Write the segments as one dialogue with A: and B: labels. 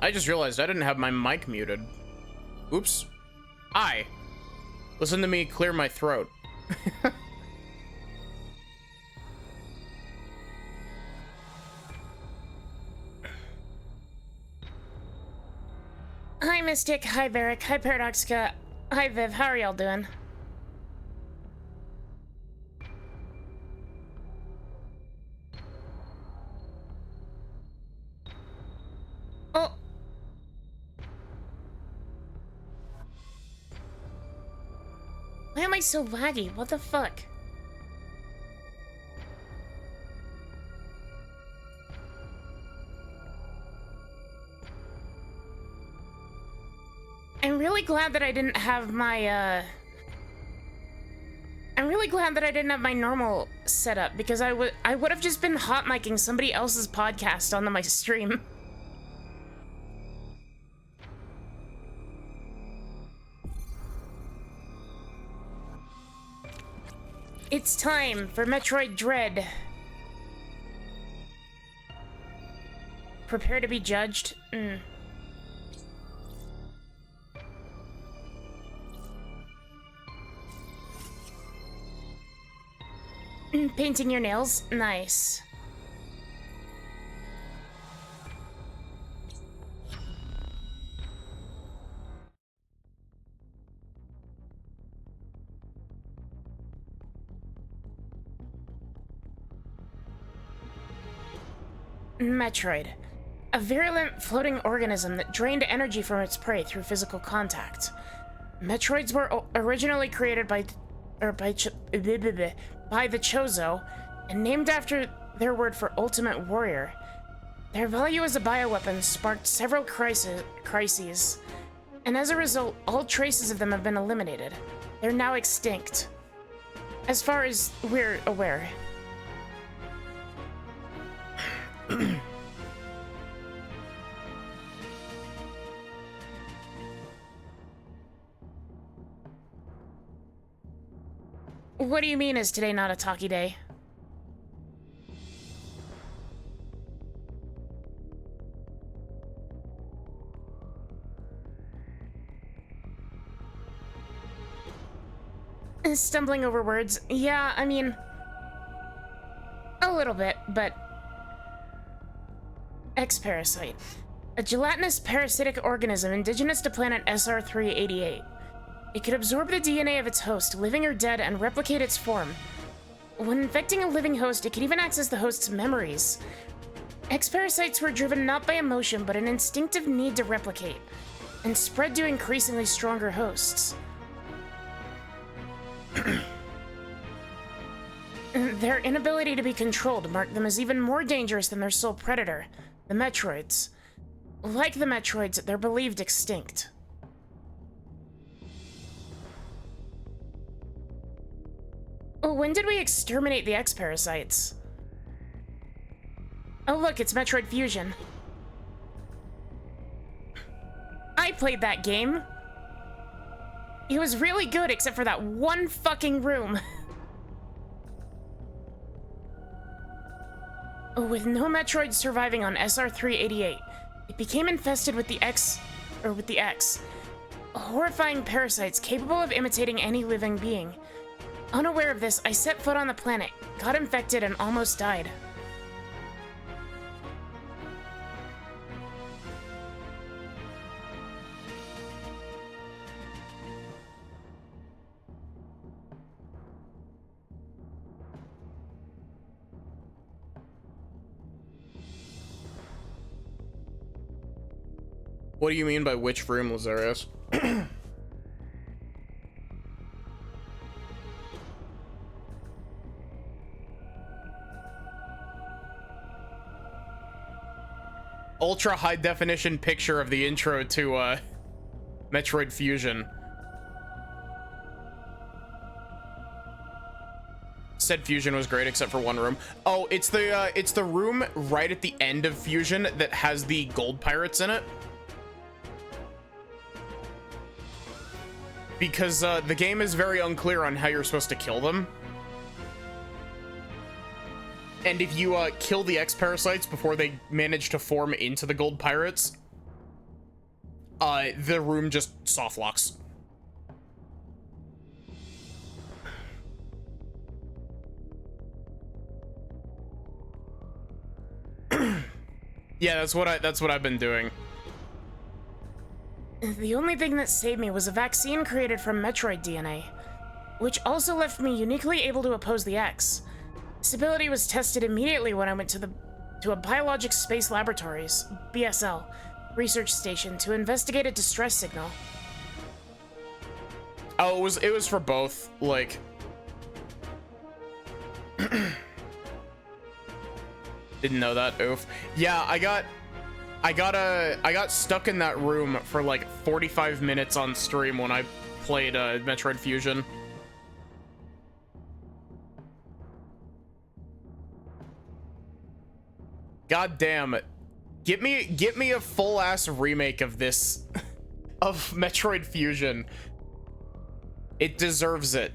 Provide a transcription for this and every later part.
A: I just realized I didn't have my mic muted. Oops. Hi. Listen to me clear my throat.
B: Hi, Mystic. Hi, Varric. Hi, Paradoxica. Hi, Viv. How are y'all doing? Oh. Why am I so laggy? What the fuck? I'm really glad that I didn't have my, I'm really glad that I didn't have my normal setup, because I would have just been hot micing somebody else's podcast on my stream. It's time for Metroid Dread. Prepare to be judged. Painting your nails? Nice. Metroid. A virulent floating organism that drained energy from its prey through physical contact. Metroids were originally created by the Chozo and named after their word for ultimate warrior. Their value as a bioweapon sparked several crises, and as a result, all traces of them have been eliminated. They're now extinct, as far as we're aware. What do you mean, is today not a talkie day? Stumbling over words. Yeah, I mean, a little bit, but... X-Parasite. A gelatinous parasitic organism indigenous to planet SR388. It could absorb the DNA of its host, living or dead, and replicate its form. When infecting a living host, it could even access the host's memories. X-Parasites were driven not by emotion, but an instinctive need to replicate, and spread to increasingly stronger hosts. Their inability to be controlled marked them as even more dangerous than their sole predator, the Metroids. Like the Metroids, they're believed extinct. When did we exterminate the X-Parasites? Oh look, it's Metroid Fusion. I played that game. It was really good, except for that one fucking room. With no Metroids surviving on SR388, it became infested with the X. Horrifying parasites capable of imitating any living being. Unaware of this, I set foot on the planet, got infected, and almost died.
A: What do you mean by which room, Lazarus? Ultra high definition picture of the intro to Metroid Fusion. Said Fusion was great except for one room. Oh, it's the room right at the end of Fusion that has the gold pirates in it. Because the game is very unclear on how you're supposed to kill them. And if you kill the X-Parasites before they manage to form into the gold pirates, The room just soft locks. Yeah, that's what I've been doing.
B: The only thing that saved me was a vaccine created from Metroid DNA, which also left me uniquely able to oppose the X. This ability was tested immediately when I went to a Biologics Space Laboratories, BSL, research station to investigate a distress signal.
A: Oh, it was for both, like... Didn't know that, oof. Yeah, I got stuck in that room for like 45 minutes on stream when I played Metroid Fusion. God damn it. Get me a full ass remake of this of Metroid Fusion. It deserves it.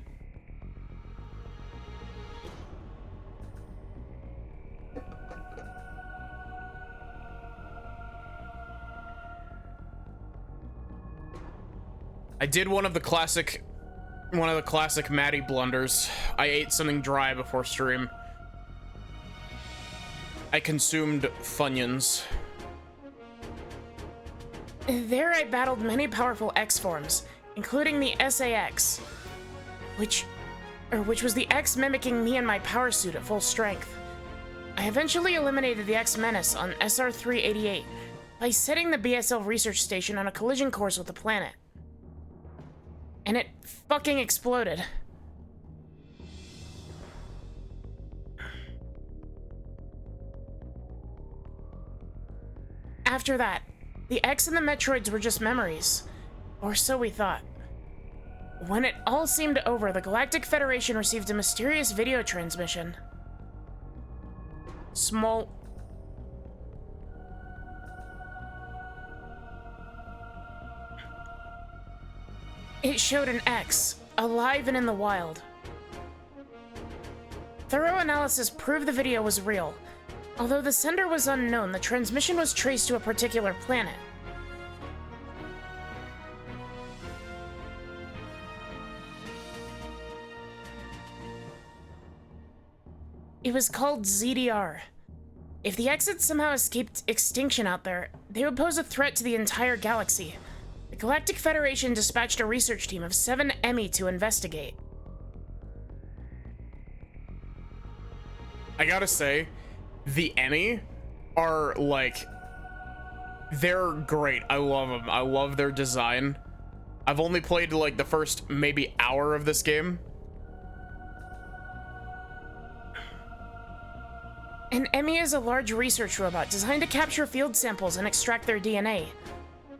A: I did one of the classic Maddie blunders. I ate something dry before stream. I consumed Funyuns.
B: There I battled many powerful X forms, including the SAX, which was the X mimicking me and my power suit at full strength. I eventually eliminated the X Menace on SR-388 by setting the BSL research station on a collision course with the planet. And it fucking exploded. After that, the X and the Metroids were just memories. Or so we thought. When it all seemed over, the Galactic Federation received a mysterious video transmission. It showed an X, alive and in the wild. Thorough analysis proved the video was real. Although the sender was unknown, the transmission was traced to a particular planet. It was called ZDR. If the X had somehow escaped extinction out there, they would pose a threat to the entire galaxy. The Galactic Federation dispatched a research team of 7 EMI to investigate.
A: I gotta say, the EMI are like, they're great. I love them. I love their design. I've only played like the first maybe hour of this game.
B: An EMI is a large research robot designed to capture field samples and extract their DNA.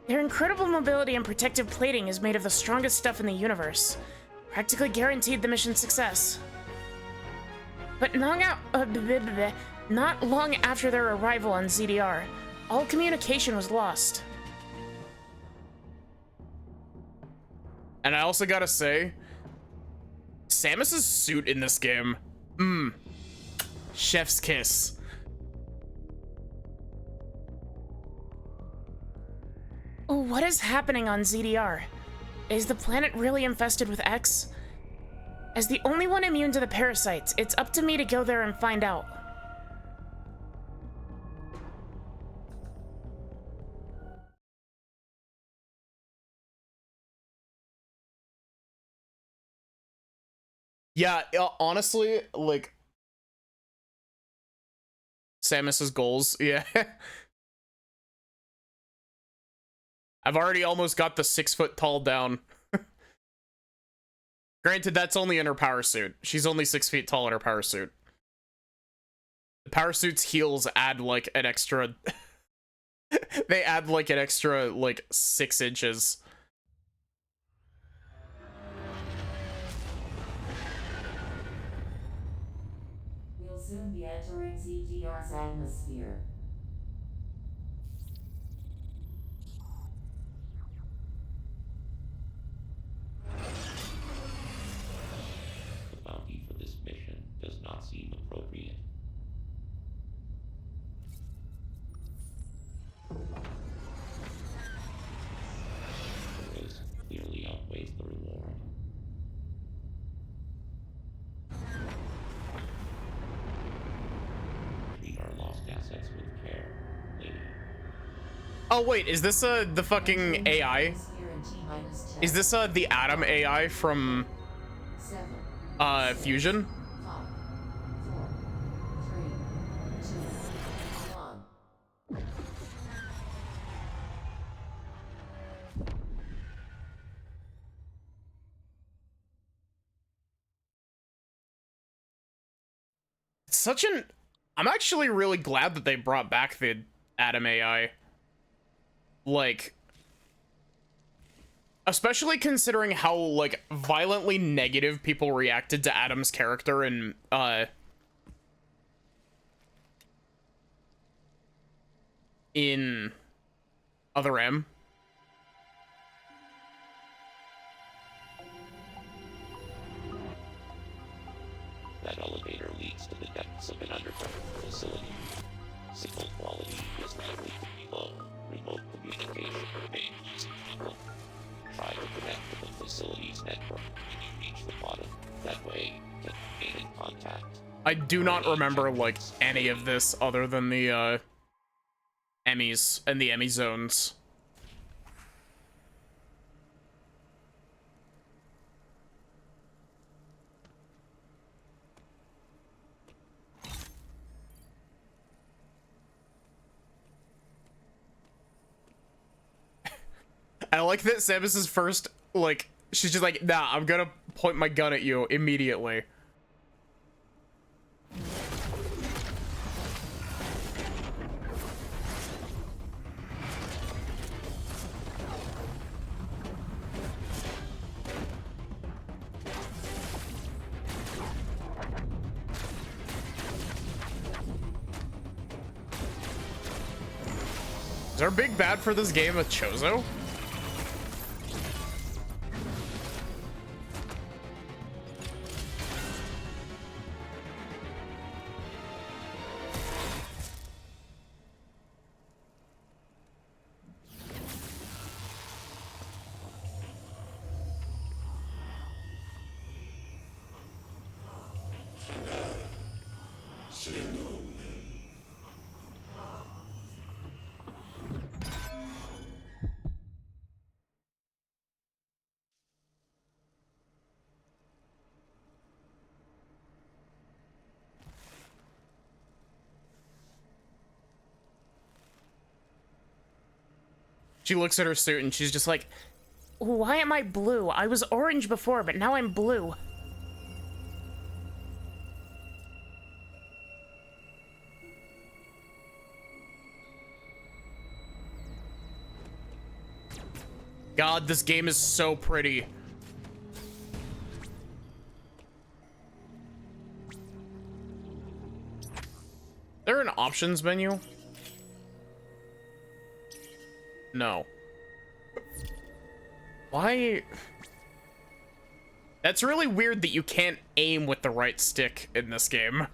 B: Their incredible mobility and protective plating is made of the strongest stuff in the universe. Practically guaranteed the mission's success. But not long after their arrival on ZDR, all communication was lost.
A: And I also gotta say, Samus's suit in this game, chef's kiss.
B: What is happening on ZDR? Is the planet really infested with X? As the only one immune to the parasites, it's up to me to go there and find out.
A: Yeah, honestly, like, Samus's goals, yeah. I've already almost got the 6 foot tall down. Granted, that's only in her power suit. She's only 6 feet tall in her power suit. The power suit's heels add like an extra... they add like an extra, like, 6 inches.
C: We'll soon be entering ZDR's atmosphere.
D: The bounty for this mission does not seem appropriate. assets with care, lady.
A: Oh wait, is this the fucking AI?
C: Atmosphere in T-minus 10,
A: Is this the Atom AI from
C: 7,
A: Fusion?
C: 5, 4, 3, 2, 1.
A: It's such an I'm actually really glad that they brought back the Atom AI. Like, especially considering how like violently negative people reacted to Atom's character in Other M.
D: That elevator leads to the depths of an underground facility. Signal quality is likely to be low. Remote communication remains difficult. Try to connect to the facility's network when you reach the bottom. That way, get gain contact.
A: I do not remember like any of this other than the Emmys and the Emmy zones. I like that Samus's first, like, she's just like, nah, I'm gonna point my gun at you immediately. Is our big bad for this game a Chozo? She looks at her suit and she's just like,
B: Why am I blue? I was orange before, but now I'm blue.
A: God, this game is so pretty. There an options menu? No. Why? That's really weird that you can't aim with the right stick in this game.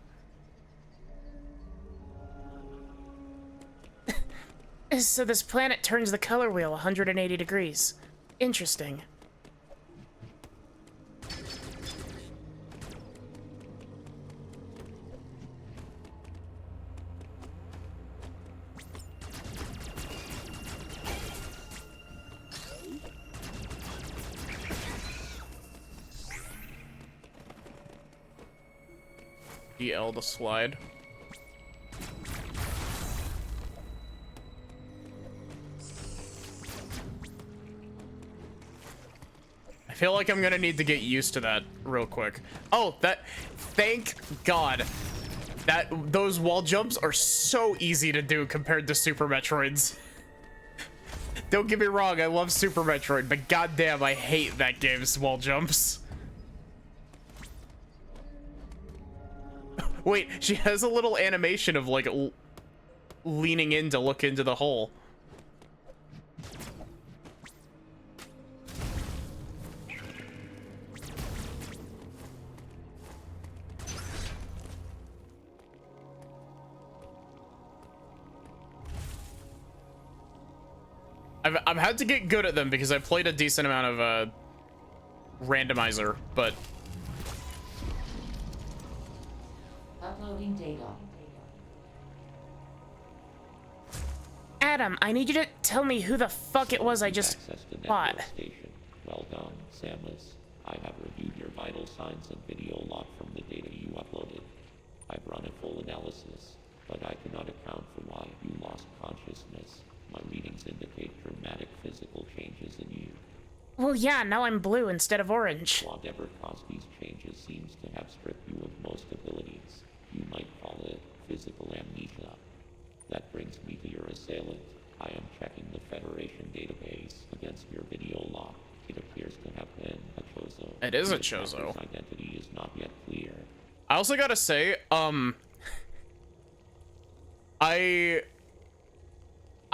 B: So this planet turns the color wheel 180 degrees. Interesting.
A: DL to slide. I feel like I'm gonna need to get used to that real quick. Oh, thank God. Those wall jumps are so easy to do compared to Super Metroids. Don't get me wrong, I love Super Metroid, but goddamn, I hate that game's wall jumps. Wait, she has a little animation of like leaning in to look into the hole. I've had to get good at them because I played a decent amount of randomizer, but
C: Uploading data.
B: Adam, I need you to tell me who the fuck it was I just
D: Access to
B: bought.
D: network station. Well done, Samus. I have reviewed your vital signs and video log from the data you uploaded. I've run a full analysis, but I cannot account for why you lost consciousness. My readings indicate dramatic physical changes in you.
B: Well, yeah, now I'm blue instead of orange.
D: Whatever caused these changes seems to have stripped you of most abilities. You might call it physical amnesia. That brings me to your assailant. I am checking the Federation database against your video log. It appears to have been a Chozo.
A: It is a
D: The
A: Chozo.
D: attacker's identity is not yet clear.
A: I also gotta say, I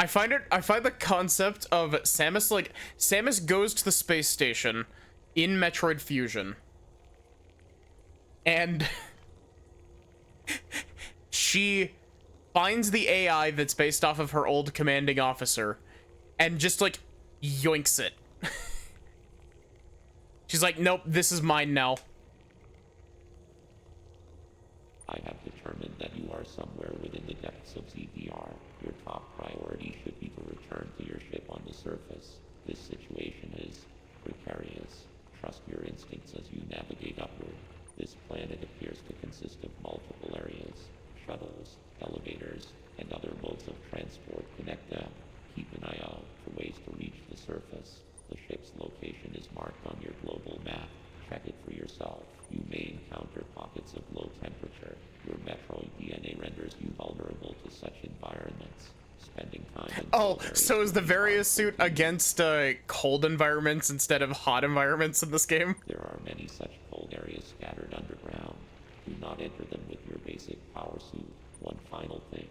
A: find the concept of Samus, like, Samus goes to the space station in Metroid Fusion, and she finds the AI that's based off of her old commanding officer, and just, like, yoinks it. She's like, nope, this is mine now.
D: I have determined that you are somewhere within the depths of ZDR. Your top priority should be to return to your ship on the surface. This situation is precarious. Trust your instincts as you navigate upward. This planet appears to consist of multiple areas. Shuttles, elevators, and other modes of transport connect them. Keep an eye out for ways to reach the surface. The ship's location is marked on your global map. Check it for yourself. You may encounter pockets of low temperature. Your Metroid DNA renders you vulnerable to such environments. Spending time in
A: Oh,
D: cold areas
A: so is the
D: will be
A: various suit against cold environments instead of hot environments in this game?
D: There are many such cold areas scattered underground. Do not enter them with your basic power suit. One final thing.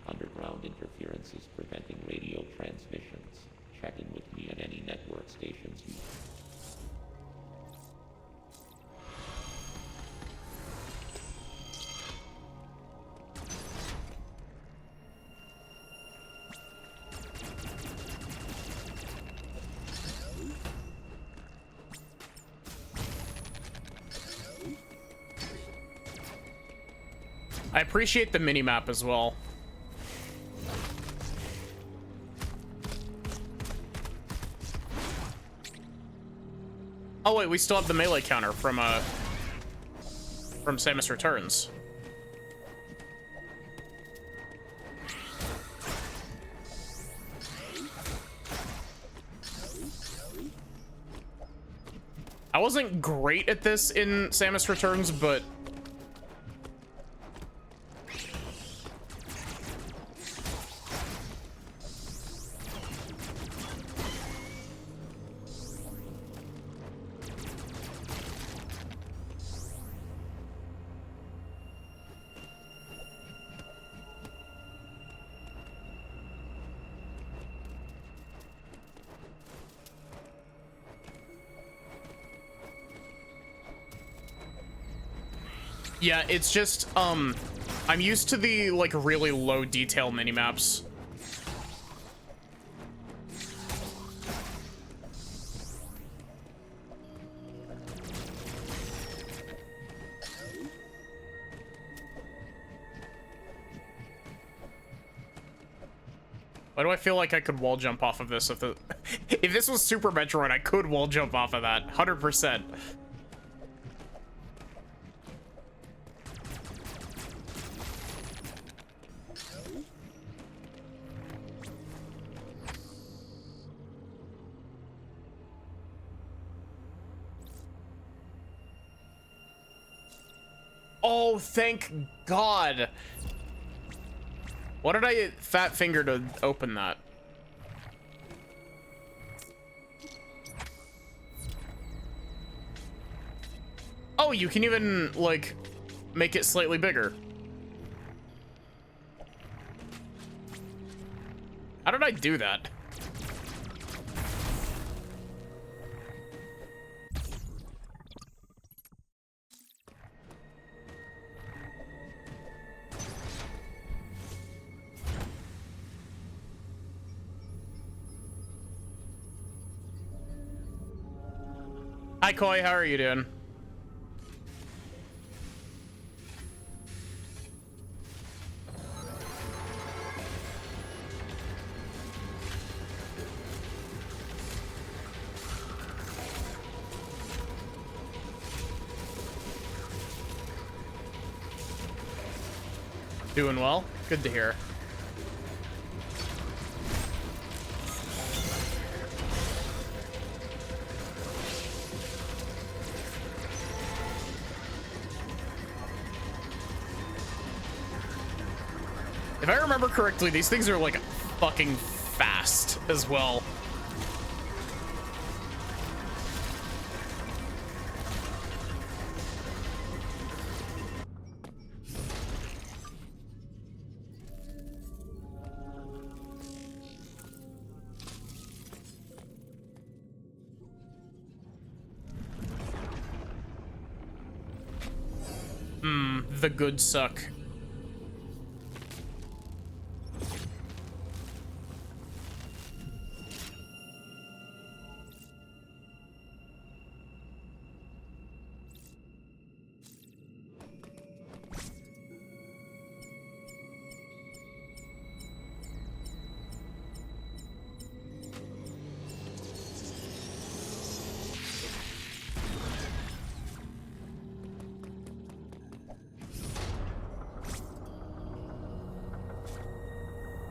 D: Underground interference is preventing radio transmissions. Check in with me at any network stations you...
A: I appreciate the minimap as well. Oh wait, we still have the melee counter from Samus Returns. I wasn't great at this in Samus Returns, but yeah, it's just, I'm used to the, like, really low detail minimaps. Why do I feel like I could wall jump off of this? If this was Super Metroid, I could wall jump off of that, 100%. Oh, thank God. What did I fat finger to open that? Oh, you can even, like, make it slightly bigger. How did I do that? Hi, Koi. How are you doing? Doing well. Good to hear. If I remember correctly, these things are like fucking fast as well. The good suck.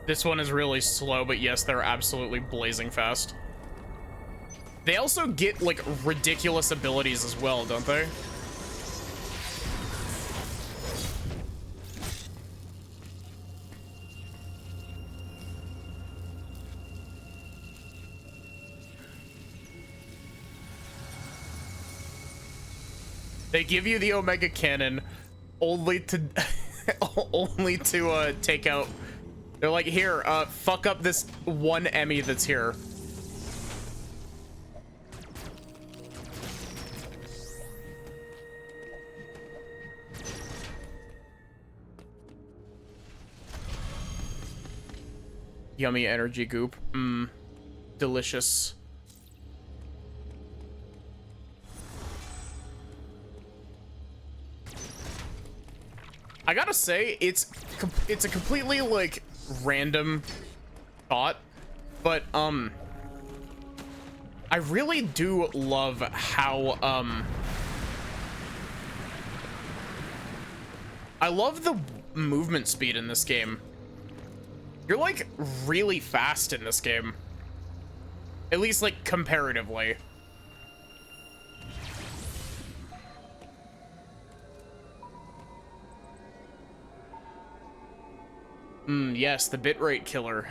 A: This one is really slow, but yes, they're absolutely blazing fast. They also get, like, ridiculous abilities as well, don't they? They give you the Omega Cannon only to only to take out. They're like, here, fuck up this one Emmy that's here. Yummy energy goop. Mmm. Delicious. I gotta say, it's a completely, like, random thought, but I really do love how I love the movement speed in this game. You're like really fast in this game, at least like comparatively. Yes, the bitrate killer.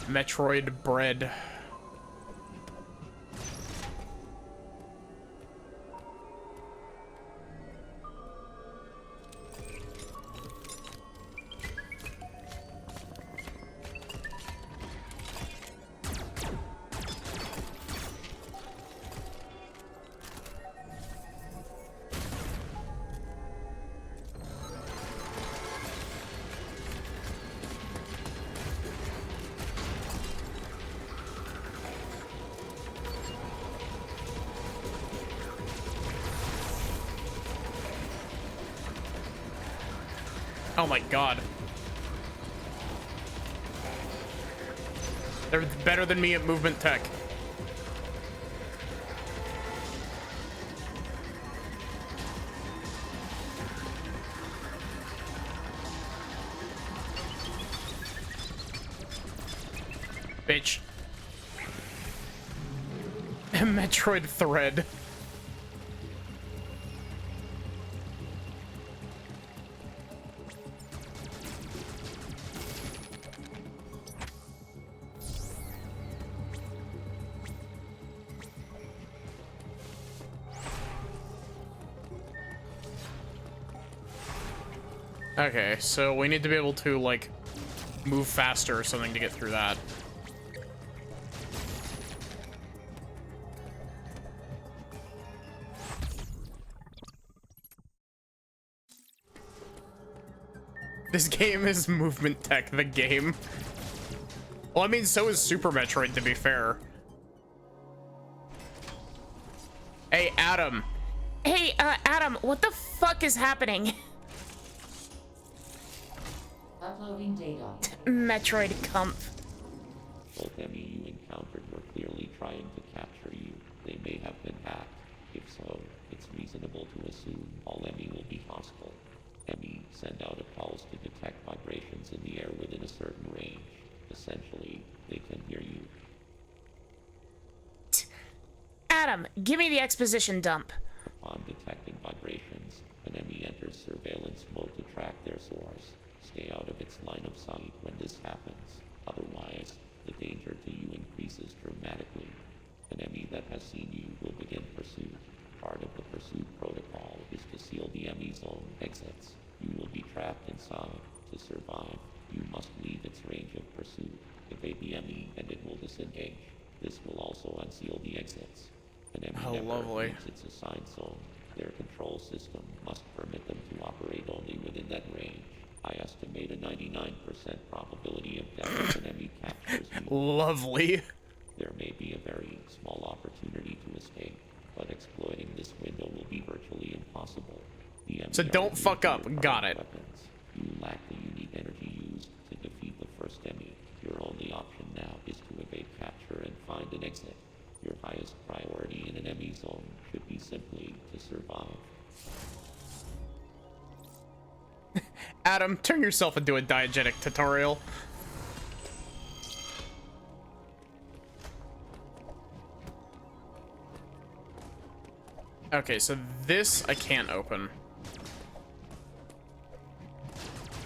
A: Metroid bread. Oh my god. They're better than me at movement tech. Bitch. Metroid thread. Okay, so we need to be able to, like, move faster or something to get through that. This game is movement tech, the game. Well, I mean, so is Super Metroid, to be fair. Hey, Adam.
B: Hey, Adam, what the fuck is happening?
C: Uploading data.
B: Metroid comp.
D: Both enemy you encountered were clearly trying to capture you. They may have been hacked. If so, it's reasonable to assume all enemy will be hostile. Enemy send out a pulse to detect vibrations in the air within a certain range. Essentially, they can hear you.
B: Adam, give me the exposition dump.
D: Upon detecting vibrations, an enemy enters surveillance mode to track their source. Stay out of its line of sight when this happens. Otherwise, the danger to you increases dramatically. An enemy that has seen you will begin pursuit. Part of the pursuit protocol is to seal the enemy's own exits. You will be trapped inside. To survive, you must leave its range of pursuit. Evade the enemy and it will disengage. This will also unseal the exits. An enemy never leaves its assigned zone. Their control system must permit them to operate only within that range. I estimate a 99% probability of death if an enemy captures you.
A: Lovely.
D: There may be a very small opportunity to escape, but exploiting this window will be virtually impossible. The enemy
A: So don't fuck up. Got it.
D: weapons. You lack the unique energy used to defeat the first enemy. Your only option now is to evade capture and find an exit. Your highest priority in an enemy zone should be simply to survive.
A: Adam, turn yourself into a diegetic tutorial. Okay, so this I can't open.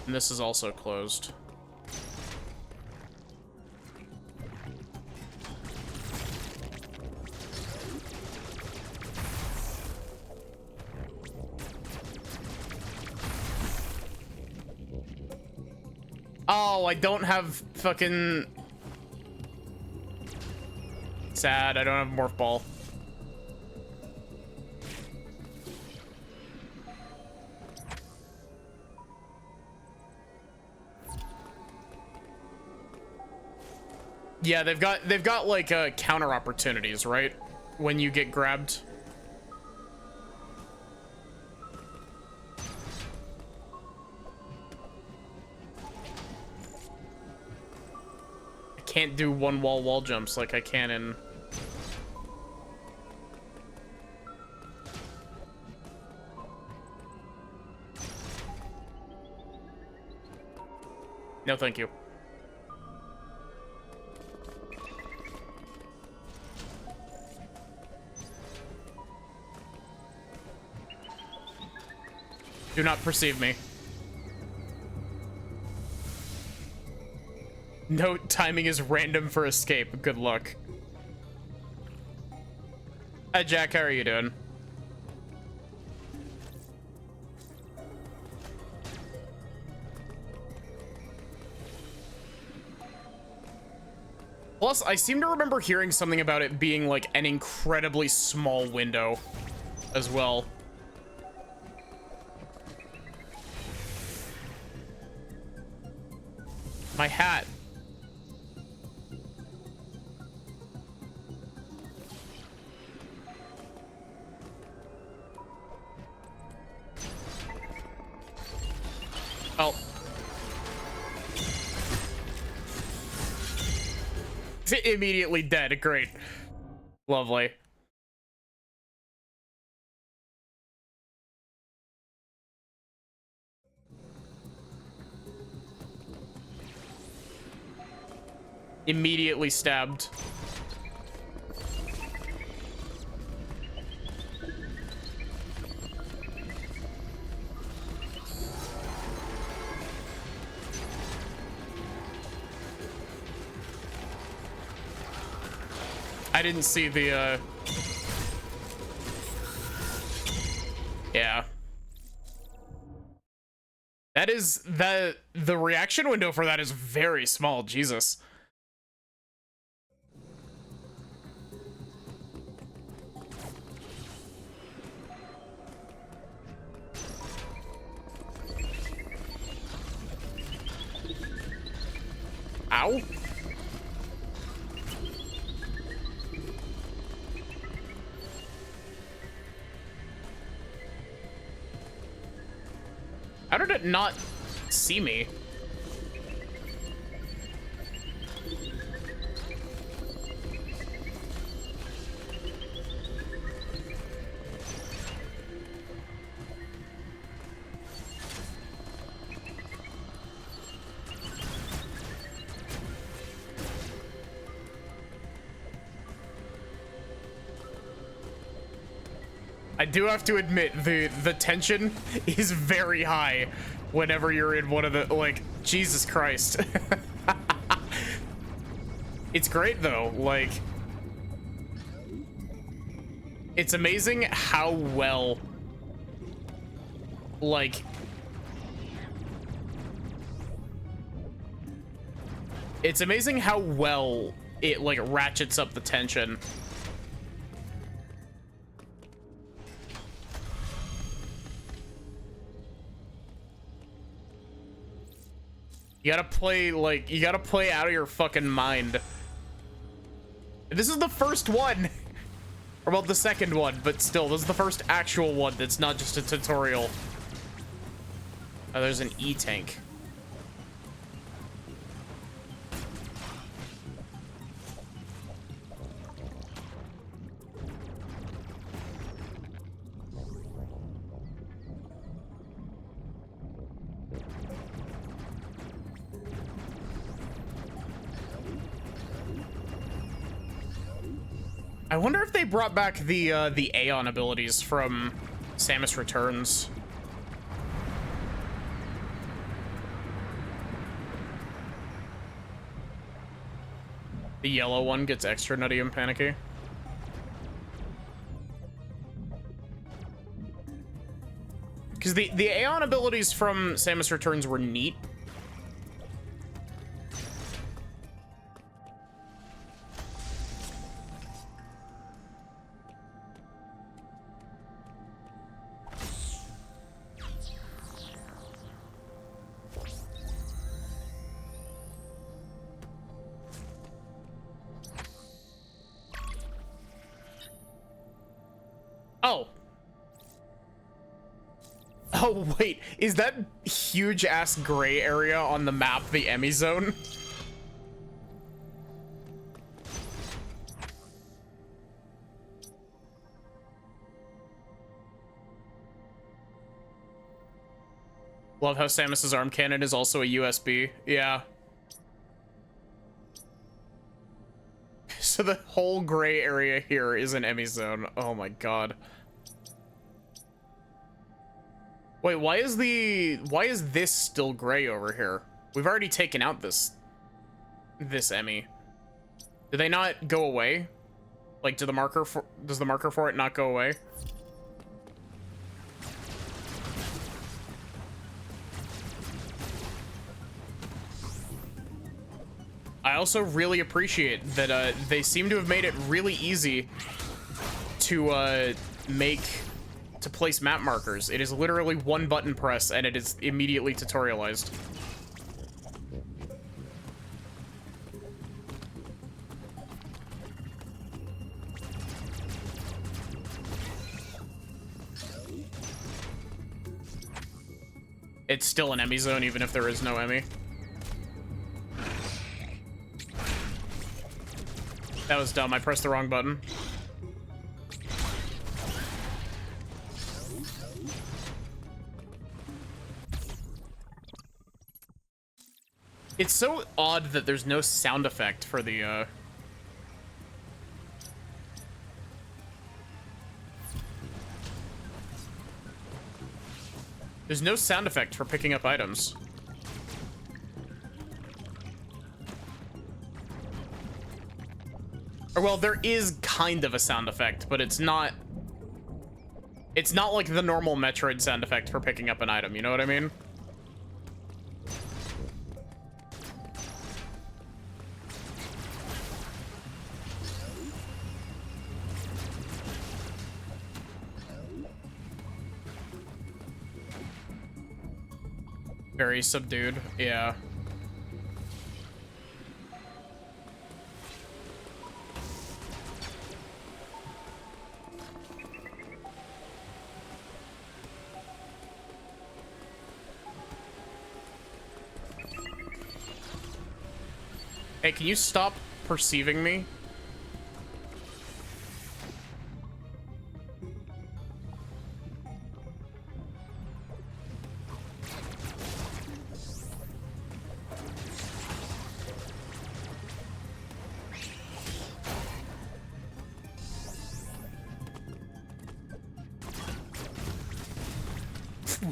A: And this is also closed. Oh, I don't have fucking... Sad, I don't have Morph Ball. Yeah, they've got like counter opportunities, right? When you get grabbed. I can't do one wall jumps like I can in... No, thank you. Do not perceive me. Note, timing is random for escape. Good luck. Hi, Jack. How are you doing? Plus, I seem to remember hearing something about it being like an incredibly small window as well. My hat. Oh. Immediately dead. Great. Lovely. Immediately stabbed. I didn't see the, yeah. That is, the reaction window for that is very small, Jesus. Ow. How did it not see me? I do have to admit, the tension is very high whenever you're in one of the, like, Jesus Christ. It's great though, like, it's amazing how well, like, it's amazing how well it, like, ratchets up the tension. You gotta play, like, you gotta play out of your fucking mind. This is the first one. Or, well, the second one, but still, this is the first actual one that's not just a tutorial. Oh, there's an E-tank. I wonder if they brought back the Aeon abilities from Samus Returns. The yellow one gets extra nutty and panicky. Because the Aeon abilities from Samus Returns were neat. Oh. Oh, wait. Is that huge-ass gray area on the map the Emmy Zone? Love how Samus's arm cannon is also a USB. Yeah. So the whole gray area here is an Emmy Zone. Oh my god. Wait, why is this still gray over here? We've already taken out this Emmy. Do they not go away? Like, does the marker for it not go away? I also really appreciate that they seem to have made it really easy to place map markers. It is literally one button press and it is immediately tutorialized. It's still an Emmy zone even if there is no Emmy. That was dumb. I pressed the wrong button. It's so odd that there's no sound effect for the, There's no sound effect for picking up items. Or, well, there is kind of a sound effect, but it's not like the normal Metroid sound effect for picking up an item, you know what I mean? Very subdued, yeah. Hey, can you stop perceiving me?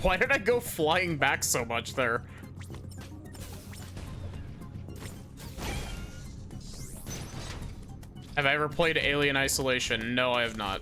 A: Why did I go flying back so much there? Have I ever played Alien Isolation? No, I have not.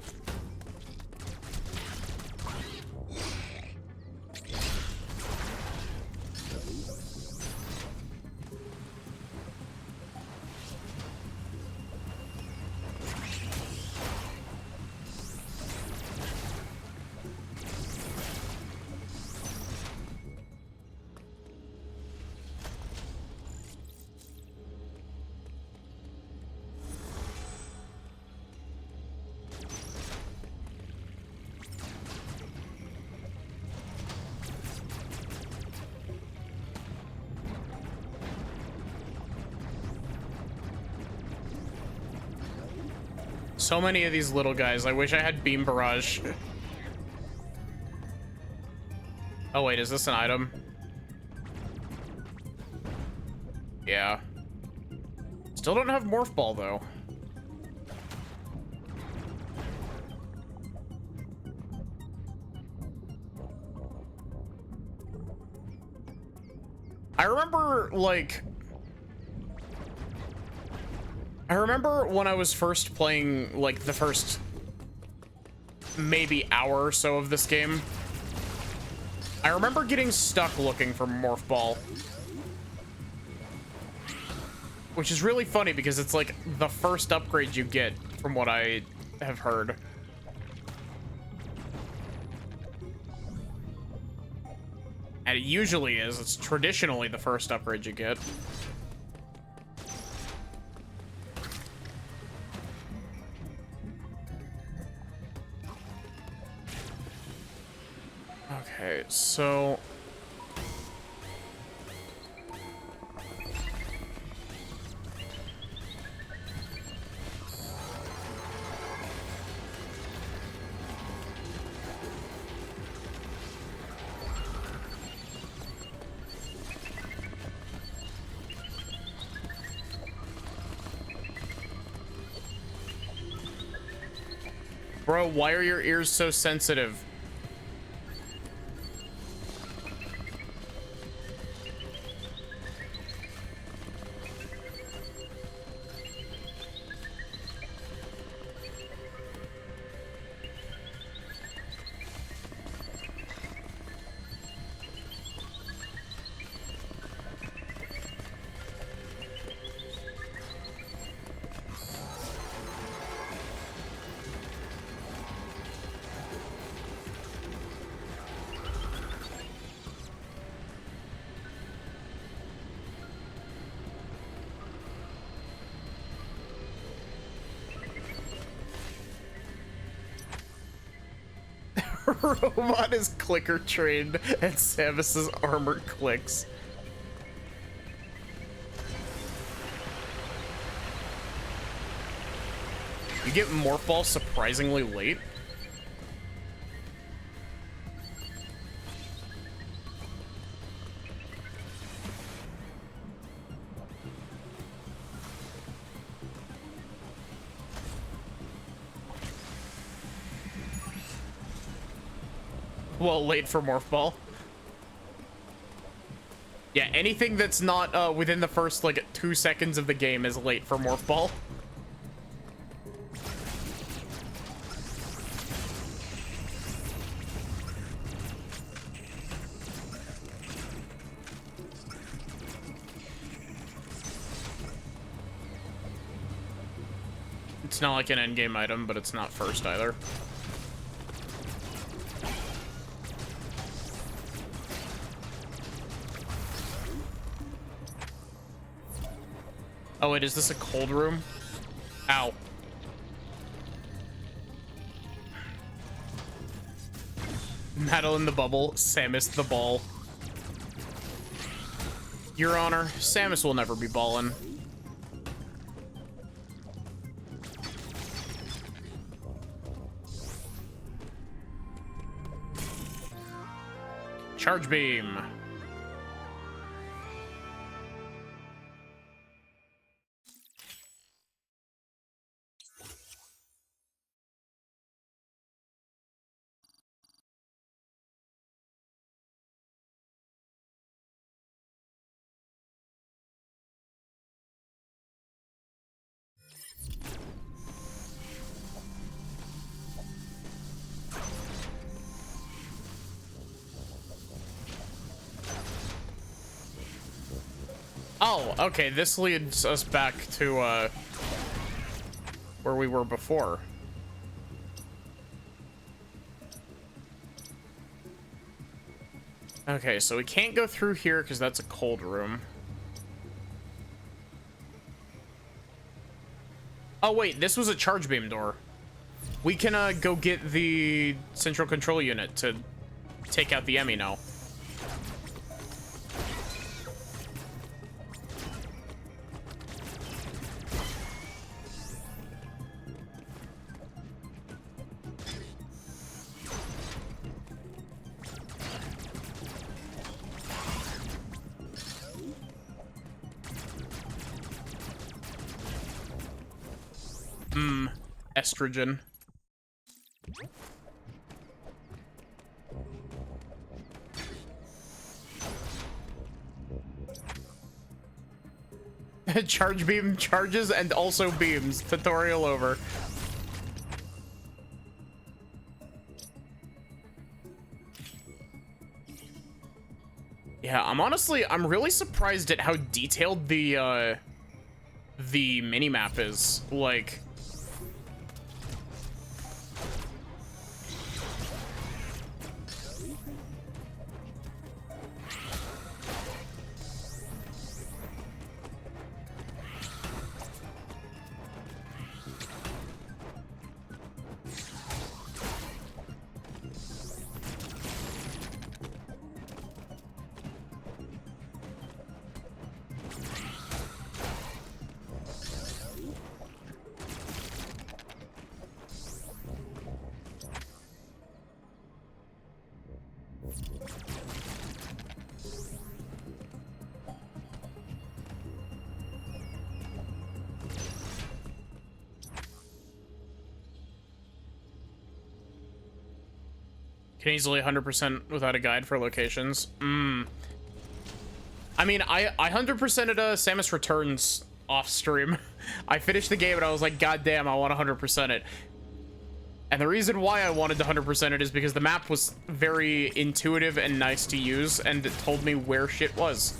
A: So many of these little guys. I wish I had Beam Barrage. Oh, wait, is this an item? Yeah. Still don't have Morph Ball, though. I remember, like... I remember when I was first playing, like, the first maybe hour or so of this game. I remember getting stuck looking for Morph Ball. Which is really funny because it's, like, the first upgrade you get, from what I have heard. And it usually is. It's traditionally the first upgrade you get. Okay, so... Bro, why are your ears so sensitive? Robot is clicker trained and Samus's armor clicks. You get Morph Ball surprisingly late. Well, late for Morph Ball. Yeah, anything that's not within the first, like, 2 seconds of the game is late for Morph Ball. It's not like an endgame item, but it's not first either. Oh, wait, is this a cold room? Ow. Madeline the Bubble, Samus the Ball. Your Honor, Samus will never be ballin'. Charge beam. Oh, okay, this leads us back to, where we were before. Okay, so we can't go through here because that's a cold room. Oh, wait, this was a charge beam door. We can, go get the central control unit to take out the Emmy now. Estrogen. Charge beam charges and also beams. Tutorial over. Yeah, I'm really surprised at how detailed the mini-map is. Like, can easily 100% without a guide for locations. I mean, I 100%ed Samus Returns off stream. I finished the game and I was like, God damn, I want 100% it. And the reason why I wanted to 100% it is because the map was very intuitive and nice to use, and it told me where shit was.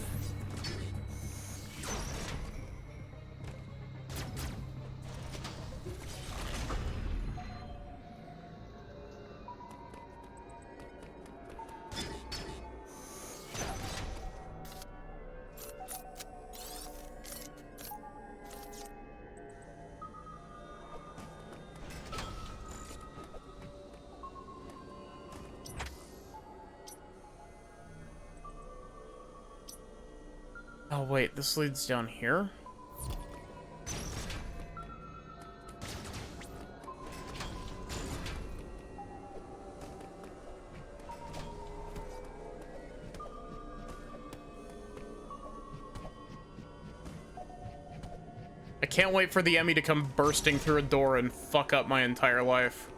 A: Oh, wait, this leads down here? I can't wait for the Emmy to come bursting through a door and fuck up my entire life.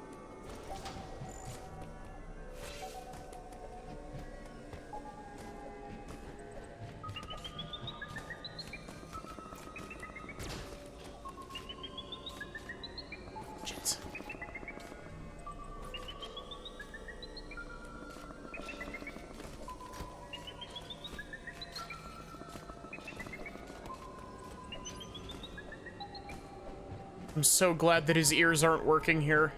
A: I'm so glad that his ears aren't working here.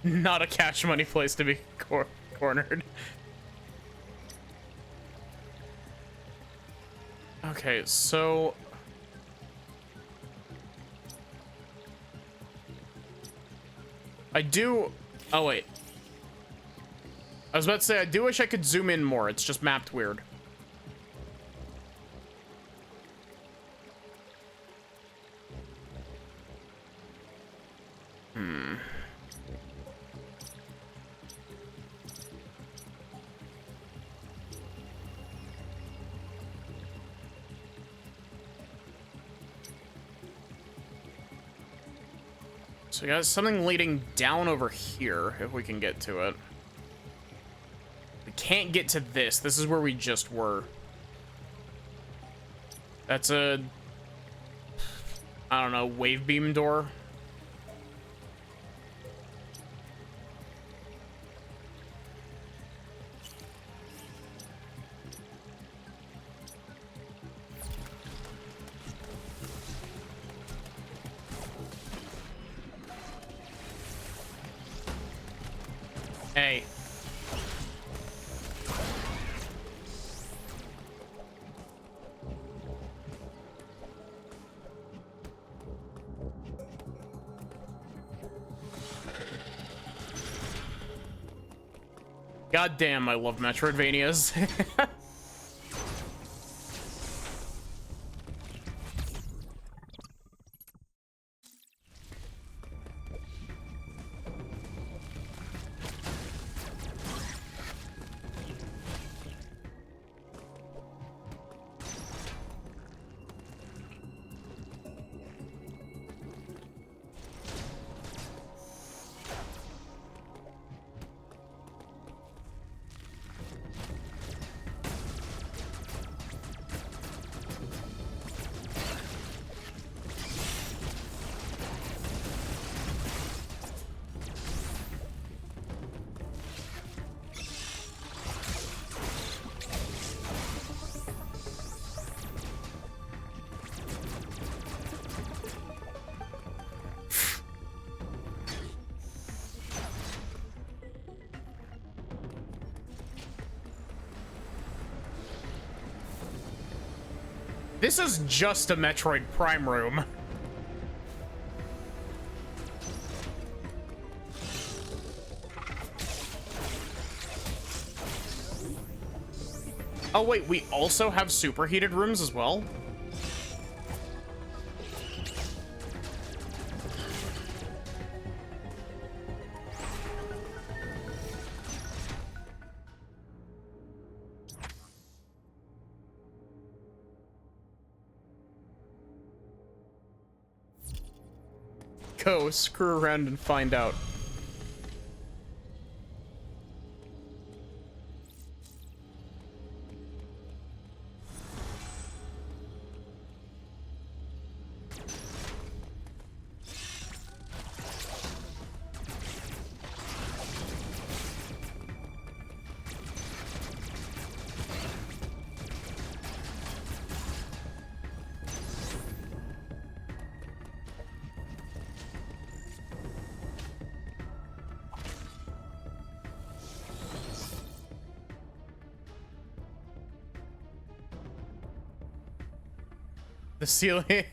A: Not a cash money place to be cornered. Okay, so I do... Oh, wait. I was about to say, I do wish I could zoom in more. It's just mapped weird. So we got something leading down over here, if we can get to it. We can't get to this. This is where we just were. That's a... I don't know, wave beam door? Hey. God damn, I love Metroidvanias. This is just a Metroid Prime room. Oh wait, we also have superheated rooms as well? Go screw around and find out. The ceiling.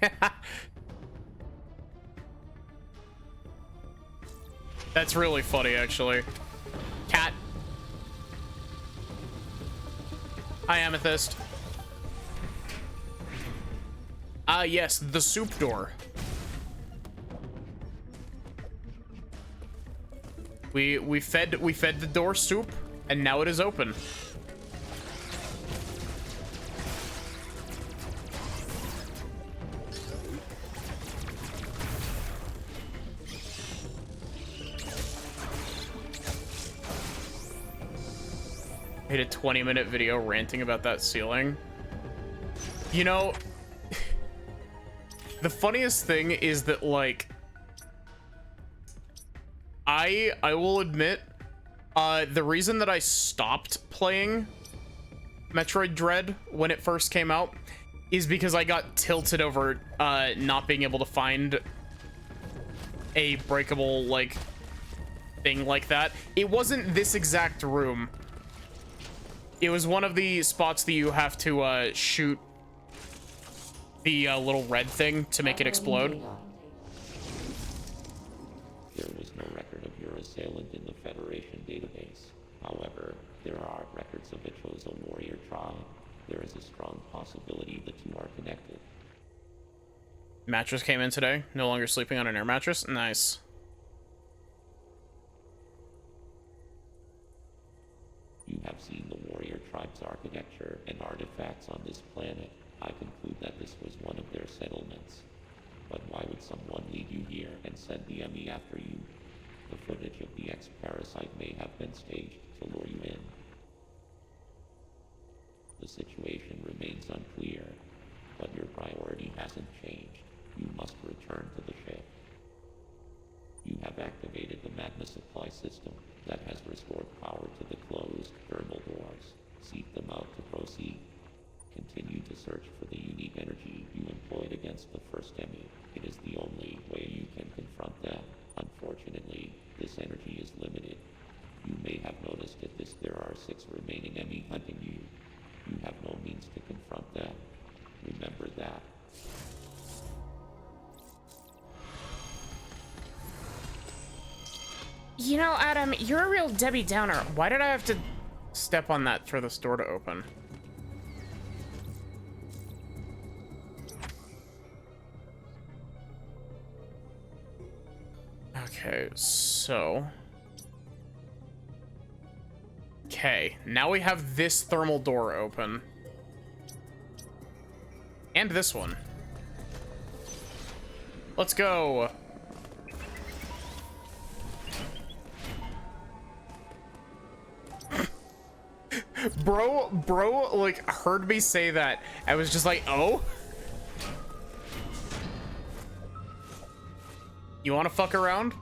A: That's really funny, actually. Cat. Hi, Amethyst. Ah, yes, the soup door. We fed the door soup, and now it is open. Made a 20-minute video ranting about that ceiling. You know, the funniest thing is that, like, I will admit, the reason that I stopped playing Metroid Dread when it first came out is because I got tilted over not being able to find a breakable, like, thing like that. It wasn't this exact room. It was one of the spots that you have to shoot the little red thing to make it explode.
D: There was no record of assailant in the Federation database. However, there are records of a Chozo warrior tribe. There is a strong possibility the two are connected.
A: Mattress came in today. No longer sleeping on an air mattress. Nice.
D: You have seen the warrior tribe's architecture and artifacts on this planet. I conclude that this was one of their settlements. But why would someone lead you here and send the enemy after you? The footage of the X-Parasite may have been staged to lure you in. The situation remains unclear, but your priority hasn't changed. You must return to the ship. You have activated the magma supply system that has restored power to the closed thermal doors. Seek them out to proceed. Continue to search for the unique energy you employed against the first enemy. It is the only way you can confront them. Unfortunately, this energy is limited. You may have noticed that there are 6 remaining enemy hunting you. You have no means to confront them. Remember that.
B: You know, Adam, you're a real Debbie Downer. Why did I have to step on that for this door to open?
A: Okay, so... Okay, now we have this thermal door open. And this one. Let's go! Bro, like, heard me say that. I was just like, oh? You wanna fuck around?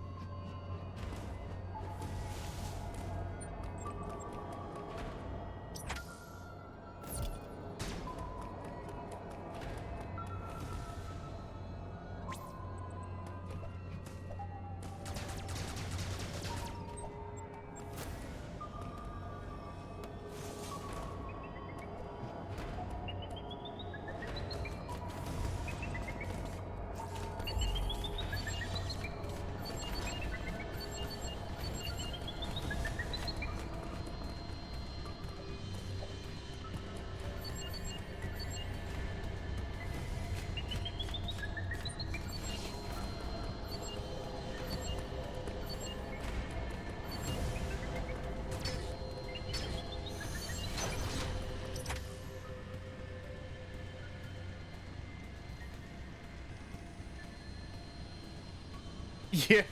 A: Yeah.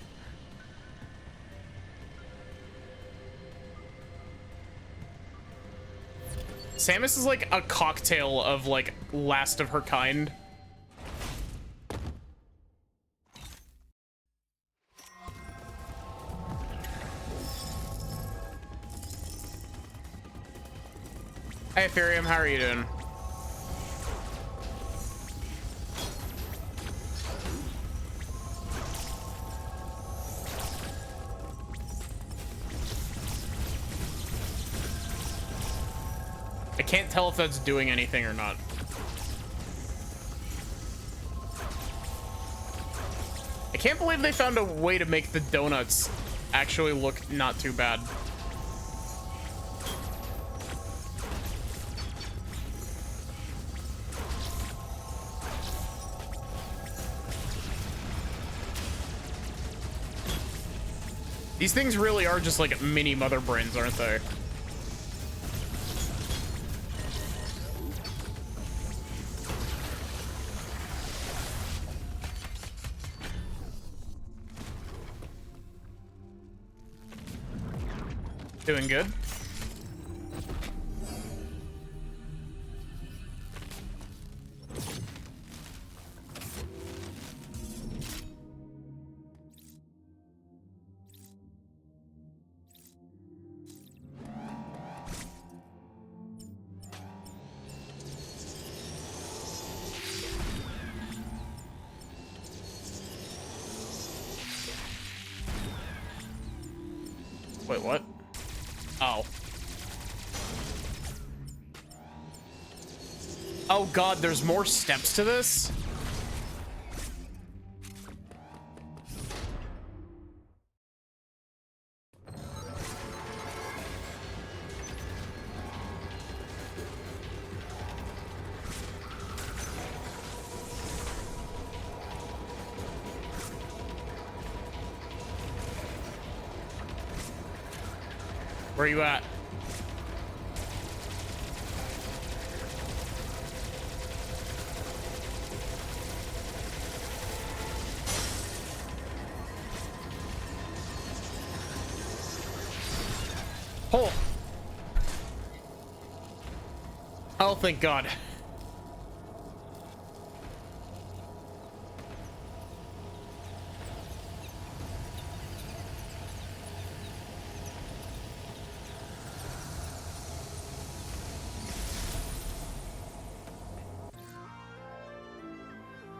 A: Samus is like a cocktail of like last of her kind. Hey Ethereum, how are you doing? I can't tell if that's doing anything or not. I can't believe they found a way to make the donuts actually look not too bad. These things really are just like mini mother brains, aren't they? Doing good. Wait, what? Oh. Oh god, there's more steps to this? Where you at? Oh. Oh, thank God.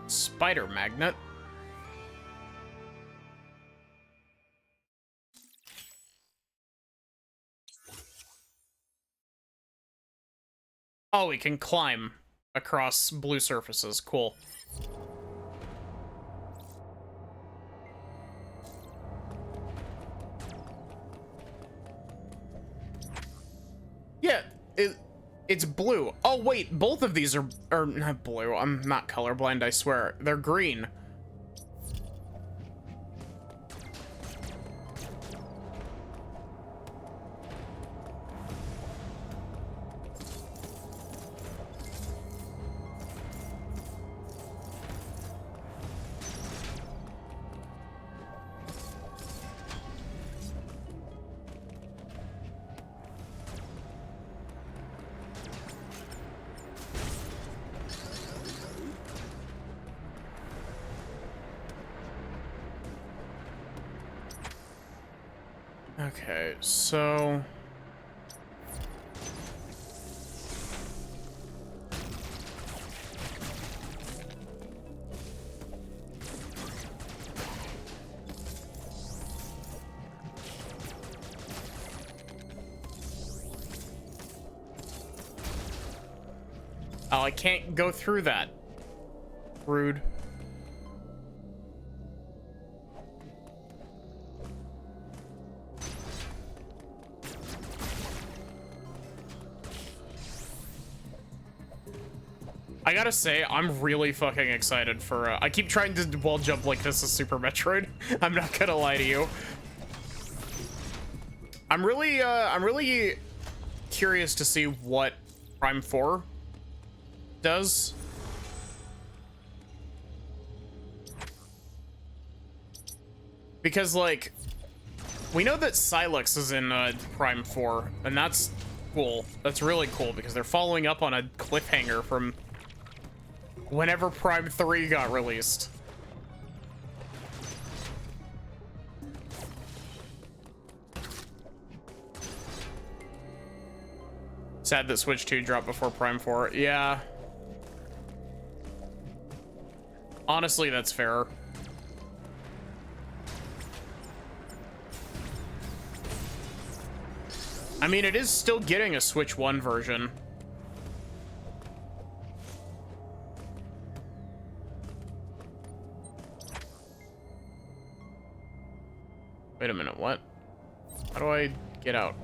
A: Spider magnet. Oh, we can climb across blue surfaces. Cool. Yeah, it's blue. Oh, wait, both of these are not blue. I'm not colorblind, I swear. They're green. Okay, so... Oh, I can't go through that. Rude. I gotta say, I'm really fucking excited for, I keep trying to wall jump like this is Super Metroid. I'm not gonna lie to you. I'm really curious to see what Prime 4 does. Because, like, we know that Silex is in Prime 4, and that's cool. That's really cool, because they're following up on a cliffhanger from whenever Prime 3 got released. Sad that Switch 2 dropped before Prime 4. Yeah. Honestly, that's fair. I mean, it is still getting a Switch 1 version. Wait a minute, what? How do I get out?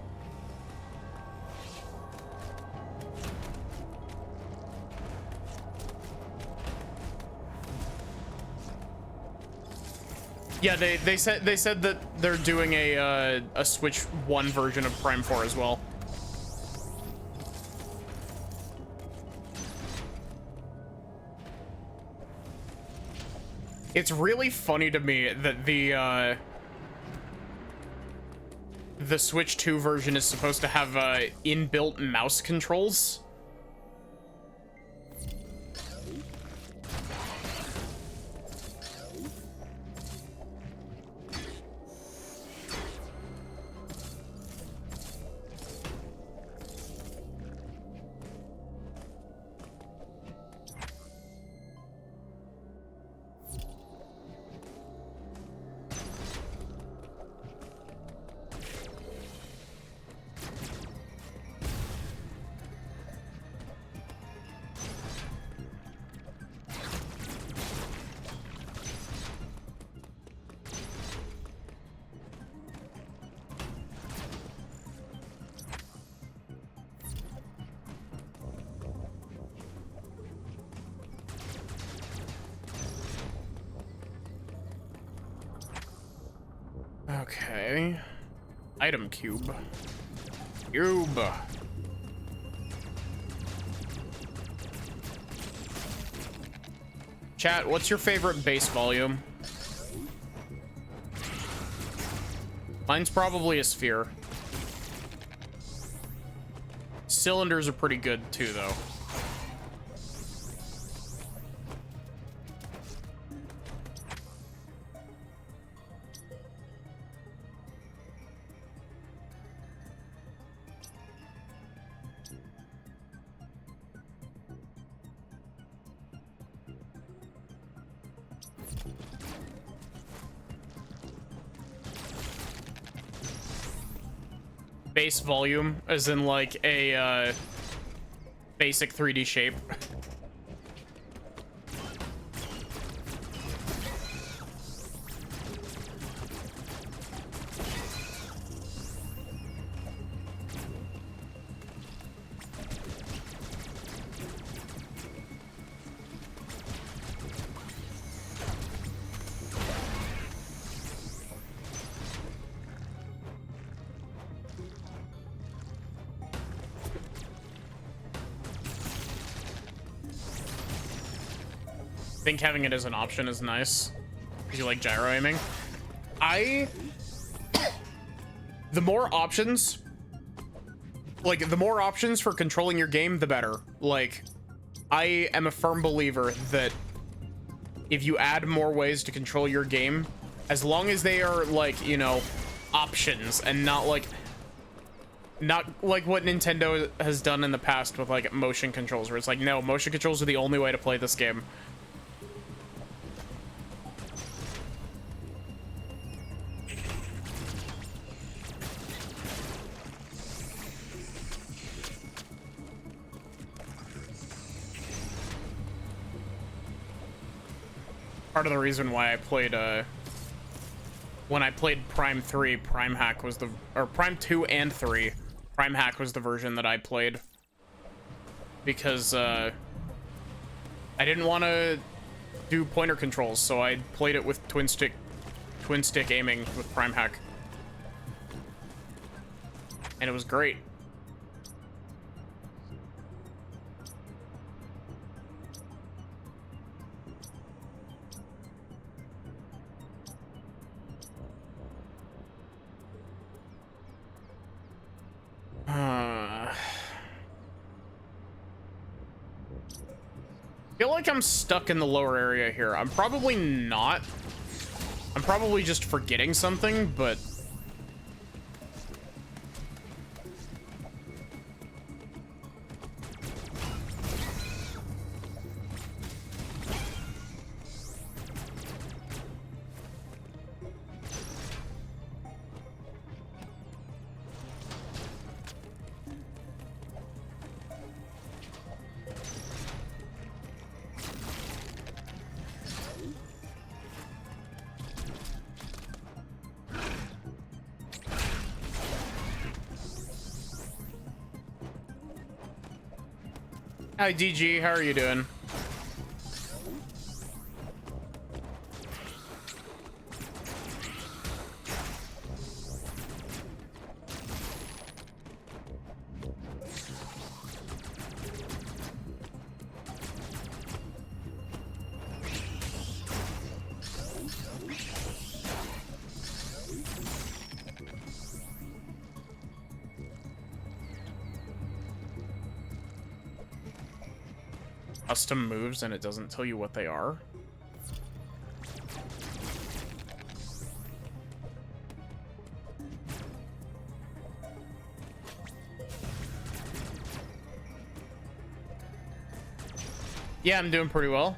A: Yeah, they said that they're doing a Switch 1 version of Prime 4 as well. It's really funny to me that the Switch 2 version is supposed to have inbuilt mouse controls. Okay. Item cube. Cube. Chat, what's your favorite bass volume? Mine's probably a sphere. Cylinders are pretty good too, though. Base volume, as in like a basic 3D shape. I think having it as an option is nice, because you like gyro aiming. The more options, like, the more options for controlling your game, the better. Like, I am a firm believer that if you add more ways to control your game, as long as they are, like, you know, options and not like what Nintendo has done in the past with, like, motion controls, where it's like, no, motion controls are the only way to play this game. Part of the reason why I played, when I played Prime 3, Prime Hack was the, or Prime 2 and 3, Prime Hack was the version that I played. Because, I didn't want to do pointer controls, so I played it with twin stick aiming with Prime Hack. And it was great. I feel like I'm stuck in the lower area here. I'm probably not. I'm probably just forgetting something, but... Hi, DG. How are you doing? Custom moves and it doesn't tell you what they are. Yeah, I'm doing pretty well.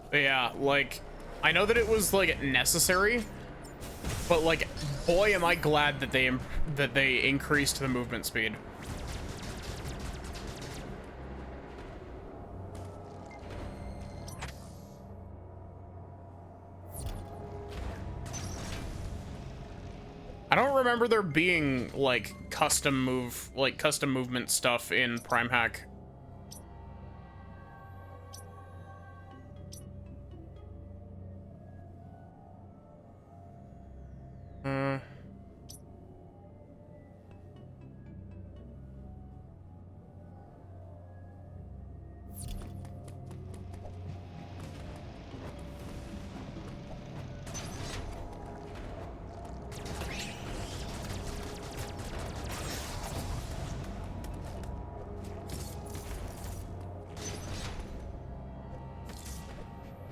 A: But yeah, like, I know that it was, like, necessary, but, like, boy, am I glad that they increased the movement speed. remember there being like custom movement stuff in Prime Hack.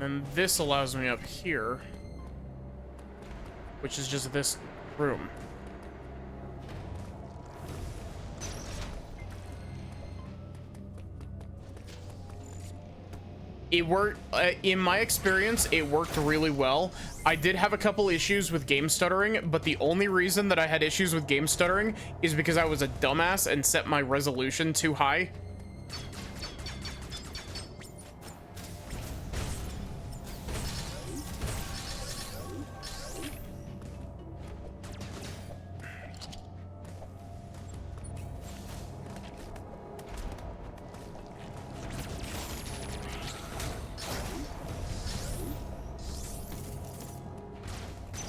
A: And this allows me up here, which is just this room. It worked, in my experience, it worked really well. I did have a couple issues with game stuttering, but the only reason that I had issues with game stuttering is because I was a dumbass and set my resolution too high.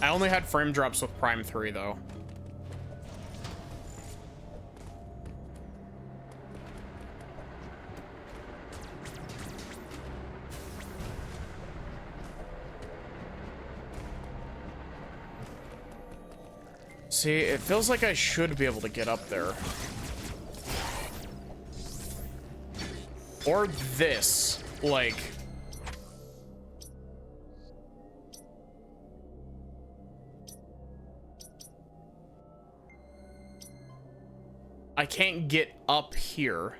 A: I only had frame drops with Prime 3, though. See, it feels like I should be able to get up there. Or this, like... I can't get up here.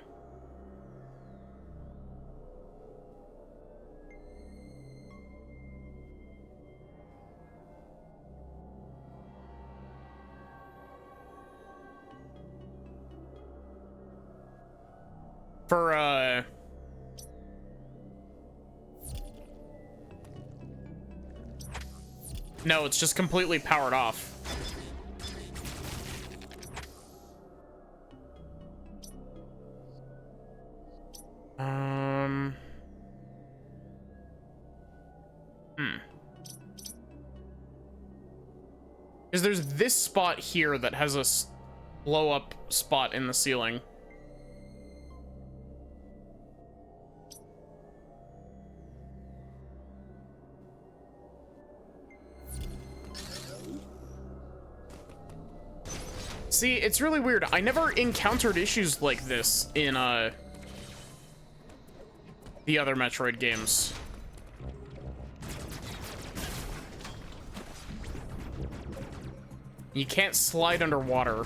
A: For, no, it's just completely powered off. Because there's this spot here that has a blow up spot in the ceiling. See, it's really weird. I never encountered issues like this in the other Metroid games. You can't slide underwater.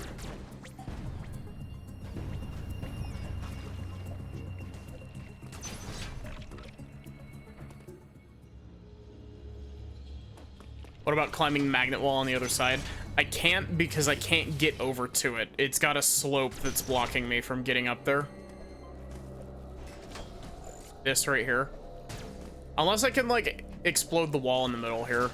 A: What about climbing magnet wall on the other side? I can't because I can't get over to it. It's got a slope that's blocking me from getting up there. This right here. Unless I can, like, explode the wall in the middle here.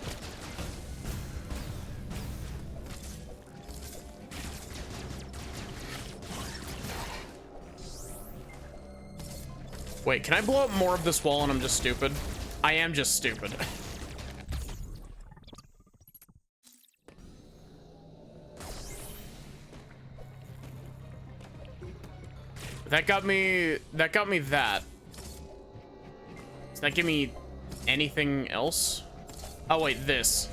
A: Wait, can I blow up more of this wall and I'm just stupid? I am just stupid. That got me that. Does that give me anything else? Oh wait, this.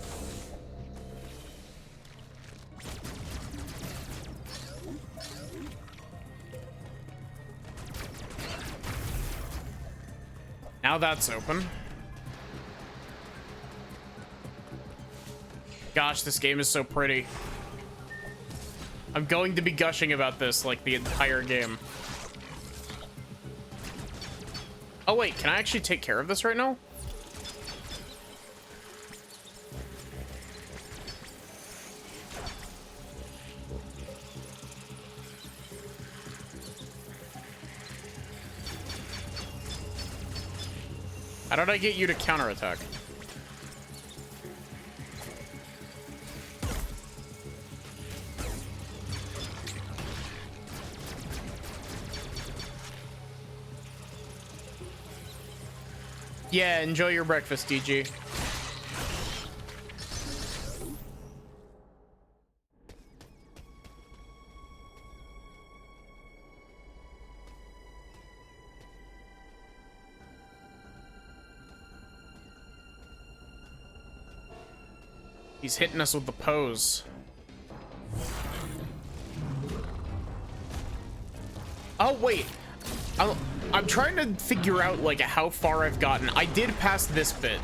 A: Now that's open. Gosh, this game is so pretty. I'm going to be gushing about this like the entire game. Oh wait, can I actually take care of this right now? How did I get you to counterattack? Yeah, enjoy your breakfast, DG. He's hitting us with the pose. Oh, wait. I'm trying to figure out, like, how far I've gotten. I did pass this bit.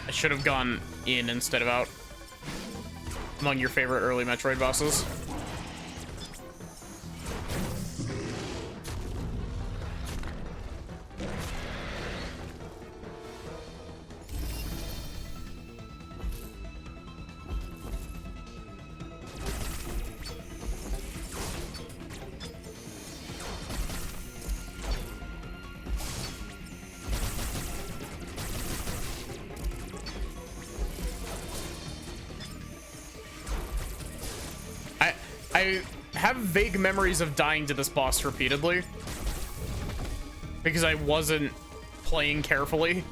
A: I should have gone in instead of out. Among your favorite early Metroid bosses. I have vague memories of dying to this boss repeatedly because I wasn't playing carefully.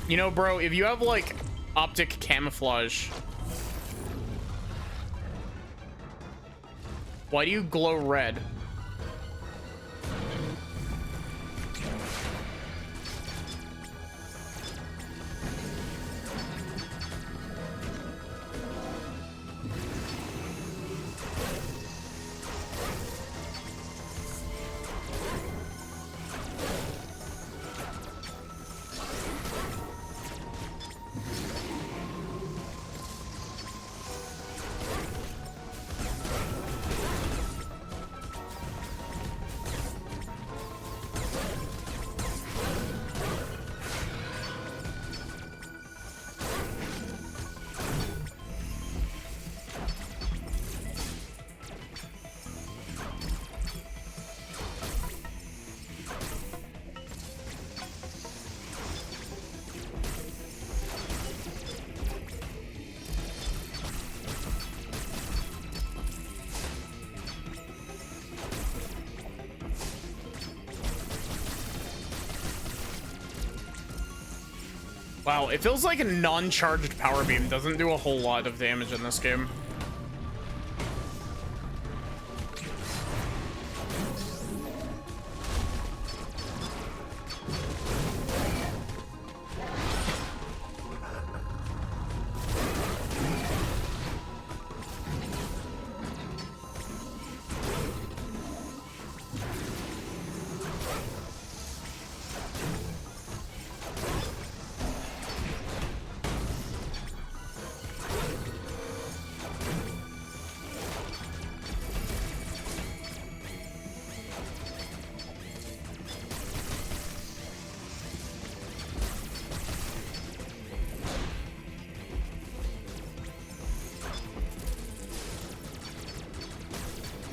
A: You know, bro, if you have like optic camouflage, why do you glow red? Wow, it feels like a non-charged power beam doesn't do a whole lot of damage in this game.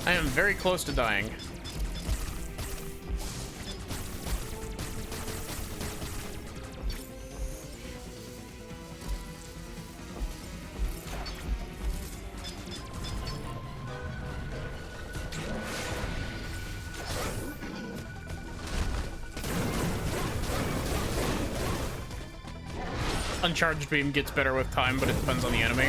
A: I am very close to dying. Uncharged beam gets better with time, but it depends on the enemy.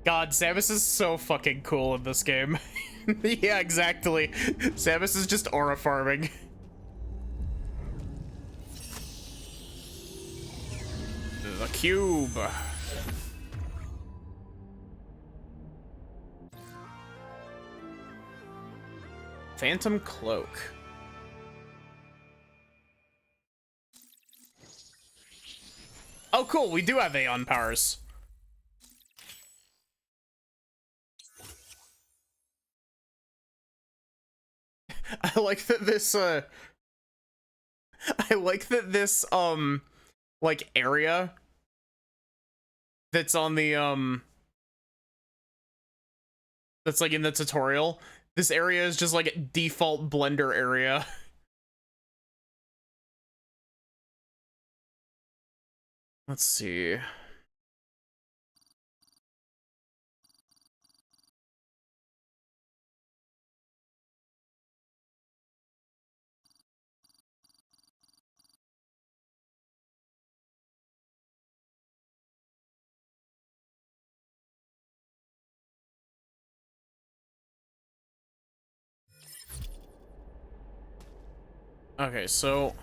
A: God, Samus is so fucking cool in this game. Yeah, exactly. Samus is just aura farming. The cube. Phantom Cloak. Oh, cool. We do have Aeon powers. I like that this, I like that this, like, area that's on the, that's, like, in the tutorial. This area is just, like, a default Blender area. Let's see. Okay, so...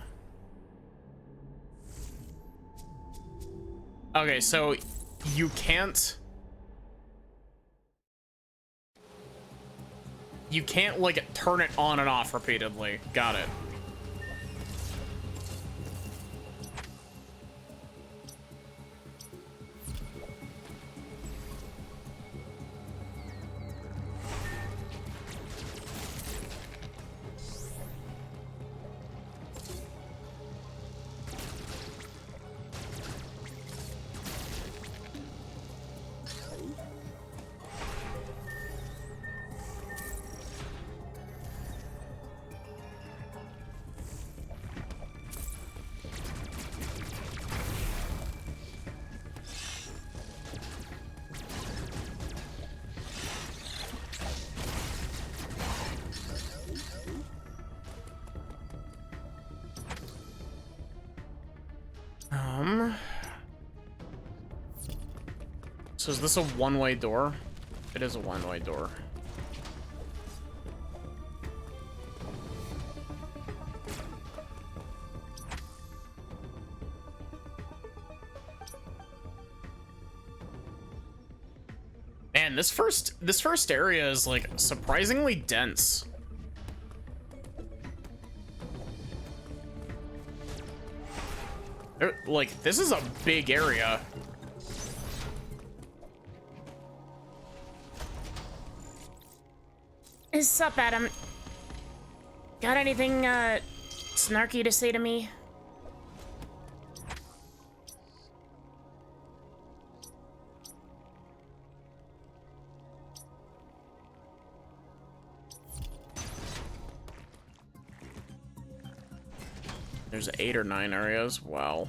A: Okay, so you can't... You can't, like, turn it on and off repeatedly. Got it. So is this a one-way door? It is a one-way door. Man, this first area is like surprisingly dense. Like, this is a big area.
B: Sup, Adam? Got anything, snarky to say to me?
A: There's 8 or 9 areas. Wow.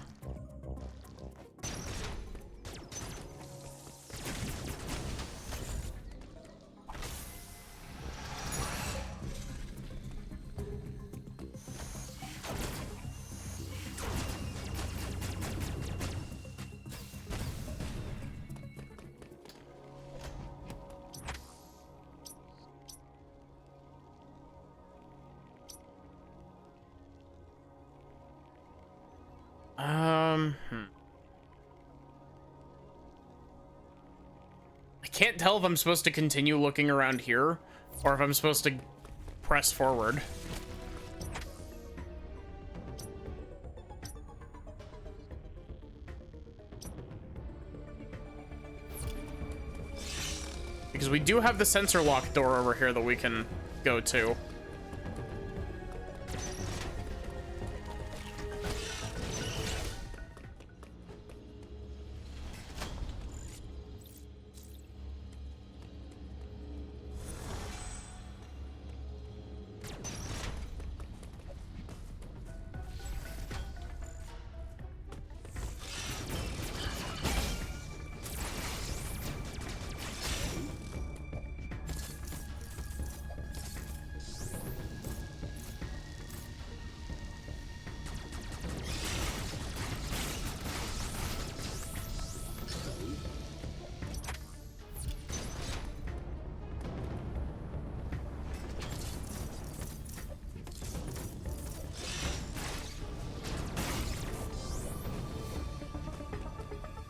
A: I can't tell if I'm supposed to continue looking around here or if I'm supposed to press forward. Because we do have the sensor lock door over here that we can go to.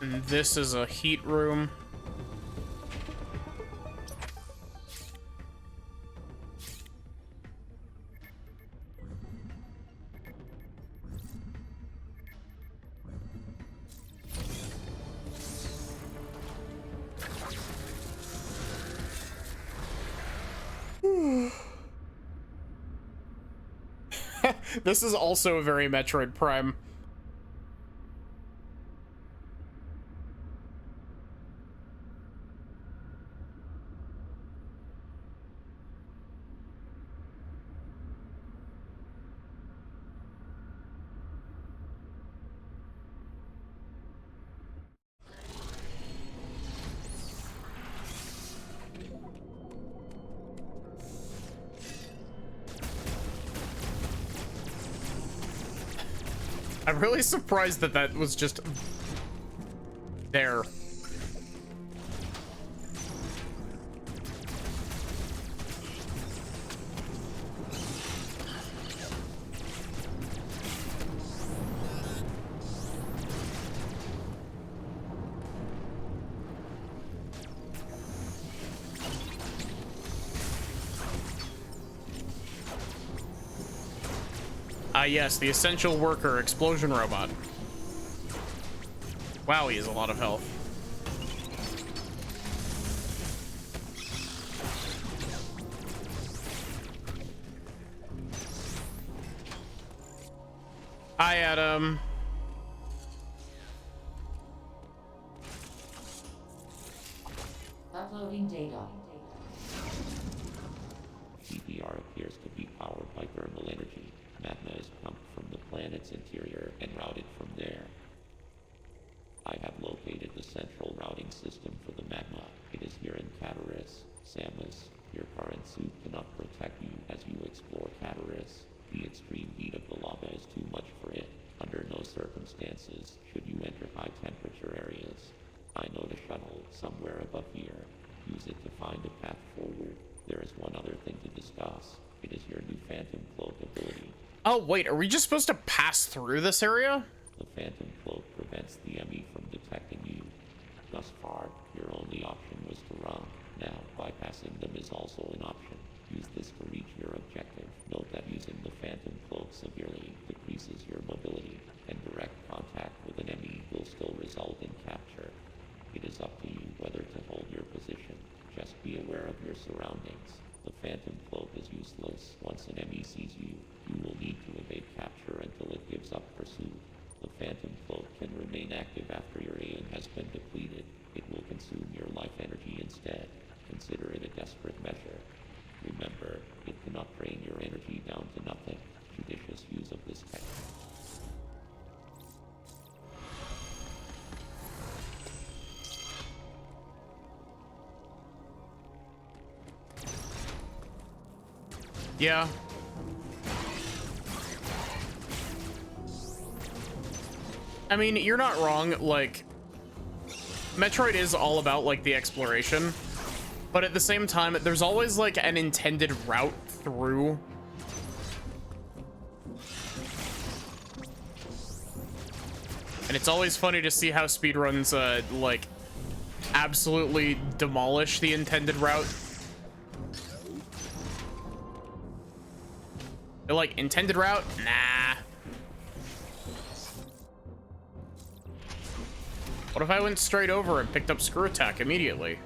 A: And this is a heat room. This is also a very Metroid Prime. I'm really surprised that that was just there. Yes, the essential worker explosion robot. Wow, he has a lot of health. Hi, Adam.
C: Uploading data.
D: ZDR appears to be powered by thermal energy. Magma is pumped from the planet's interior and routed from there. I have located the central routing system for the magma. It is here in Cataris. Samus, your current suit cannot protect you as you explore Cataris. The extreme heat of the lava is too much for it. Under no circumstances should you enter high temperature areas. I know the shuttle somewhere above here. Use it to find a path forward. There is one other thing to discuss. It is your new Phantom Cloak ability.
A: Oh, wait, are we just supposed to pass through this area?
D: The Phantom Cloak prevents the enemy from detecting you. Thus far, your only option was to run. Now, bypassing them is also an option. Use this to reach your objective. Note that using the Phantom Cloak severely decreases your mobility, and direct contact with an enemy will still result in capture. It is up to you whether to hold your position. Just be aware of your surroundings. The Phantom Cloak is useless. Once an enemy sees you, you will need to evade capture until it gives up pursuit. The Phantom Cloak can remain active after your aim has been depleted. It will consume your life energy instead. Consider it a desperate measure. Remember, it cannot drain your energy down to nothing. Judicious use of this technique.
A: Yeah. I mean, you're not wrong, like, Metroid is all about, like, the exploration, but at the same time, there's always, like, an intended route through. And it's always funny to see how speedruns, like, absolutely demolish the intended route. They're like, intended route? Nah. What if I went straight over and picked up Screw Attack immediately?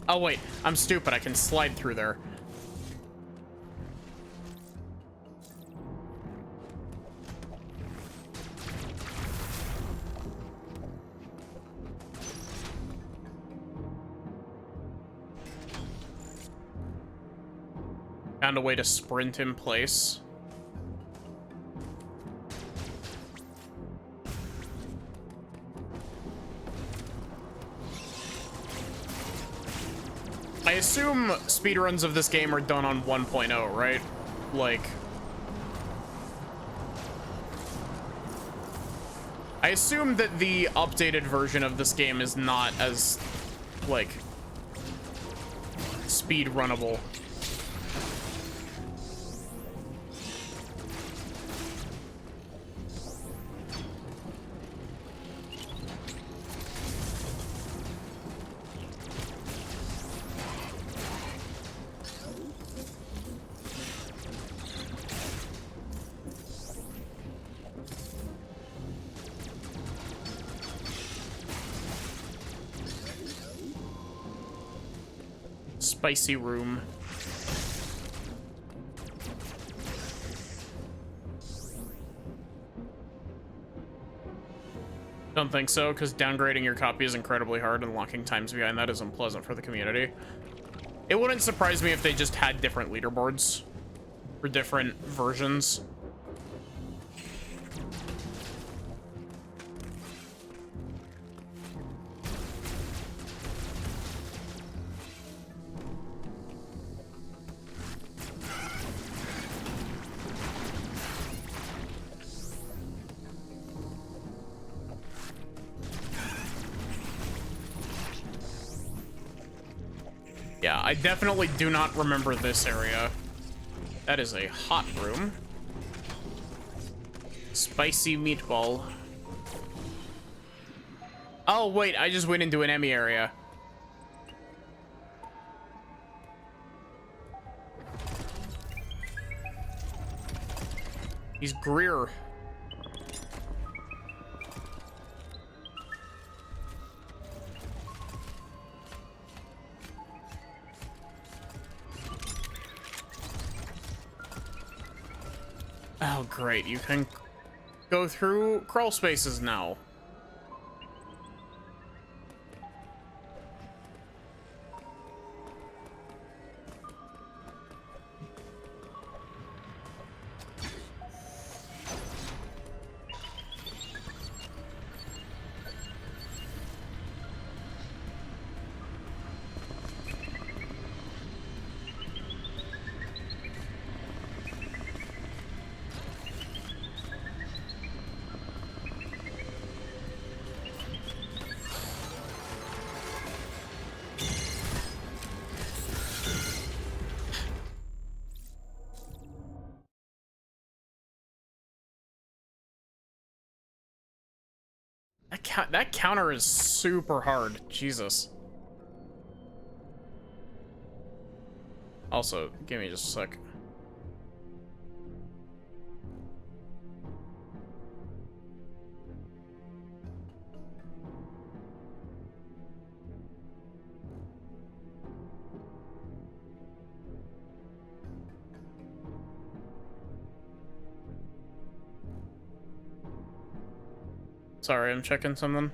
A: Oh wait, I'm stupid. I can slide through there. Found a way to sprint in place. I assume speedruns of this game are done on 1.0, right? Like, I assume that the updated version of this game is not as, like, speed runnable. Spicy room. Don't think so, because downgrading your copy is incredibly hard and locking times behind that is unpleasant for the community. It wouldn't surprise me if they just had different leaderboards for different versions. Yeah, I definitely do not remember this area. That is a hot room. Spicy meatball. Oh, wait, I just went into an Emmy area. He's Greer. Oh, great. You can go through crawl spaces now. That counter is super hard. Jesus. Also, give me just a sec. Sorry, I'm checking something.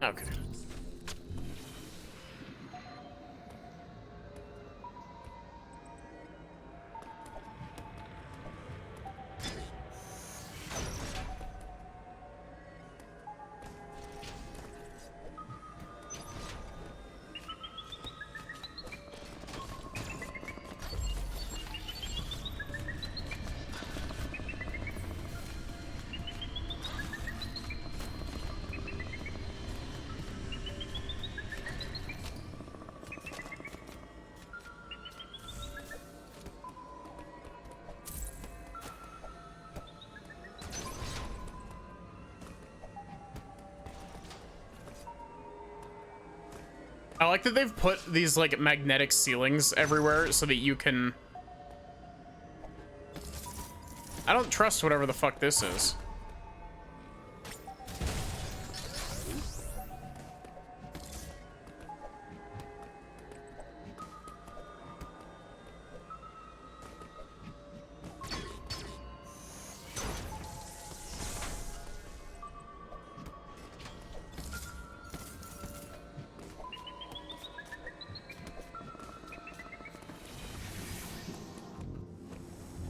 A: Okay. I like that they've put these, like, magnetic ceilings everywhere so that you can... I don't trust whatever the fuck this is.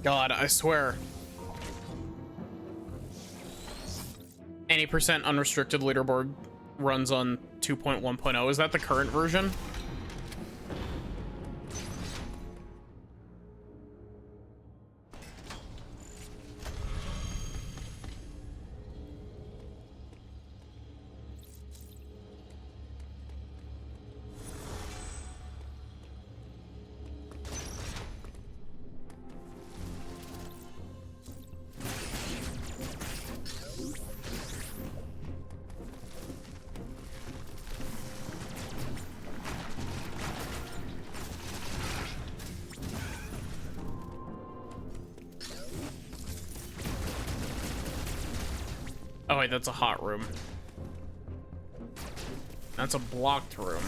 A: God, I swear. Any percent unrestricted leaderboard runs on 2.1.0. Is that the current version? Oh wait, that's a hot room. That's a blocked room.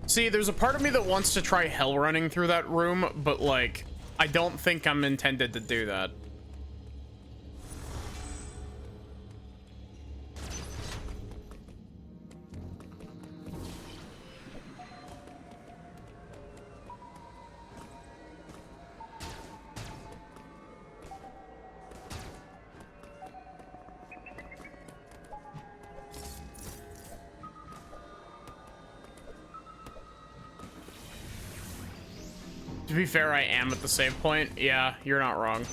A: See, there's a part of me that wants to try hell running through that room, but like, I don't think I'm intended to do that. To be fair, I am at the save point. Yeah, you're not wrong.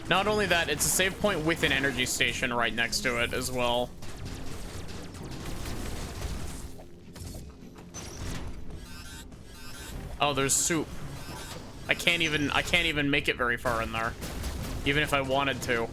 A: Not only that, it's a save point with an energy station right next to it as well. Oh, there's soup. I can't even make it very far in there, even if I wanted to.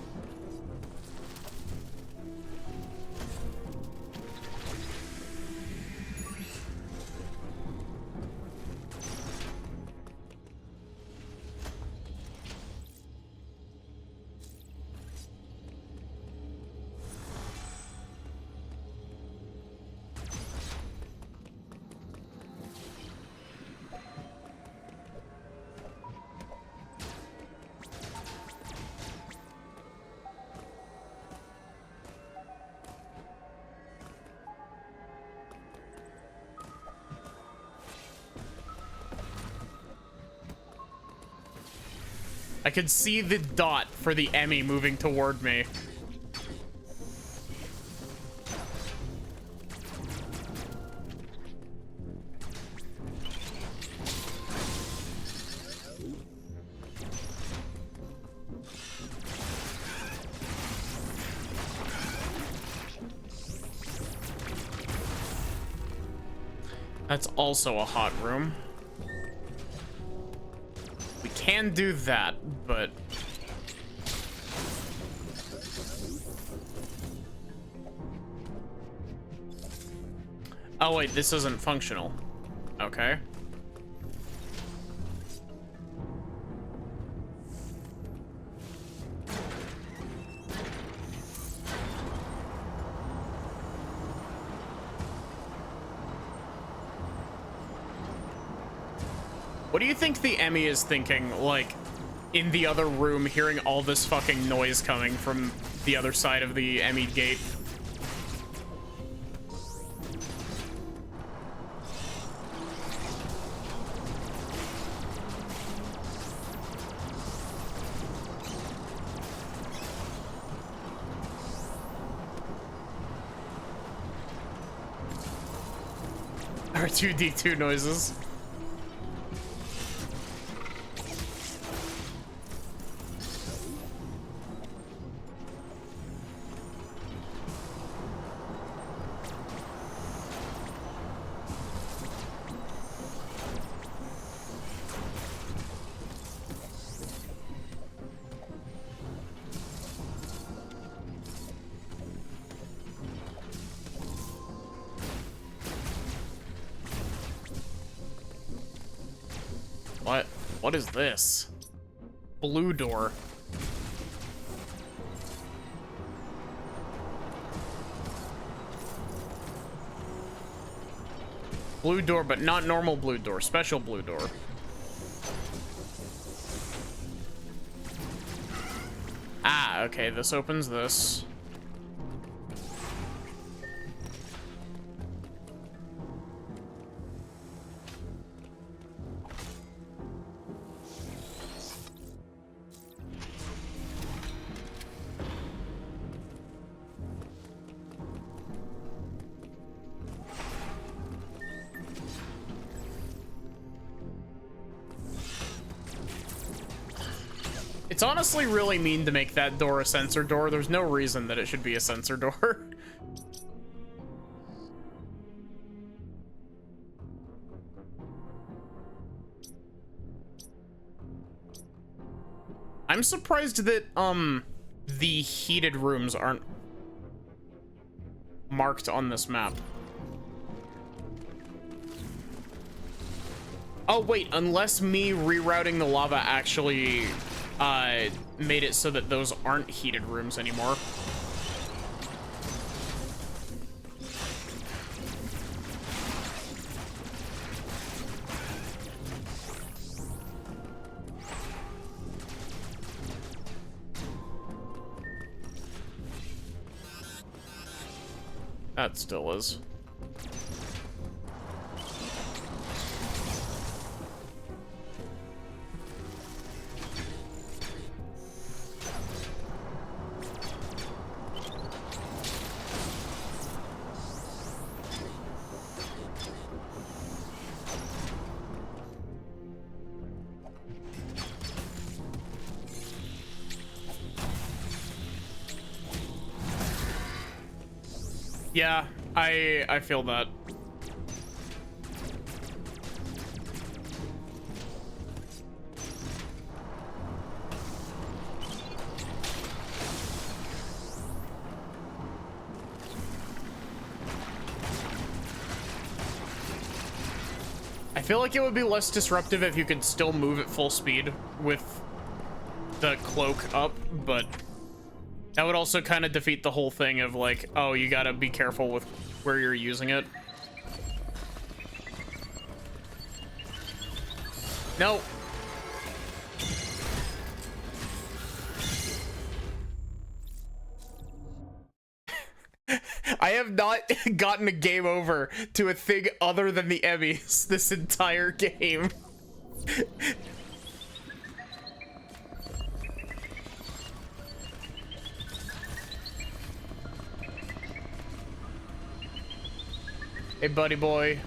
A: I could see the dot for the Emmy moving toward me. That's also a hot room. We can do that, but... Oh wait, this isn't functional. Okay. What do you think the Emmy is thinking, like, in the other room, hearing all this fucking noise coming from the other side of the Emmy gate? R2-D2 noises. What is this? Blue door. Blue door, but not normal blue door. Special blue door. Ah, okay, this opens this. It's honestly really mean to make that door a sensor door. There's no reason that it should be a sensor door. I'm surprised that, the heated rooms aren't marked on this map. Oh, wait, unless me rerouting the lava actually, made it so that those aren't heated rooms anymore. That still is. Yeah, I feel that. I feel like it would be less disruptive if you could still move at full speed with the cloak up, but that would also kind of defeat the whole thing of like, oh, you gotta be careful with where you're using it. No. I have not gotten a game over to a thing other than the Emmys this entire game. Hey, buddy boy.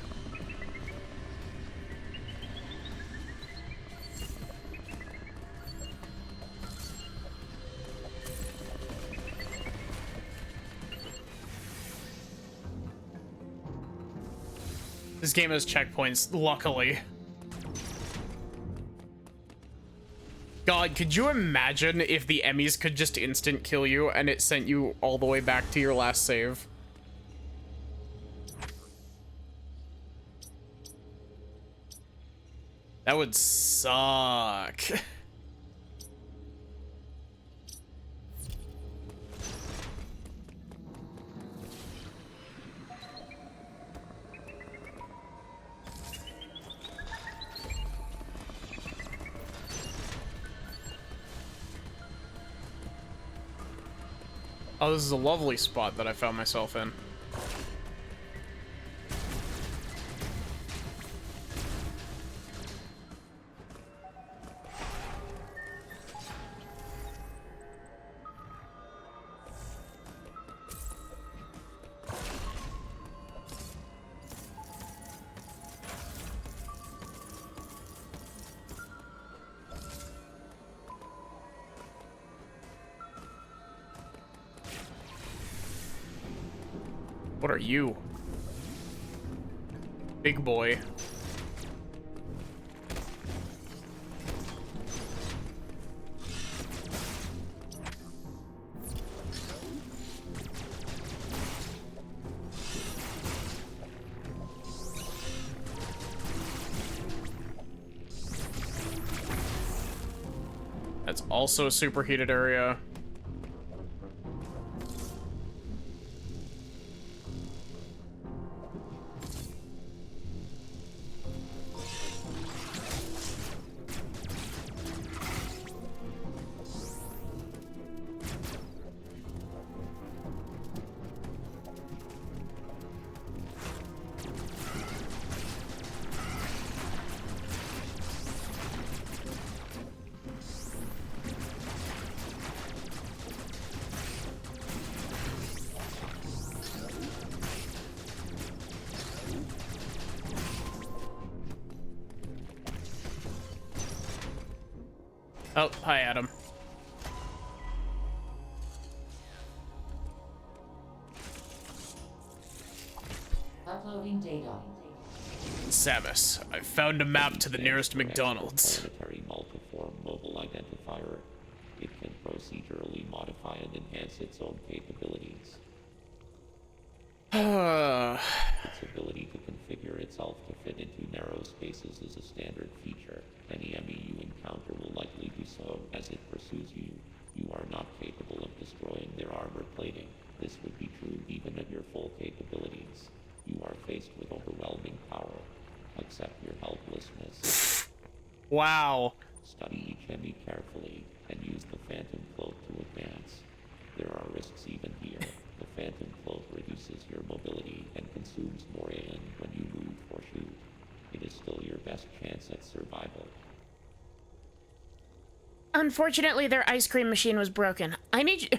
A: This game has checkpoints, luckily. God, could you imagine if the Emmys could just instant kill you and it sent you all the way back to your last save? That would suck. Oh, this is a lovely spot that I found myself in. What are you? Big boy. That's also a superheated area. Oh, hi, Adam.
C: Uploading data.
A: Samus, I found a map to the nearest McDonald's.
D: Planetary multiform mobile identifier. It can procedurally modify and enhance its own capabilities. Its ability to configure itself to fit into narrow spaces is a standard feature. Any enemy you encounter will likely do so as it pursues you. You are not capable of destroying their armor plating. This would be true even of your full capabilities. You are faced with overwhelming power. Accept your helplessness.
A: Wow.
D: Study each enemy carefully and use the Phantom Cloak to advance. There are risks even here. The Phantom Cloak reduces your mobility and consumes more AN when you move or shoot. It is still your best chance at survival.
B: Unfortunately, their ice cream machine was broken. I need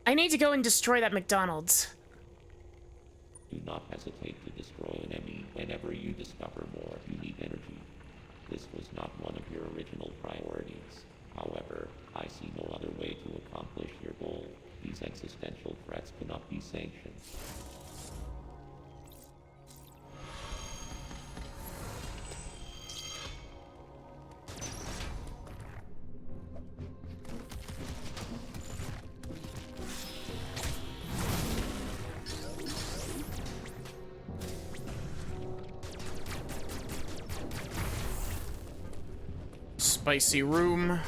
B: to go and destroy that McDonald's.
D: Do not hesitate to destroy an enemy whenever you discover more. You need energy. This was not one of your original priorities. However, I see no other way to accomplish your goal. These existential threats cannot be sanctioned.
A: Spicy room.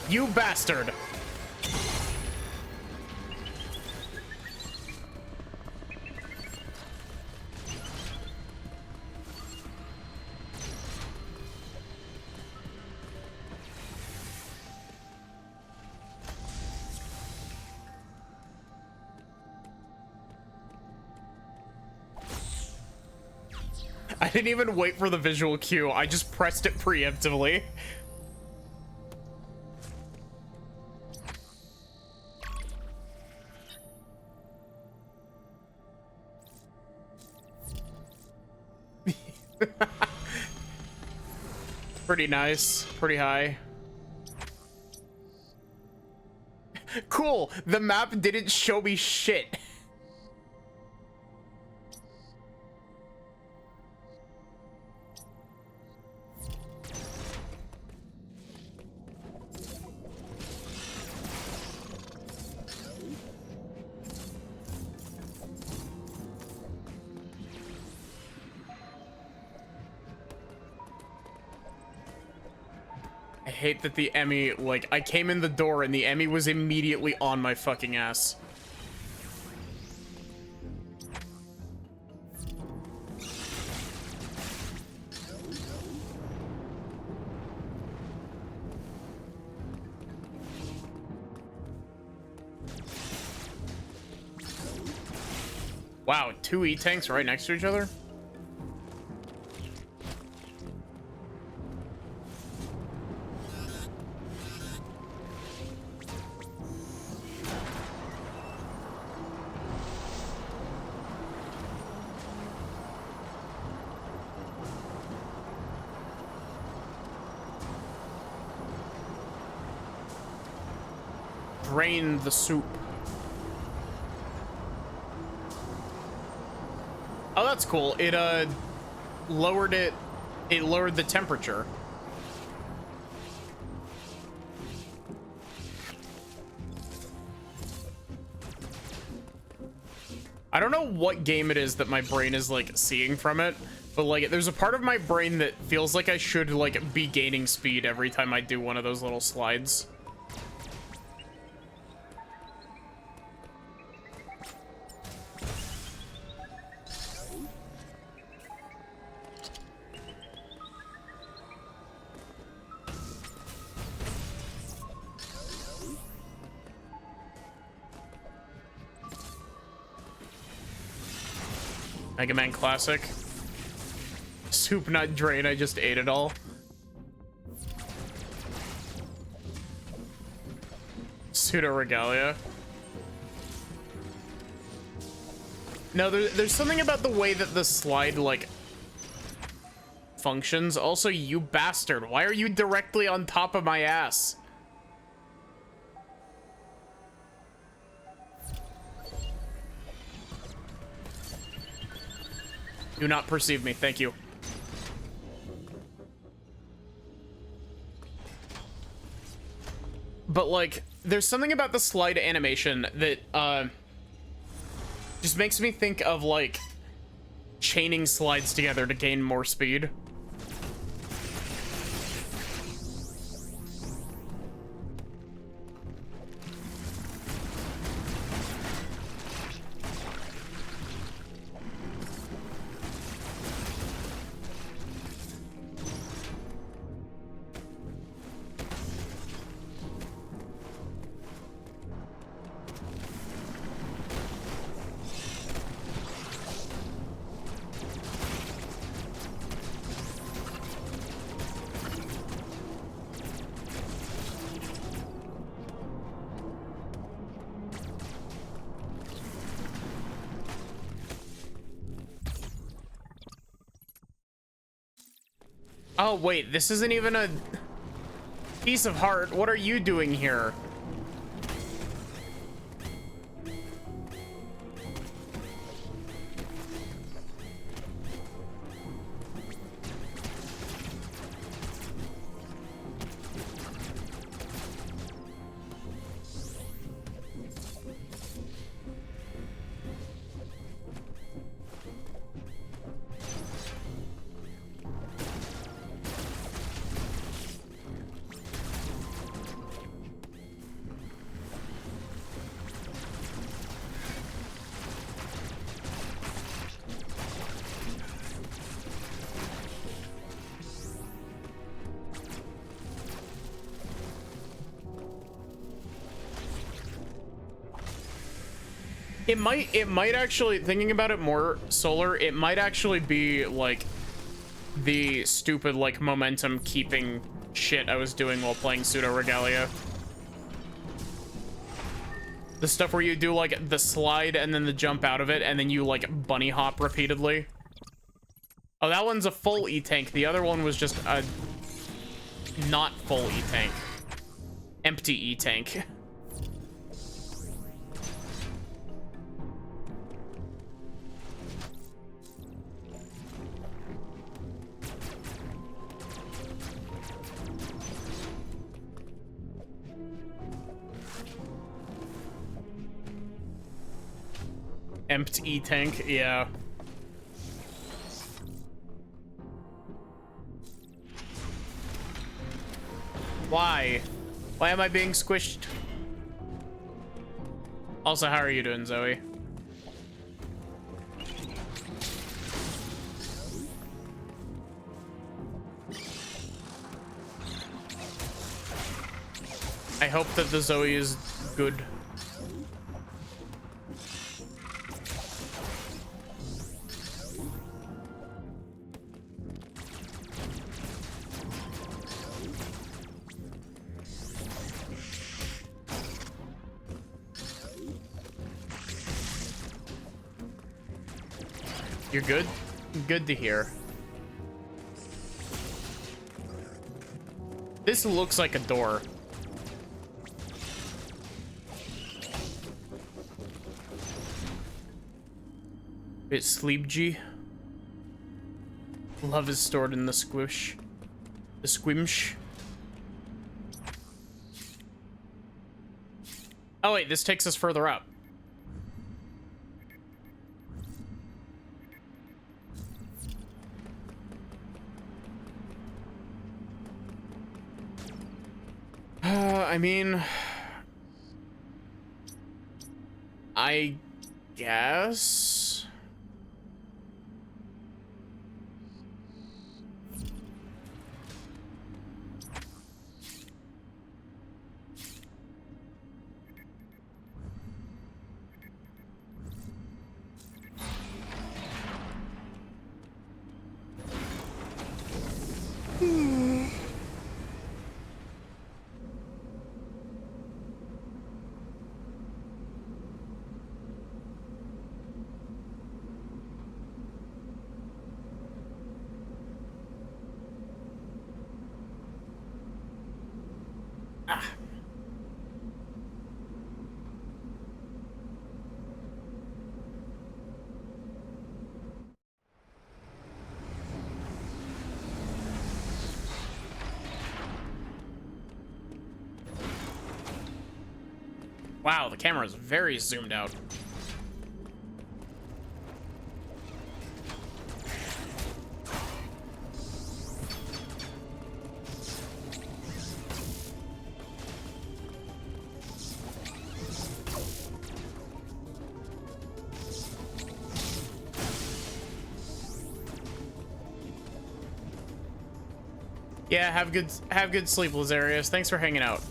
A: You bastard! I didn't even wait for the visual cue, I just pressed it preemptively. Pretty nice, pretty high. Cool, the map didn't show me shit. I hate that the Emmy, like, I came in the door and the Emmy was immediately on my fucking ass. Wow, two E-tanks right next to each other? Drain the soup. Oh, that's cool. It lowered it. It lowered the temperature. I don't know what game it is that my brain is like seeing from it, but like there's a part of my brain that feels like I should like be gaining speed every time I do one of those little slides. Mega Man Classic. Soup not drain, I just ate it all. Pseudo regalia. No, there's something about the way that the slide, like, functions. Also, you bastard, why are you directly on top of my ass? Do not perceive me, thank you. But like, there's something about the slide animation that just makes me think of like chaining slides together to gain more speed. Oh, wait, this isn't even a piece of heart. What are you doing here? It might actually, thinking about it more, Solar, it might actually be like the stupid like momentum keeping shit I was doing while playing Pseudo Regalia. The stuff where you do like the slide and then the jump out of it and then you like bunny hop repeatedly. Oh, that one's a full E-tank. The other one was just a not full E-tank. Empty E-tank. Empty E-tank, yeah. Why? Why am I being squished? Also, how are you doing, Zoe? I hope that the Zoe is good. You're good? Good to hear. This looks like a door. Bit sleep G. Love is stored in the squish. The squimsh. Oh wait, this takes us further up. I mean, I guess. Wow, the camera is very zoomed out. Yeah, have good sleep, Lazarius. Thanks for hanging out.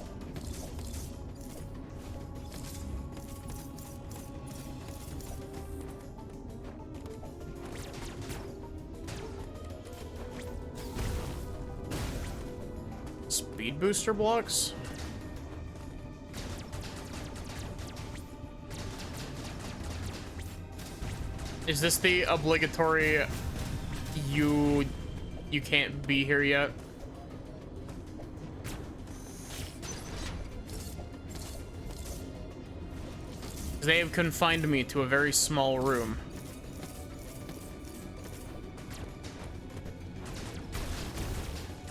A: Speed booster blocks? Is this the obligatory you can't be here yet? They have confined me to a very small room.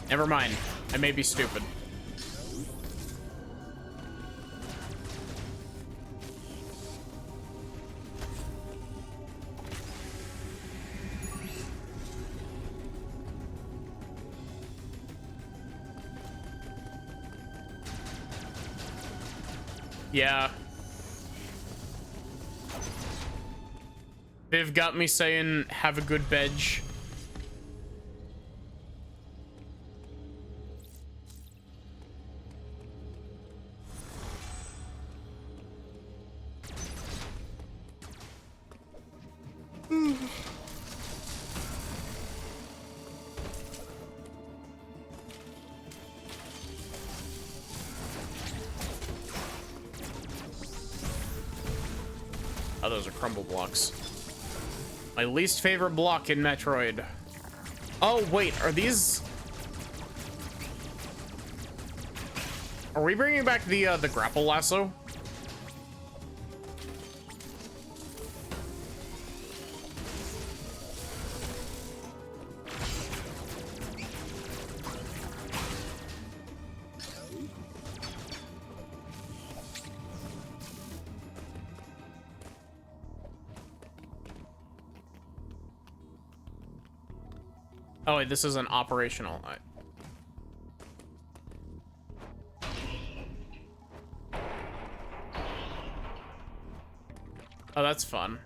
A: Never mind. I may be stupid. Yeah. They've got me saying, have a good bedge. Oh, those are crumble blocks. My least favorite block in Metroid. Oh, wait, are these... Are we bringing back the grapple lasso? Oh, wait, this isn't operational. Oh, that's fun.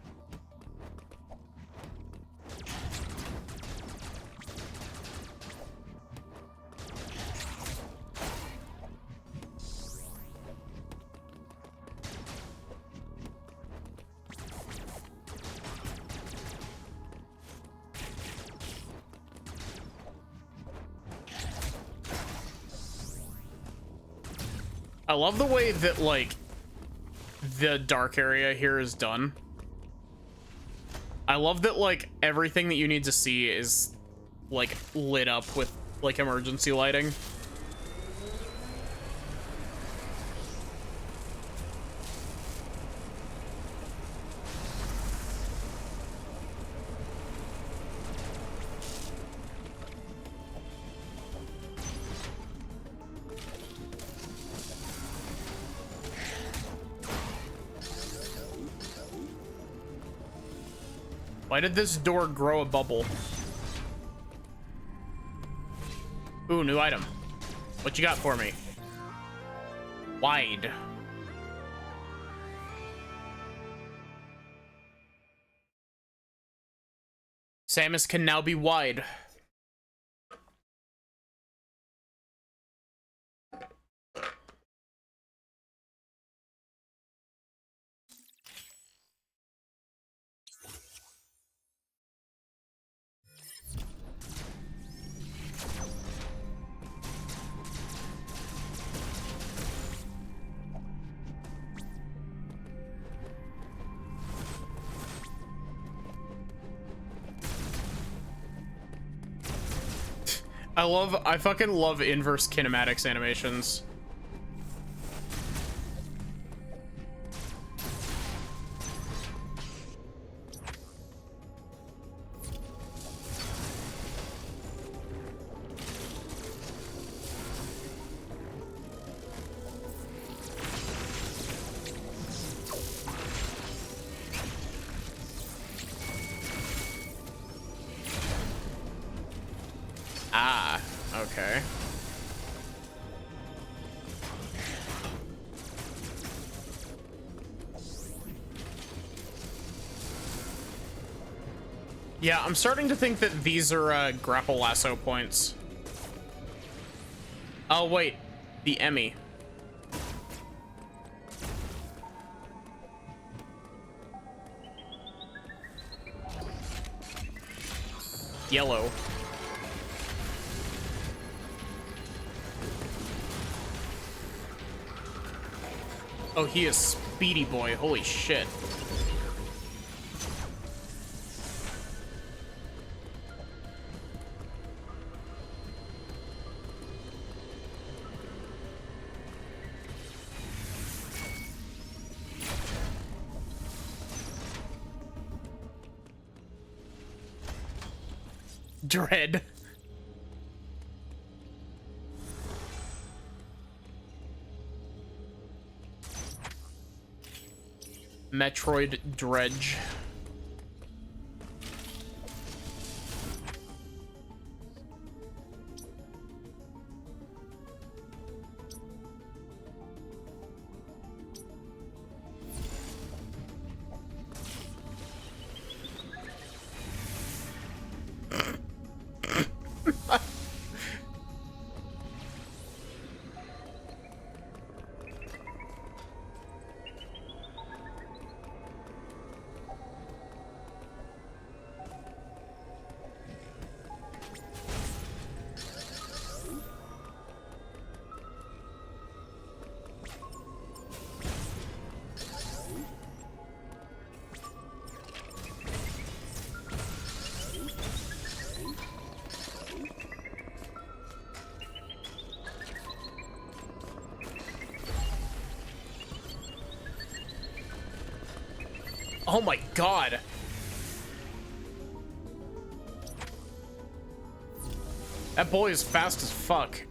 A: I love the way that, like, the dark area here is done. I love that, like, everything that you need to see is, like, lit up with, like, emergency lighting. Why did this door grow a bubble? Ooh, new item. What you got for me? Wide. Samus can now be wide. I fucking love inverse kinematics animations. Ah, okay. Yeah, I'm starting to think that these are grapple lasso points. Oh wait, the Emmy. Yellow. Oh, he is speedy boy. Holy shit. Dread. Metroid Dredge. Oh my god. That boy is fast as fuck.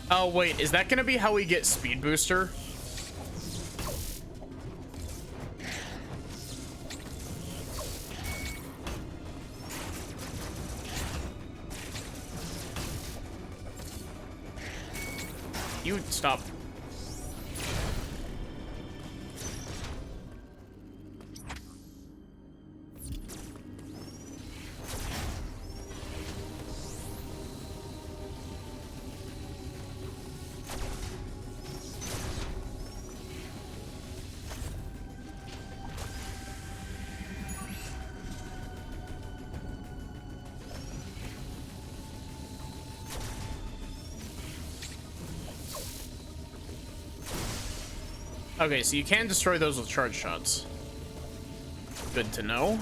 A: Oh wait, is that gonna be how we get Speed Booster? You stop. Okay, so you can destroy those with charge shots. Good to know.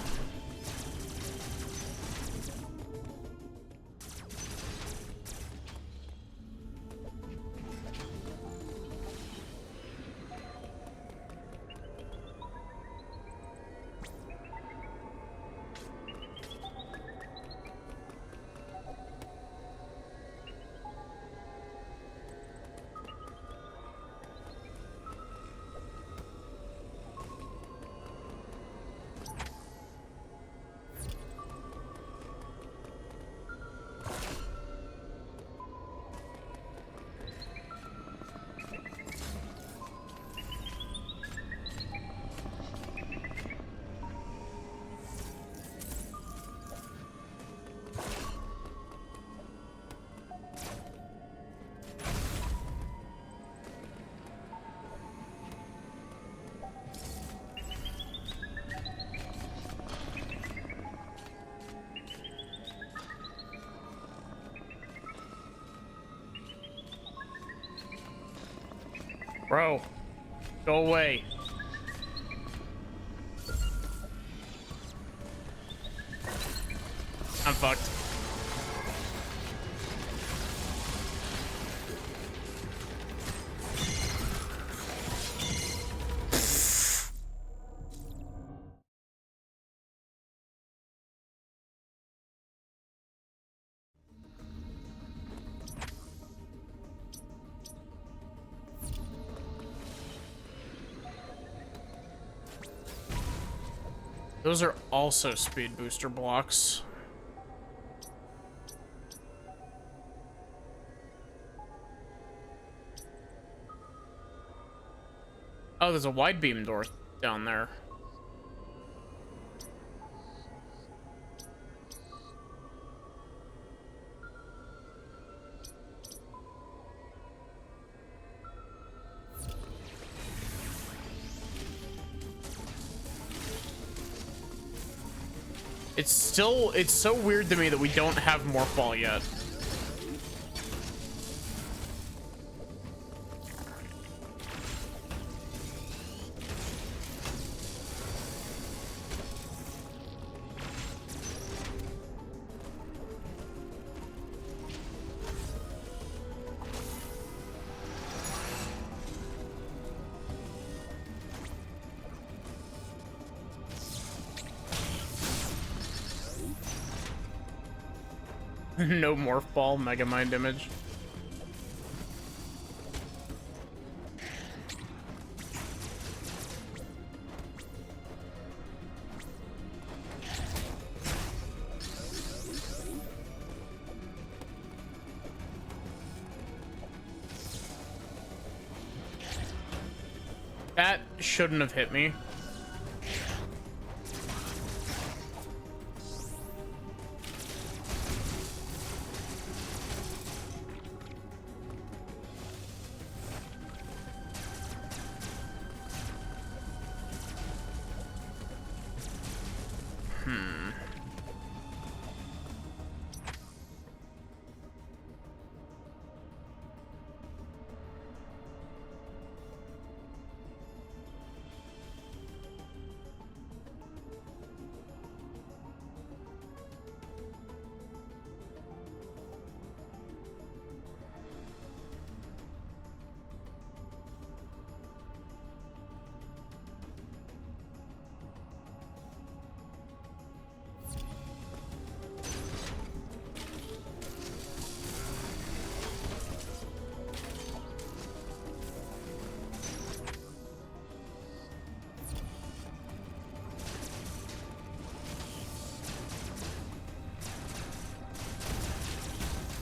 A: Bro, go away. I'm fucked. Those are also speed booster blocks. Oh, there's a wide beam door down there. It's so weird to me that we don't have Morphball yet. No Morph Ball, Mega Mind Image. That shouldn't have hit me.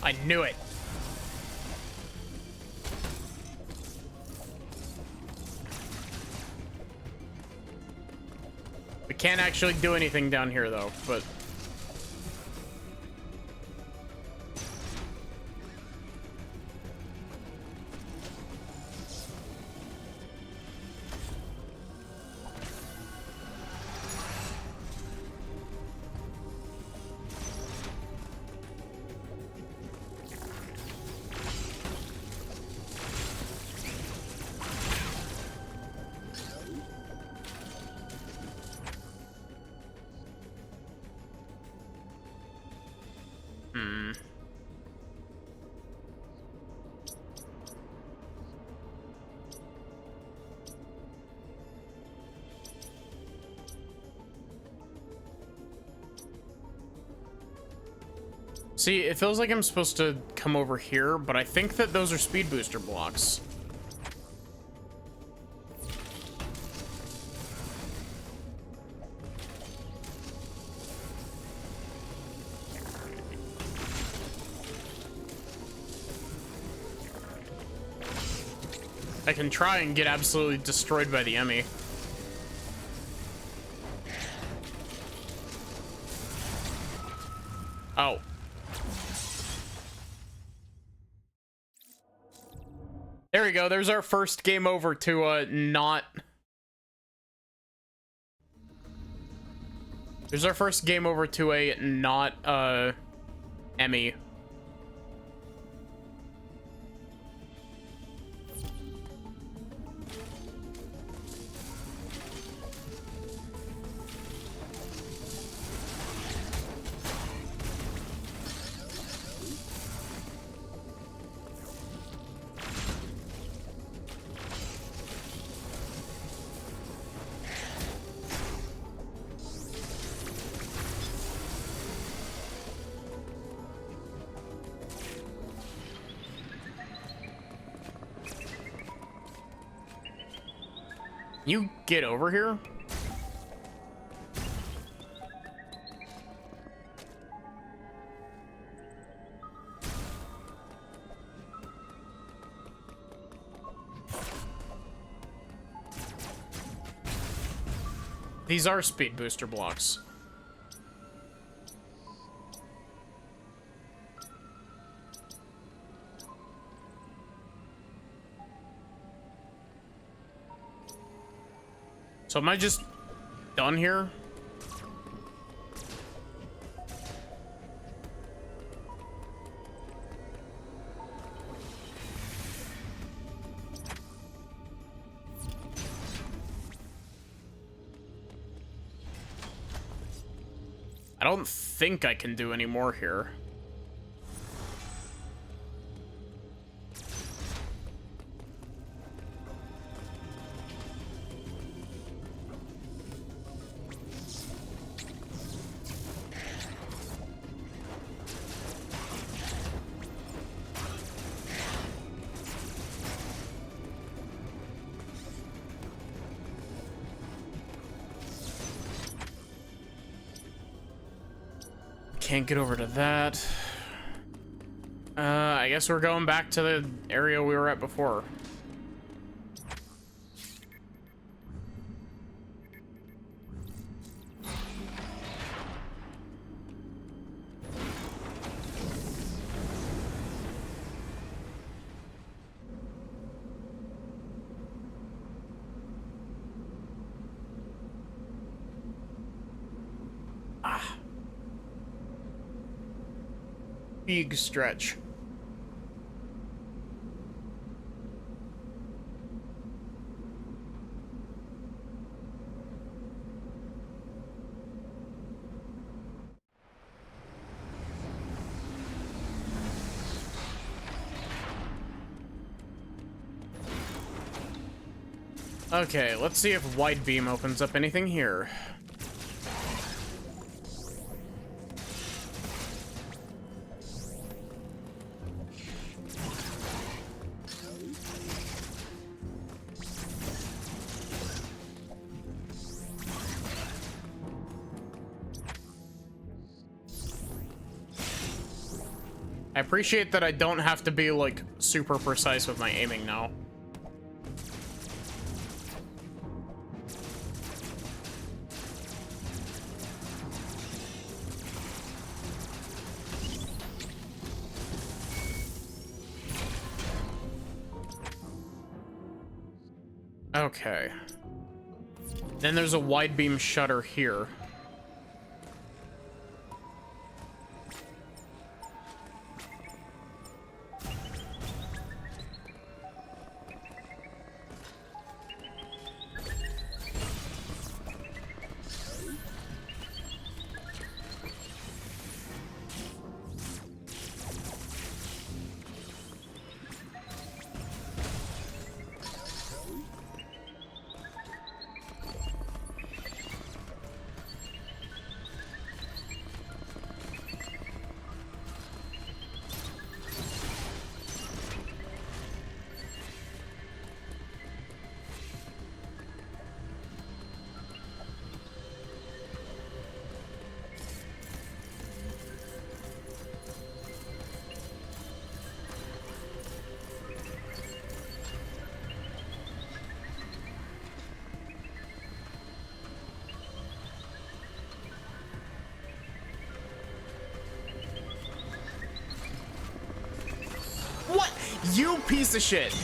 A: I knew it. We can't actually do anything down here though, but see, it feels like I'm supposed to come over here, but I think that those are speed booster blocks. I can try and get absolutely destroyed by the Emmy. Oh. There we go. There's our first game over to not. There's our first game over to a not Emmy. You get over here? These are speed booster blocks. So am I just done here? I don't think I can do any more here. Can't get over to that. I guess we're going back to the area we were at before. Big stretch. Okay, let's see if wide beam opens up anything here. I appreciate that I don't have to be, like, super precise with my aiming now. Okay. Then there's a wide beam shutter here. What? You piece of shit.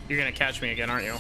A: You're gonna catch me again, aren't you?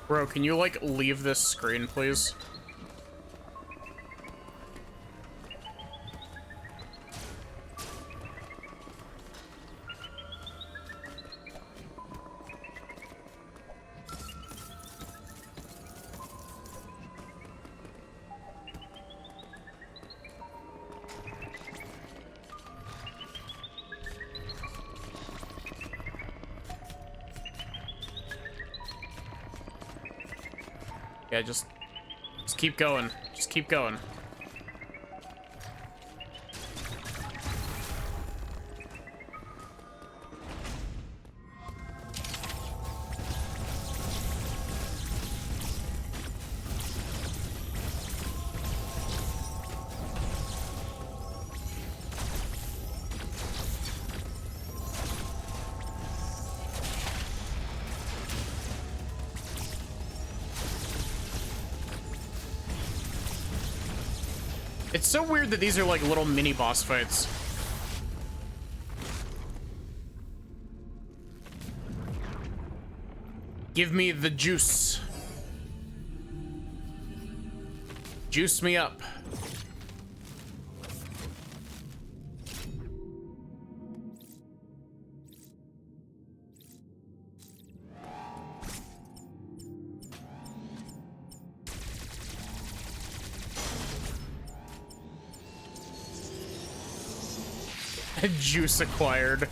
A: Bro, can you, like, leave this screen, please? Yeah, just keep going. Just keep going. It's so weird that these are like little mini boss fights. Give me the juice. Juice me up. Juice acquired.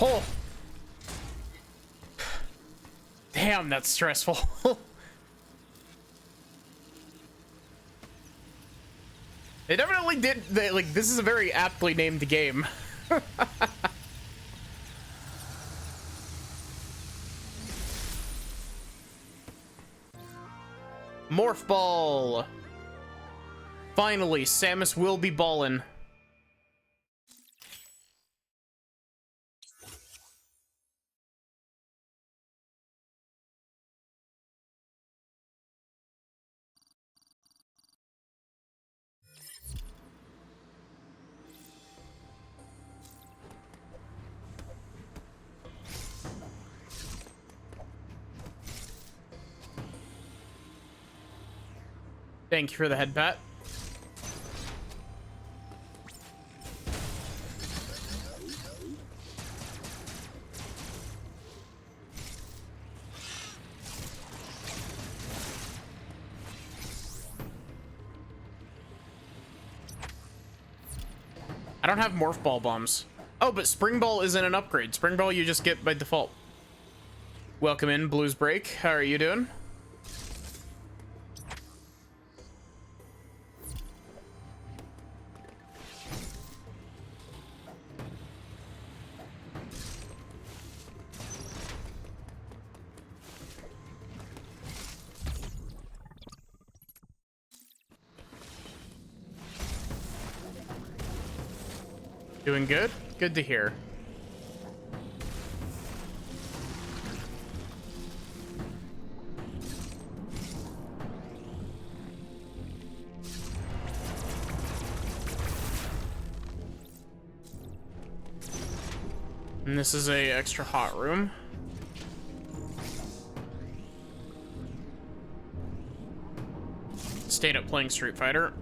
A: Oh. Damn, that's stressful. They definitely did. Like, this is a very aptly named game. Morph Ball. Finally, Samus will be ballin'. Thank you for the head pat. I don't have Morph Ball bombs. Oh, but Spring Ball isn't an upgrade. Spring Ball you just get by default. Welcome in, Blues Break. How are you doing? Doing good? Good to hear. And this is a extra hot room. Stayed up playing Street Fighter.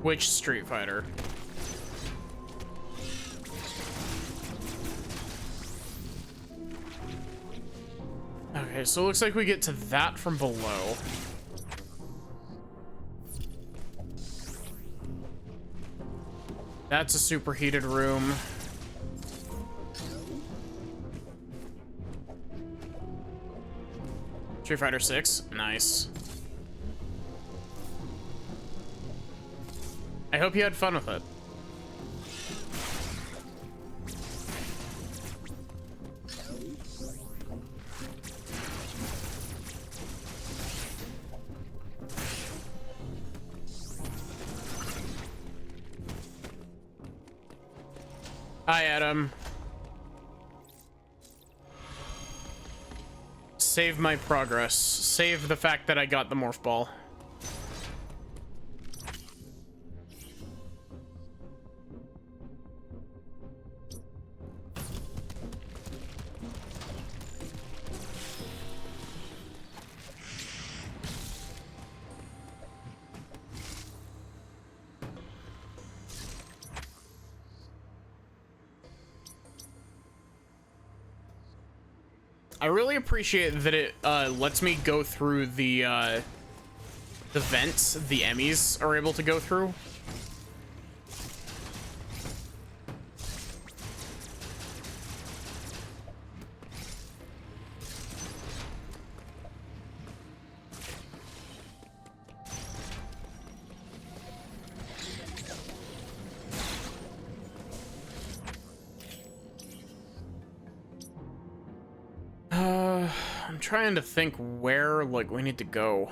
A: Which Street Fighter? Okay, so it looks like we get to that from below. That's a superheated room. Street Fighter 6, nice. I hope you had fun with it. Hi, Adam. Save my progress. Save the fact that I got the morph ball. I really appreciate that it lets me go through the vents the Emmys are able to go through. I'm trying to think where, like, we need to go.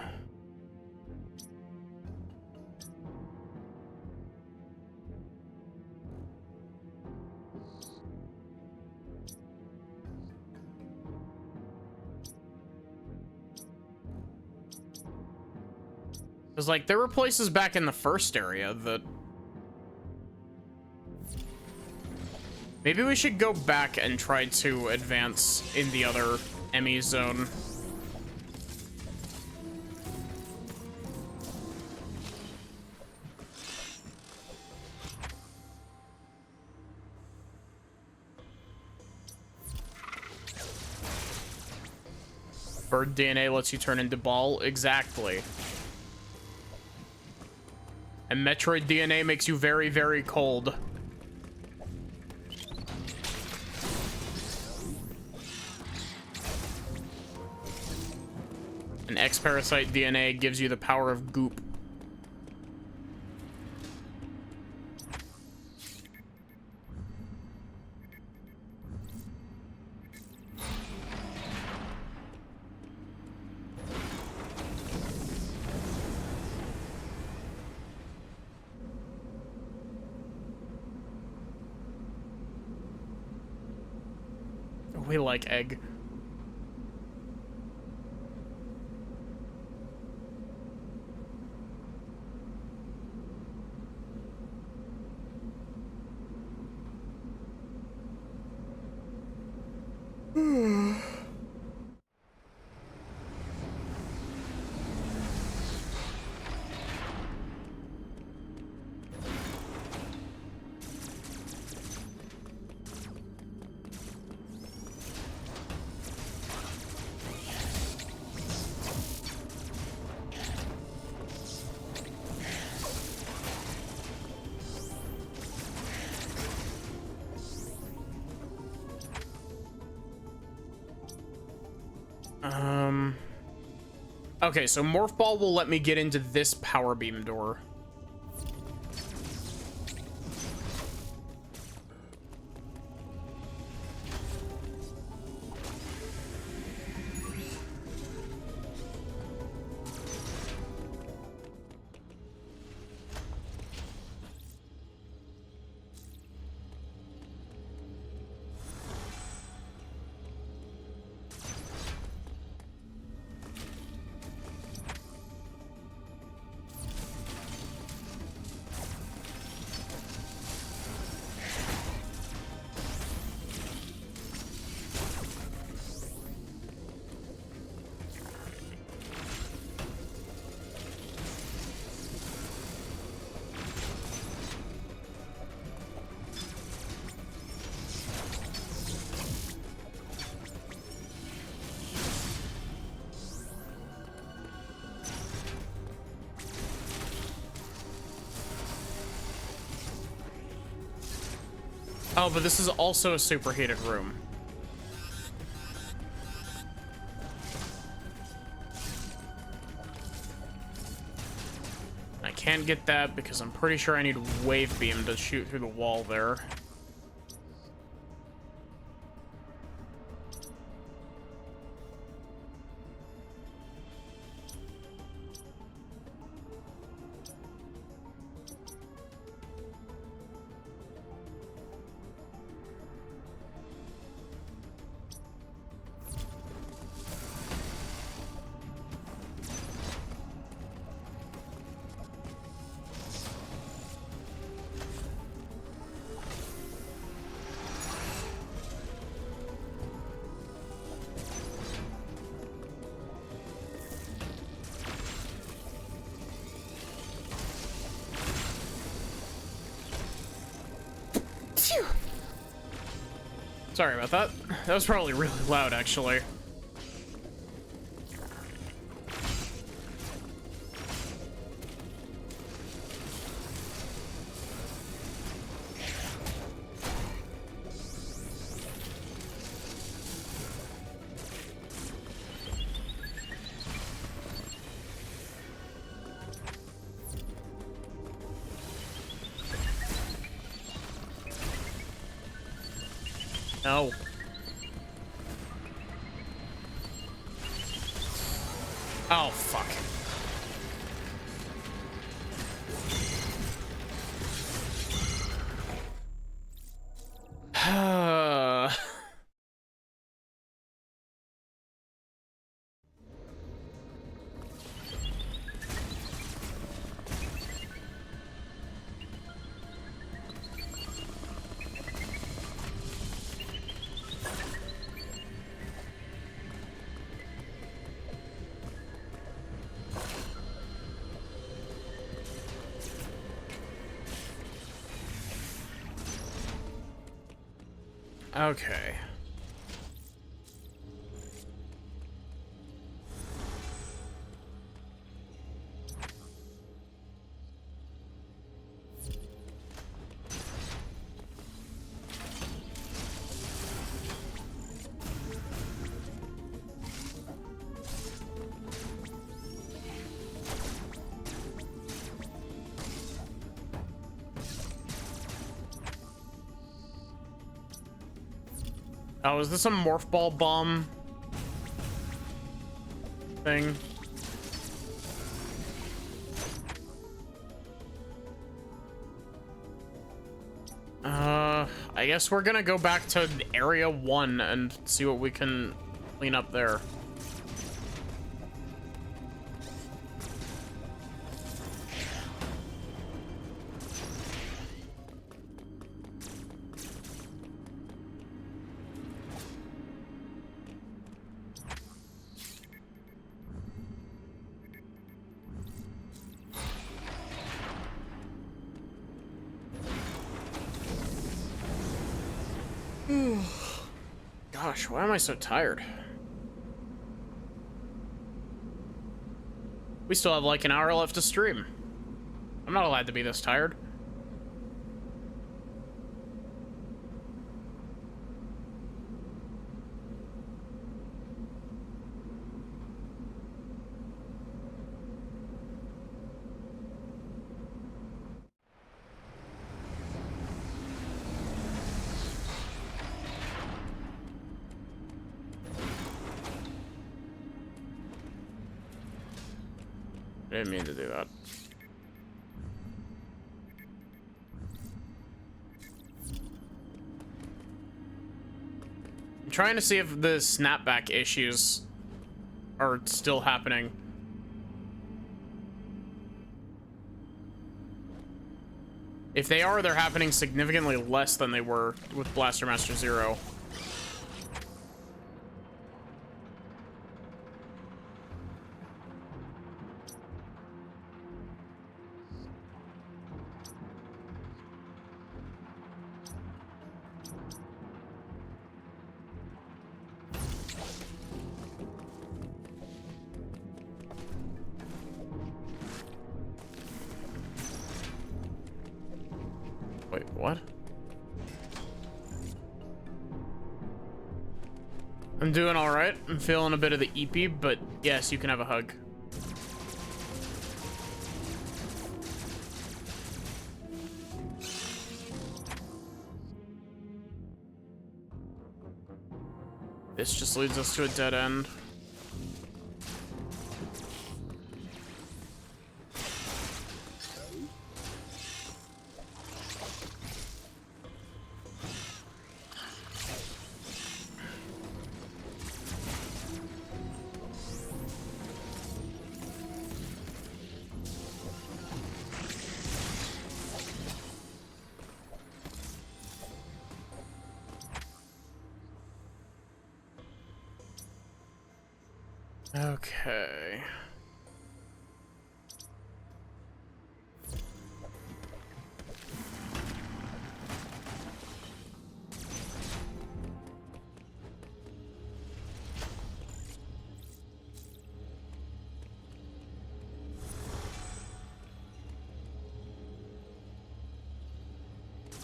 A: Because, like, there were places back in the first area that... Maybe we should go back and try to advance in the other Emmy zone. Bird DNA lets you turn into ball. Exactly. And Metroid DNA makes you very, very cold. And X-Parasite DNA gives you the power of goop. We like egg. Okay, so Morph Ball will let me get into this power beam door. Oh, but this is also a superheated room. I can't get that because I'm pretty sure I need wave beam to shoot through the wall there.
B: Phew.
A: Sorry about that. That was probably really loud, actually. No. Oh, fuck. Okay. Oh, is this a morph ball bomb thing? I guess we're gonna go back to area 1 and see what we can clean up there. Gosh, why am I so tired? We still have like an hour left to stream. I'm not allowed to be this tired. I didn't mean to do that. I'm trying to see if the snapback issues are still happening. If they are, they're happening significantly less than they were with Blaster Master Zero. Wait, what? I'm doing all right. I'm feeling a bit of the EP, but yes, you can have a hug. This just leads us to a dead end. Okay.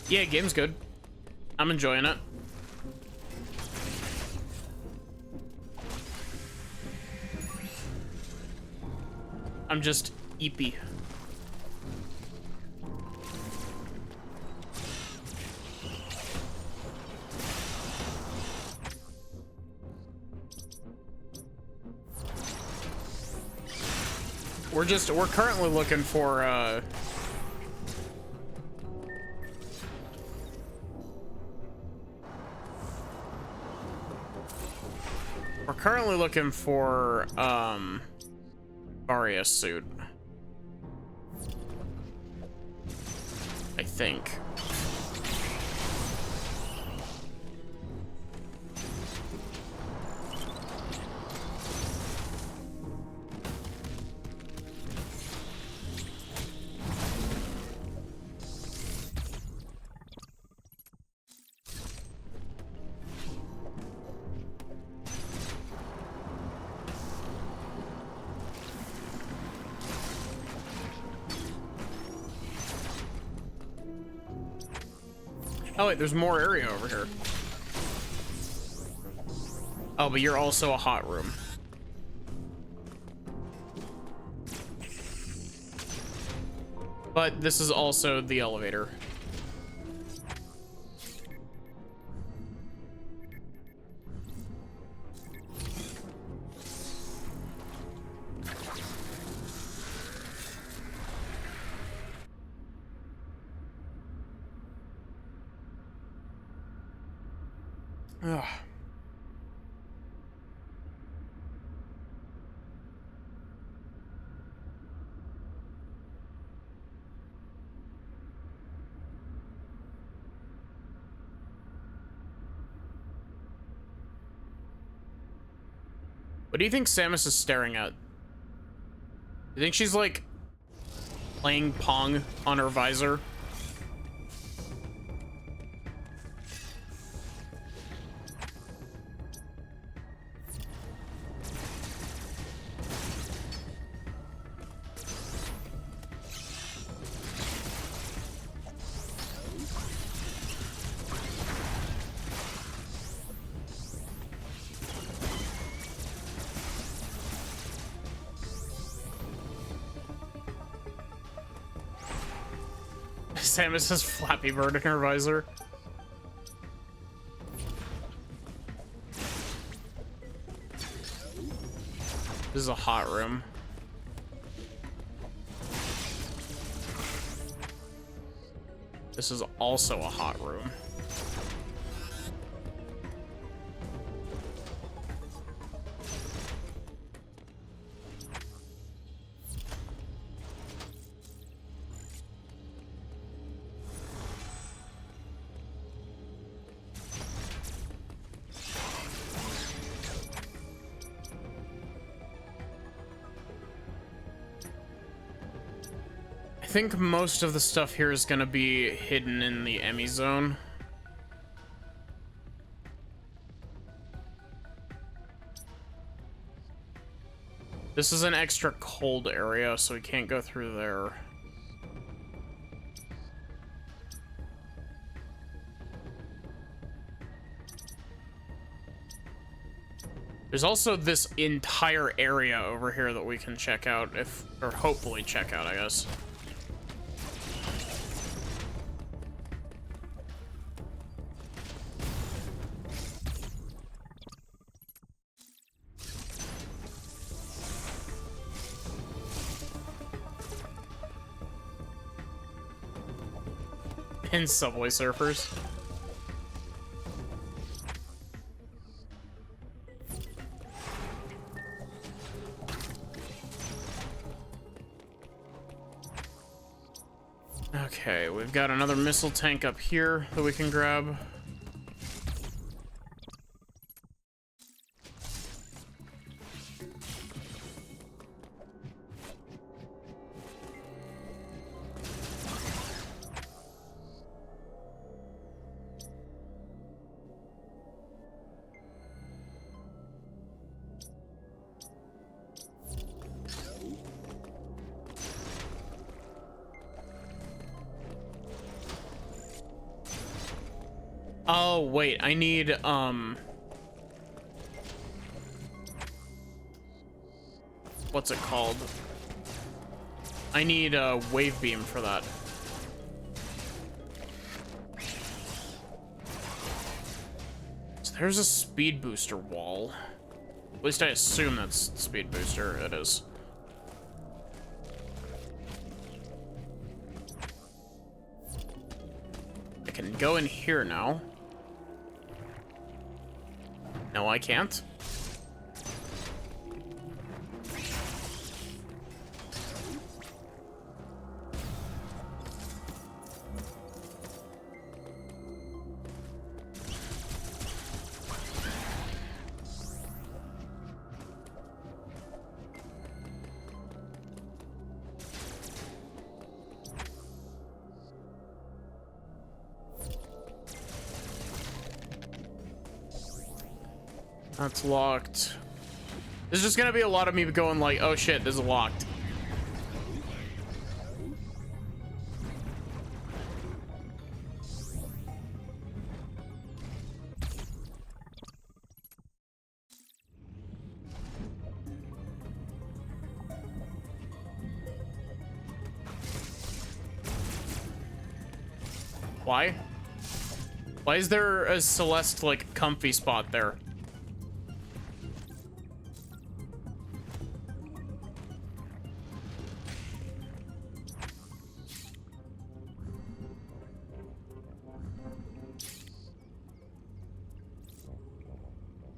A: Yeah, game's good. I'm enjoying it. I'm just eepy. We're currently looking for Varia's suit. I think. Oh wait, there's more area over here. Oh, but you're also a hot room. But this is also the elevator. Ugh. What do you think Samus is staring at? You think she's like playing Pong on her visor? Samus has Flappy Bird in her visor. This is a hot room. This is also a hot room. I think most of the stuff here is gonna be hidden in the Emmy zone. This is an extra cold area, so we can't go through there. There's also this entire area over here that we can check out, or hopefully check out, I guess. And Subway Surfers. Okay, we've got another missile tank up here that we can grab. Oh, wait, I need, what's it called? I need a wave beam for that. So there's a speed booster wall. At least I assume that's speed booster. It is. I can go in here now. No, I can't. That's locked. There's just gonna be a lot of me going like, oh shit, this is locked. Why? Why is there a Celeste, like, comfy spot there?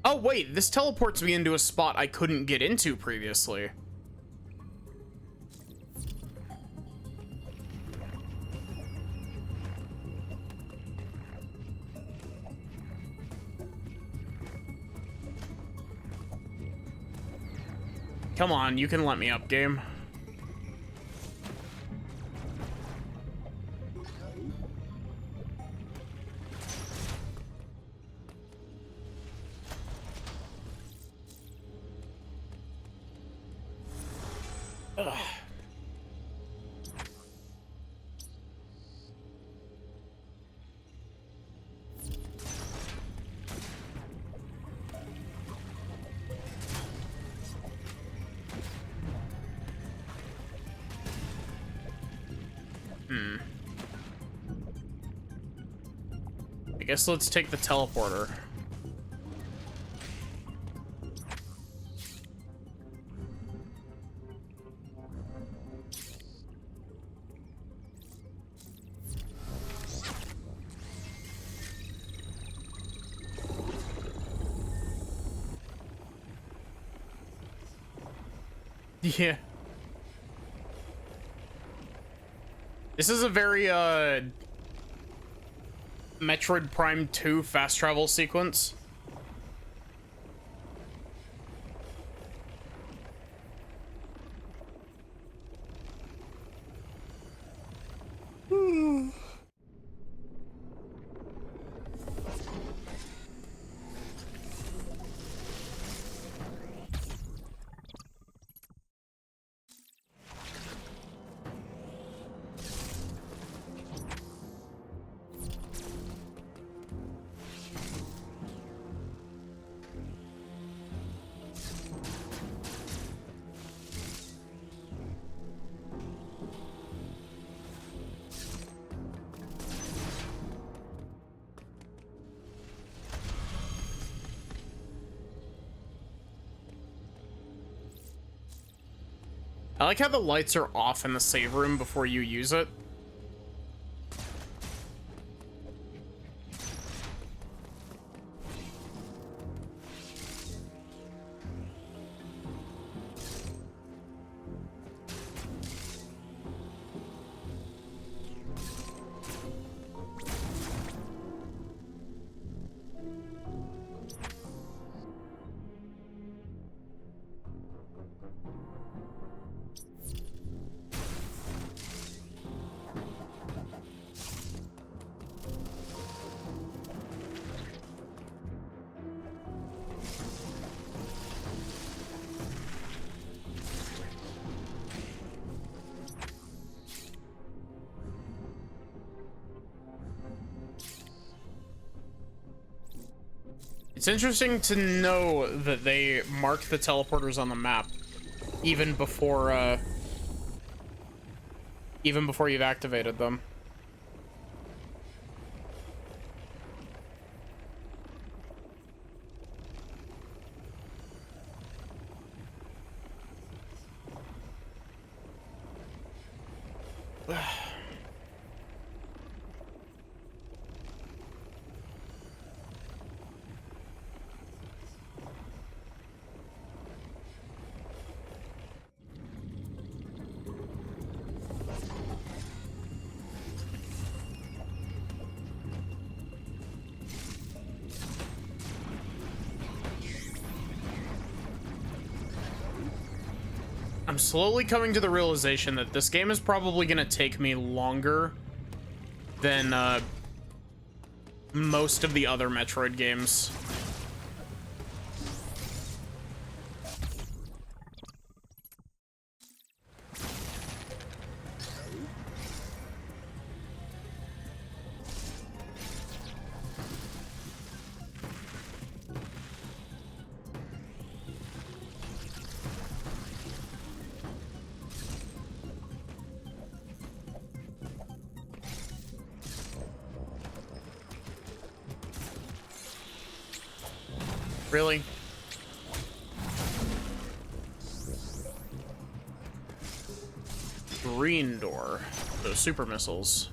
A: Oh, wait, this teleports me into a spot I couldn't get into previously. Come on, you can let me up, game. Ugh. I guess let's take the teleporter. Yeah. This is a very, Metroid Prime 2 fast travel sequence. I like how the lights are off in the save room before you use it. It's interesting to know that they mark the teleporters on the map even before you've activated them. I'm slowly coming to the realization that this game is probably going to take me longer than most of the other Metroid games. Really? Green door. Those super missiles.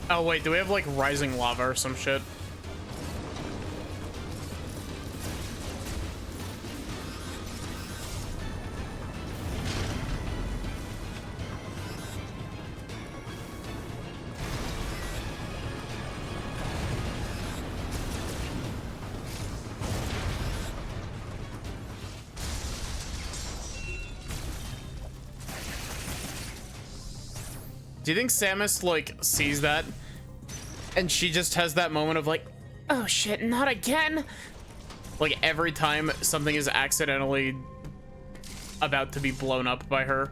A: Oh wait, do we have like rising lava or some shit? Do you think Samus like sees that and she just has that moment of like,
B: Oh shit, not again!
A: like every time something is accidentally about to be blown up by her?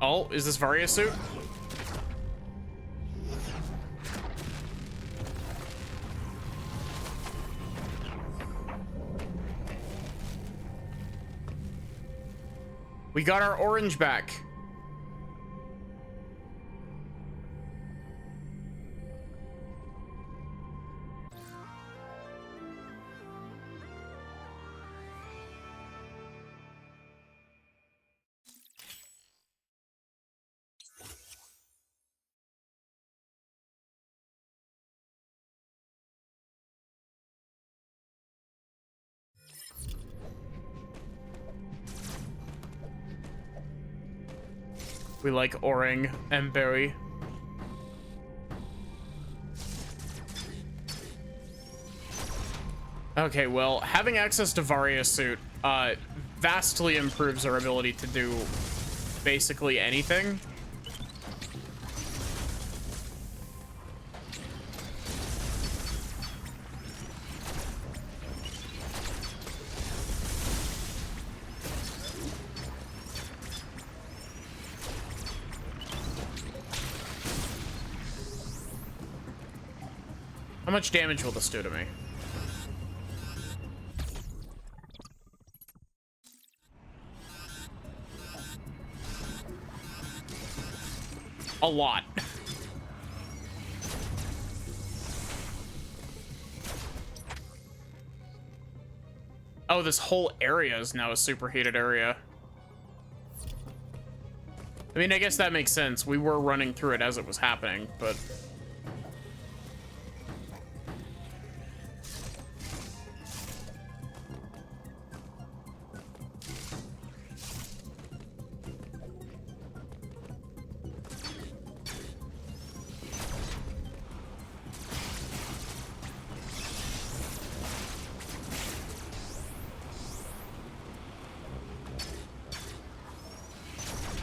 A: Oh, is this Varia suit? We got our orange back. We like Orang and Berry. Okay, well, having access to Varia's suit vastly improves our ability to do basically anything. How much damage will this do to me? A lot. Oh, this whole area is now a superheated area. I mean, I guess that makes sense. We were running through it as it was happening, but...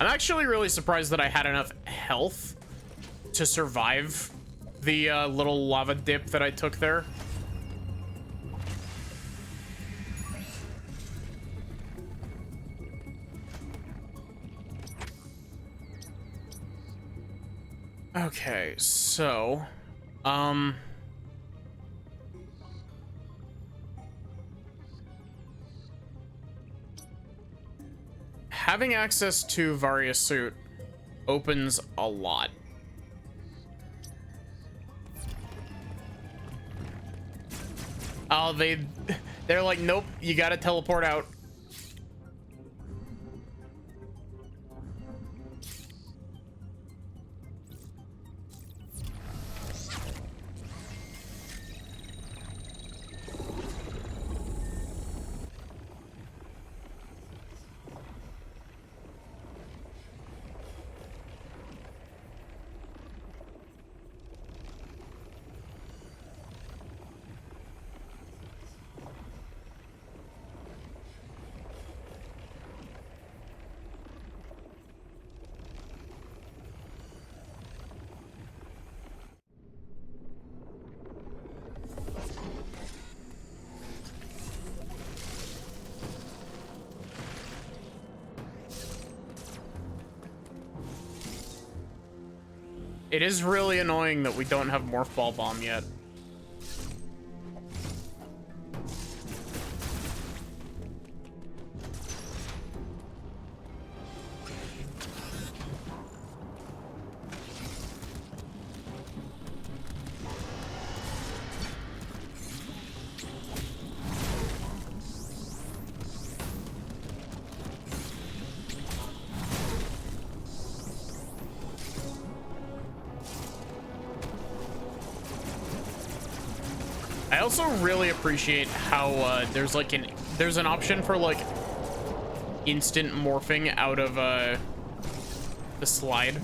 A: I'm actually really surprised that I had enough health to survive the little lava dip that I took there. Okay, so, having access to Varia's suit opens a lot. Oh, they're like, nope, you gotta teleport out. It is really annoying that we don't have Morph Ball Bomb yet. I also really appreciate how there's an option for like instant morphing out of the slide.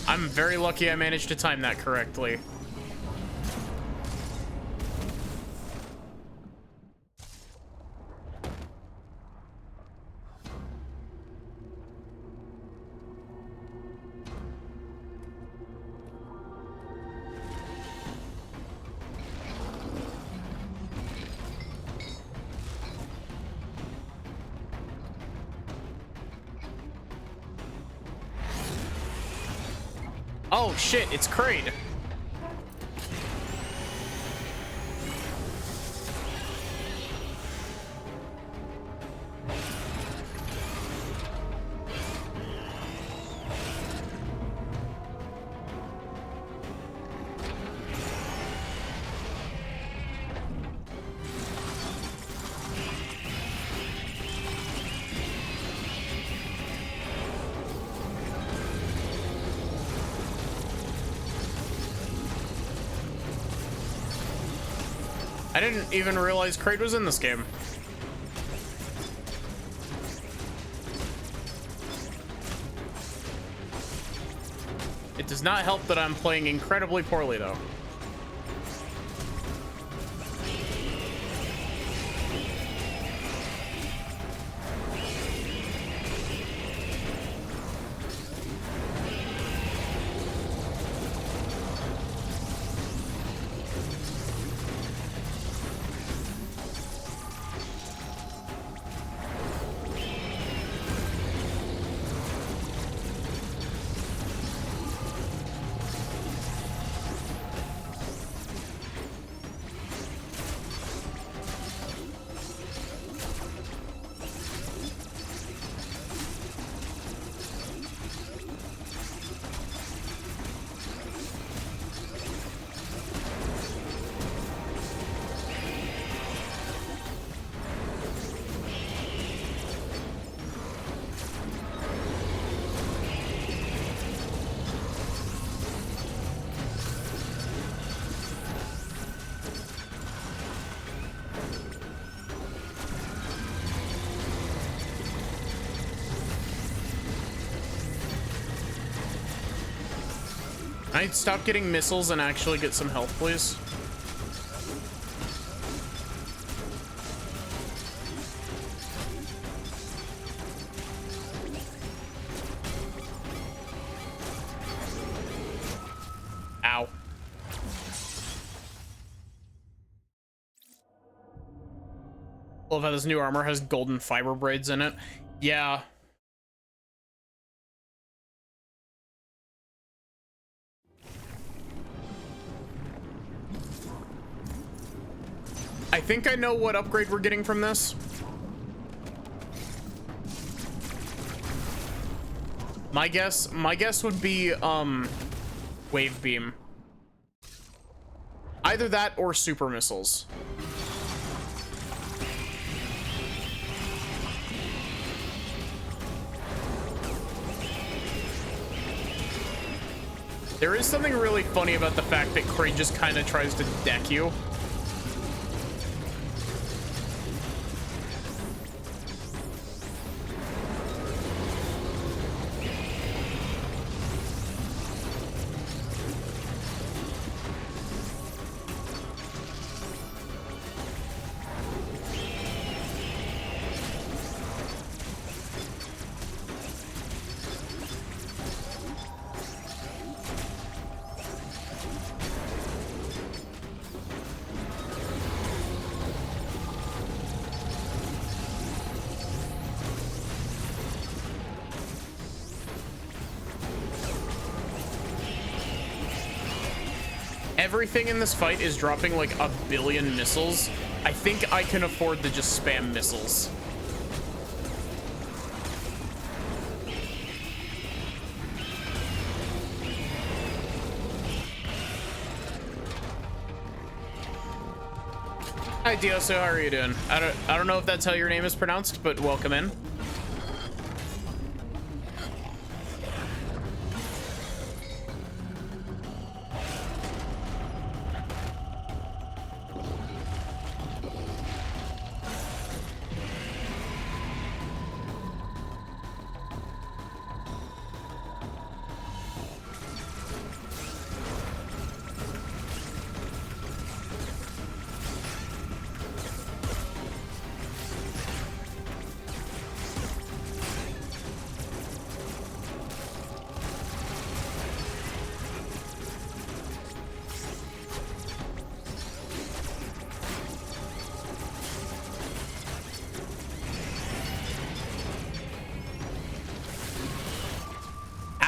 A: I'm very lucky I managed to time that correctly. Oh shit, it's Kraid. I didn't even realize Kraid was in this game. It does not help that I'm playing incredibly poorly, though. I'd stop getting missiles and actually get some health, please. Ow. Love how this new armor has golden fiber braids in it. Yeah. I think I know what upgrade we're getting from this. My guess would be wave beam. Either that or super missiles. There is something really funny about the fact that Kraid just kind of tries to deck you. Everything in this fight is dropping like a billion missiles. I think I can afford to just spam missiles. Hi Dioso, how are you doing? I don't know if that's how your name is pronounced, but welcome in.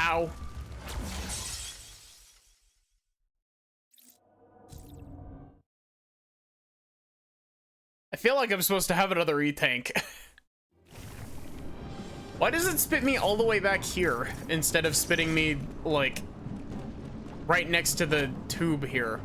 A: Ow. I feel like I'm supposed to have another E-tank. Why does it spit me all the way back here instead of spitting me, like, right next to the tube here?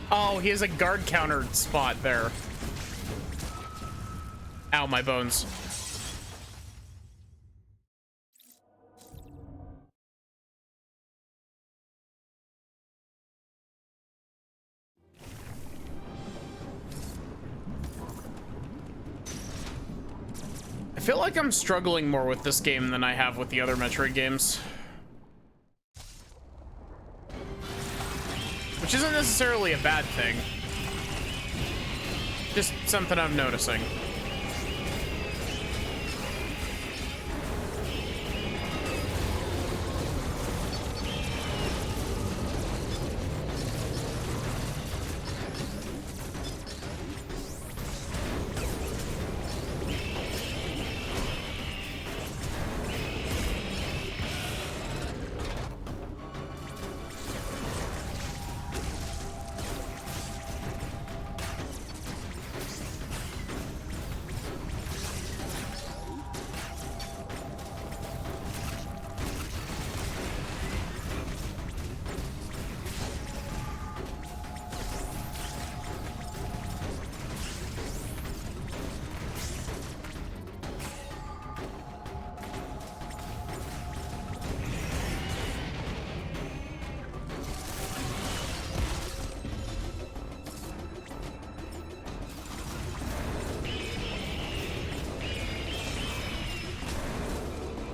A: Oh, he has a guard counter spot there. Ow, my bones. feel like I'm struggling more with this game than I have with the other Metroid games. Which isn't necessarily a bad thing. Just something I'm noticing.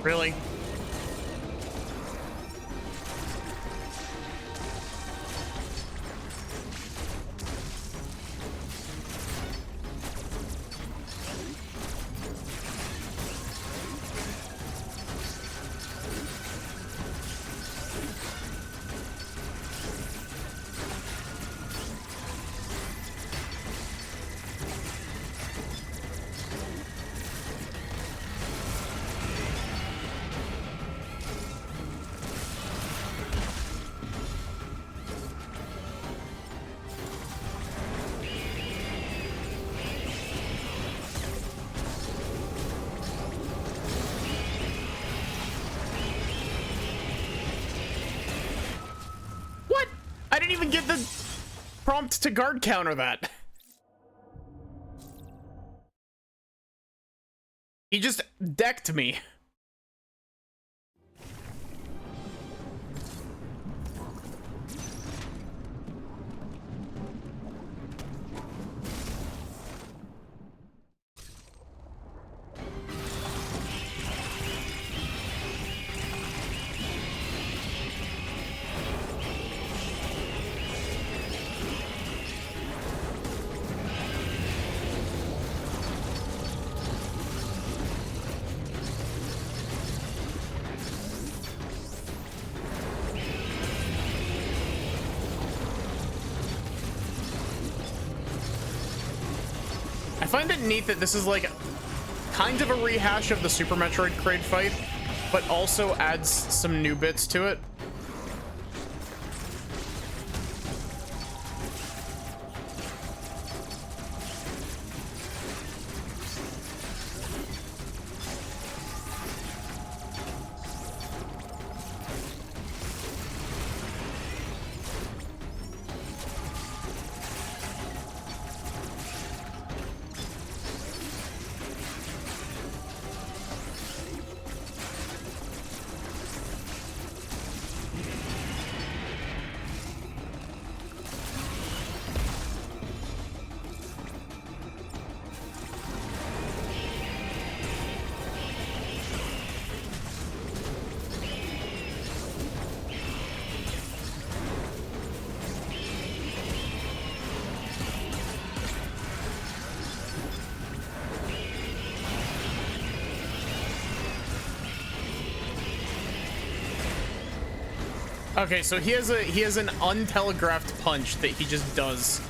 A: Really? I didn't even get the prompt to guard counter that. He just decked me. I find it neat that this is like kind of a rehash of the Super Metroid Kraid fight, but also adds some new bits to it. Okay, so he has an untelegraphed punch that he just does.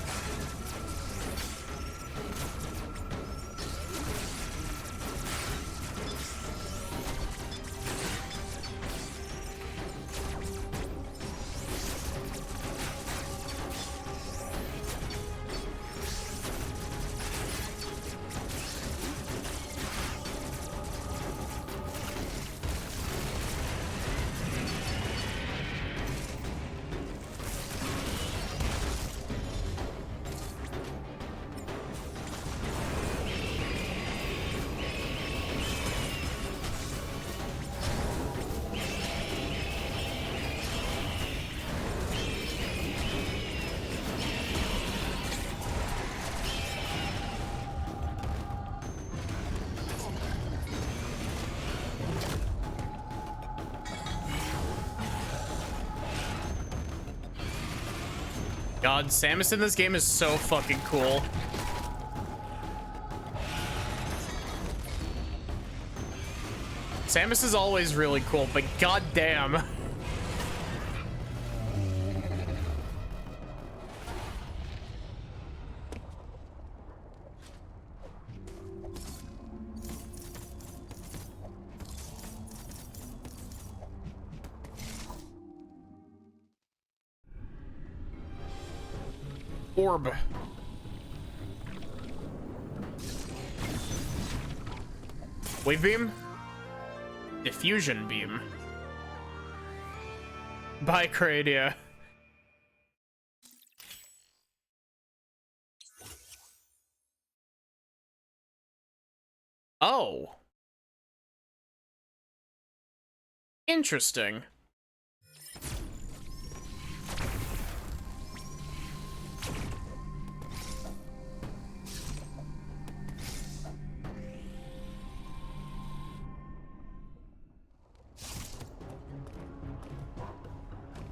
A: God, Samus in this game is so fucking cool. Samus is always really cool, but goddamn. Orb. Wave beam? Diffusion beam. Bye, Cradia. Oh. Interesting.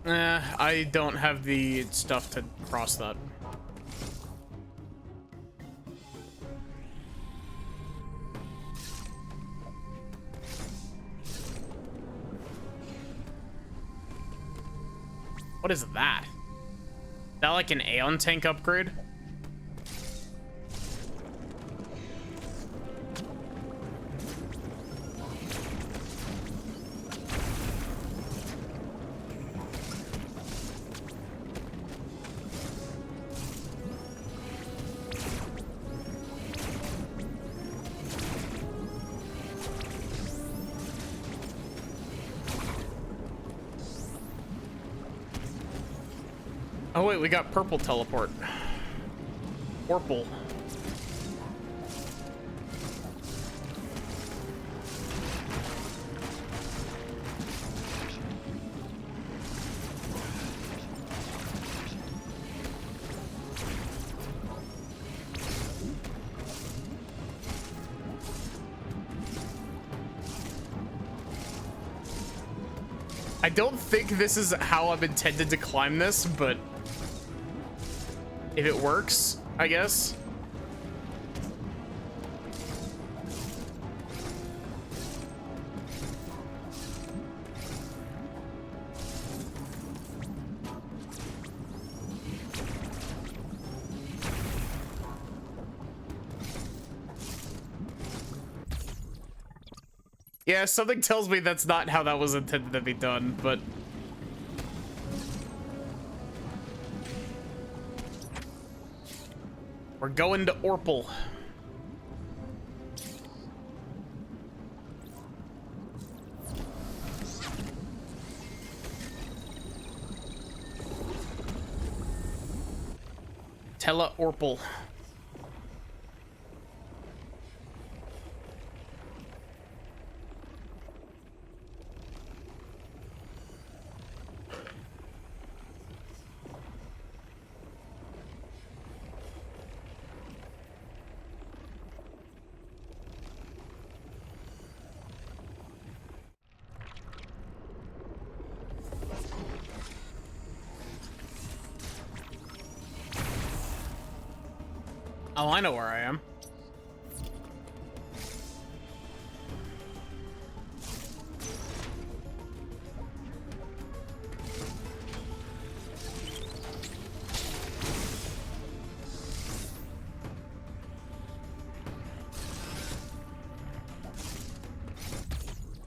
A: I don't have the stuff to cross that. What is that? Is that like an Aeon tank upgrade? Oh wait, we got purple teleport. Purple. I don't think this is how I'm intended to climb this, but if it works, I guess. Yeah, something tells me that's not how that was intended to be done, but... We're going to Orpal. Tella Orpal. Oh, I know where I am.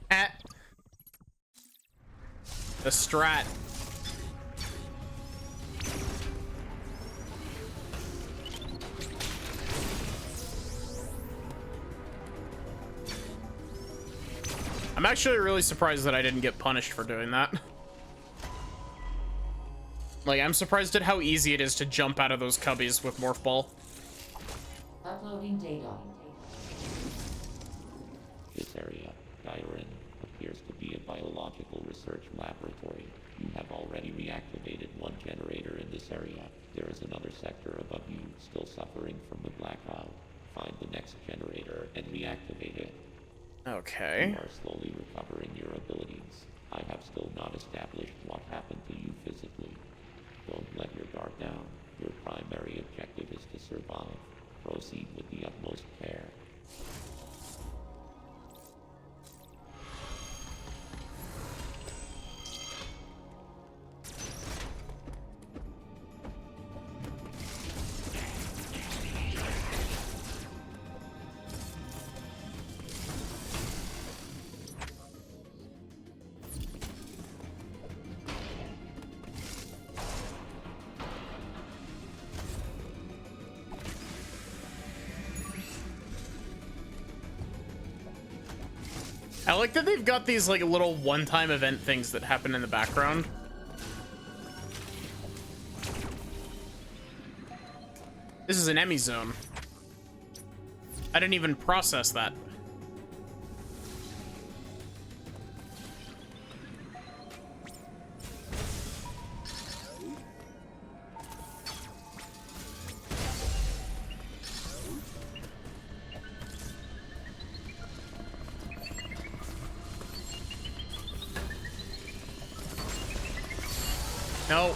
A: At the strat. I'm actually really surprised that I didn't get punished for doing that. Like, I'm surprised at how easy it is to jump out of those cubbies with Morph Ball.
C: Uploading data.
D: This area, Gyrin, appears to be a biological research laboratory. You have already reactivated one generator in this area. There is another sector above you still suffering from the blackout. Find the next generator and reactivate it.
A: Okay.
D: You are slowly recovering your abilities. I have still not established what happened to you physically. Don't let your dark down. Your primary objective is to survive. Proceed with the utmost care.
A: I like that they've got these like little one-time event things that happen in the background. This is an Emmy zone. I didn't even process that. No.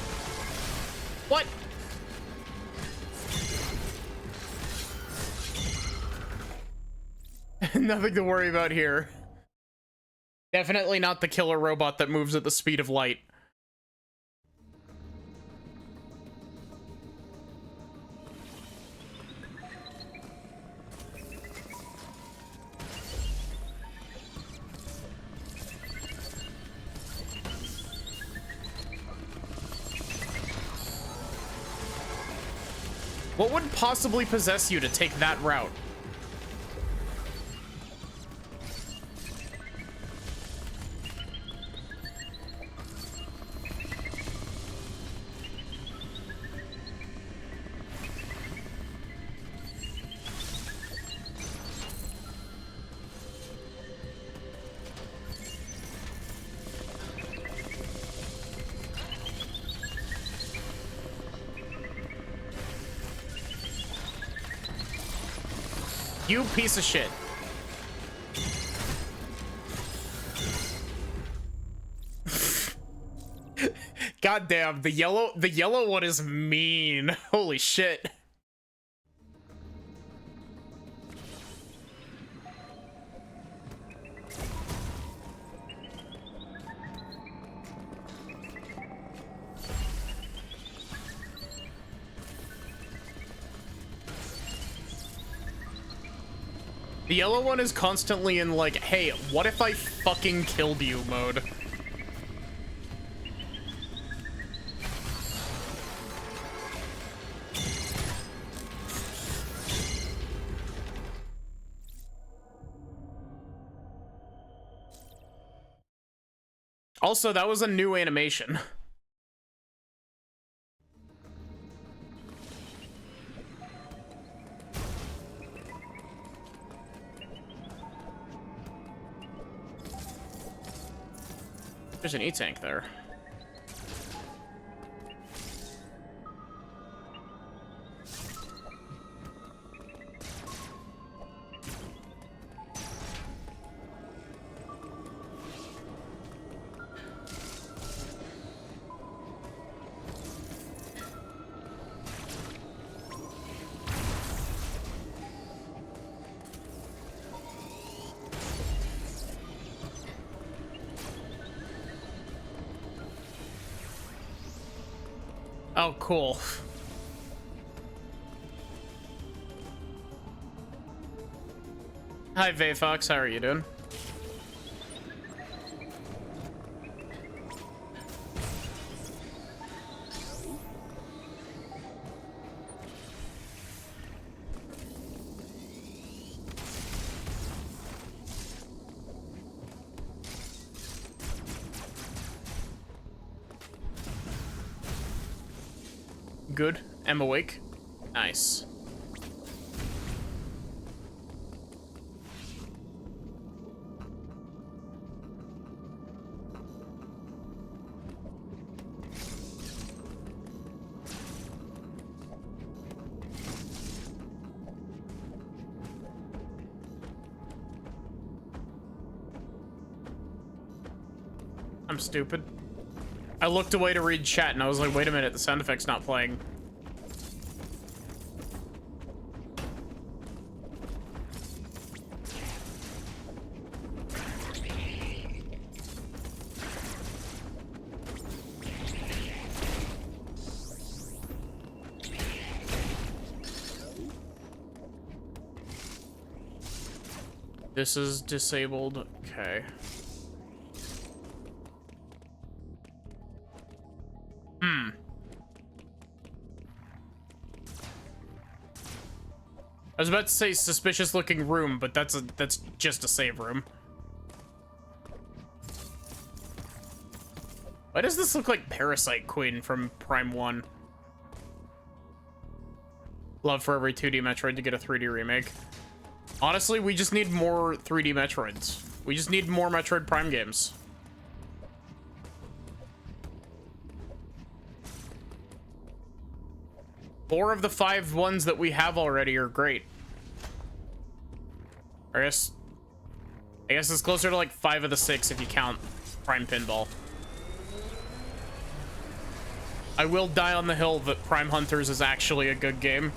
A: What? Nothing to worry about here. Definitely not the killer robot that moves at the speed of light. What would possibly possess you to take that route? You piece of shit. God damn, the yellow one is mean. Holy shit. The yellow one is constantly in like, hey, what if I fucking killed you mode. Also, that was a new animation. There's an E-tank there. Oh, cool. Hi, Vayfox. How are you doing? Good. I'm awake. Nice. I'm stupid. I looked away to read chat and I was like, wait a minute, the sound effect's not playing. This is disabled. Okay. I was about to say suspicious looking room, but that's just a save room. Why does this look like Parasite Queen from Prime 1? Love for every 2D Metroid to get a 3D remake. Honestly, we just need more 3D Metroids. We just need more Metroid Prime games. Four of the 5 ones that we have already are great. I guess it's closer to like 5 of the 6 if you count Prime Pinball. I will die on the hill that Prime Hunters is actually a good game.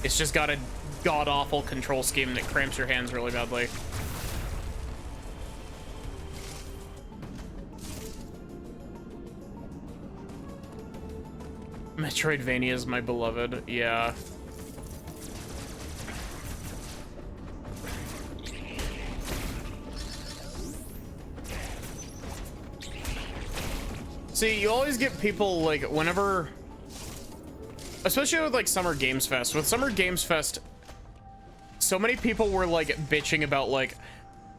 A: It's just got a god-awful control scheme that cramps your hands really badly. Metroidvania is my beloved, yeah. See, you always get people, like, whenever... Especially with, like, Summer Games Fest. With Summer Games Fest, so many people were, like, bitching about, like,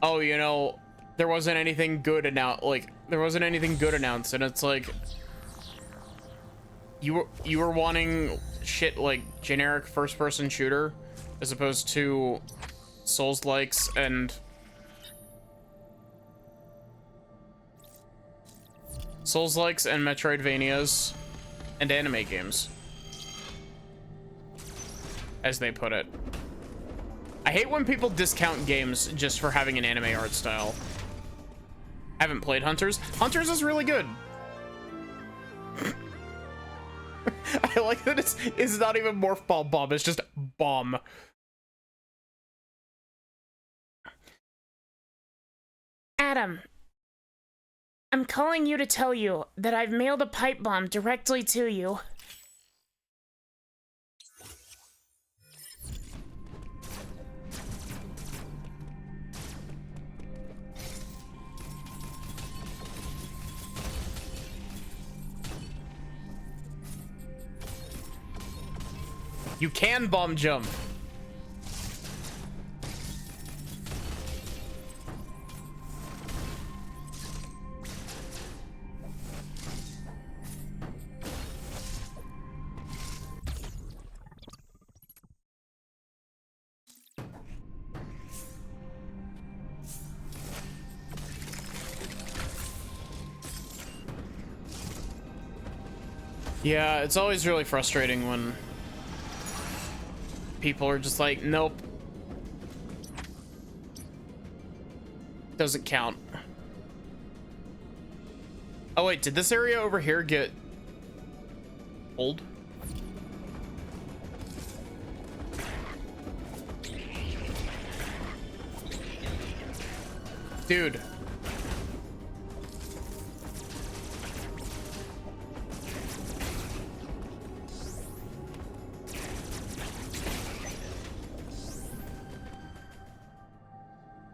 A: oh, you know, there wasn't anything good announced, and it's like... You were wanting shit like generic first-person shooter as opposed to Souls-likes and Metroidvanias and anime games, as they put it. I hate when people discount games just for having an anime art style. I haven't played Hunters. Hunters is really good. I like that it's not even Morph Ball Bomb, it's just Bomb.
B: Adam, I'm calling you to tell you that I've mailed a pipe bomb directly to you.
A: You can bomb jump. Yeah, it's always really frustrating when people are just like, nope. Doesn't count. Oh wait, did this area over here get old? Dude.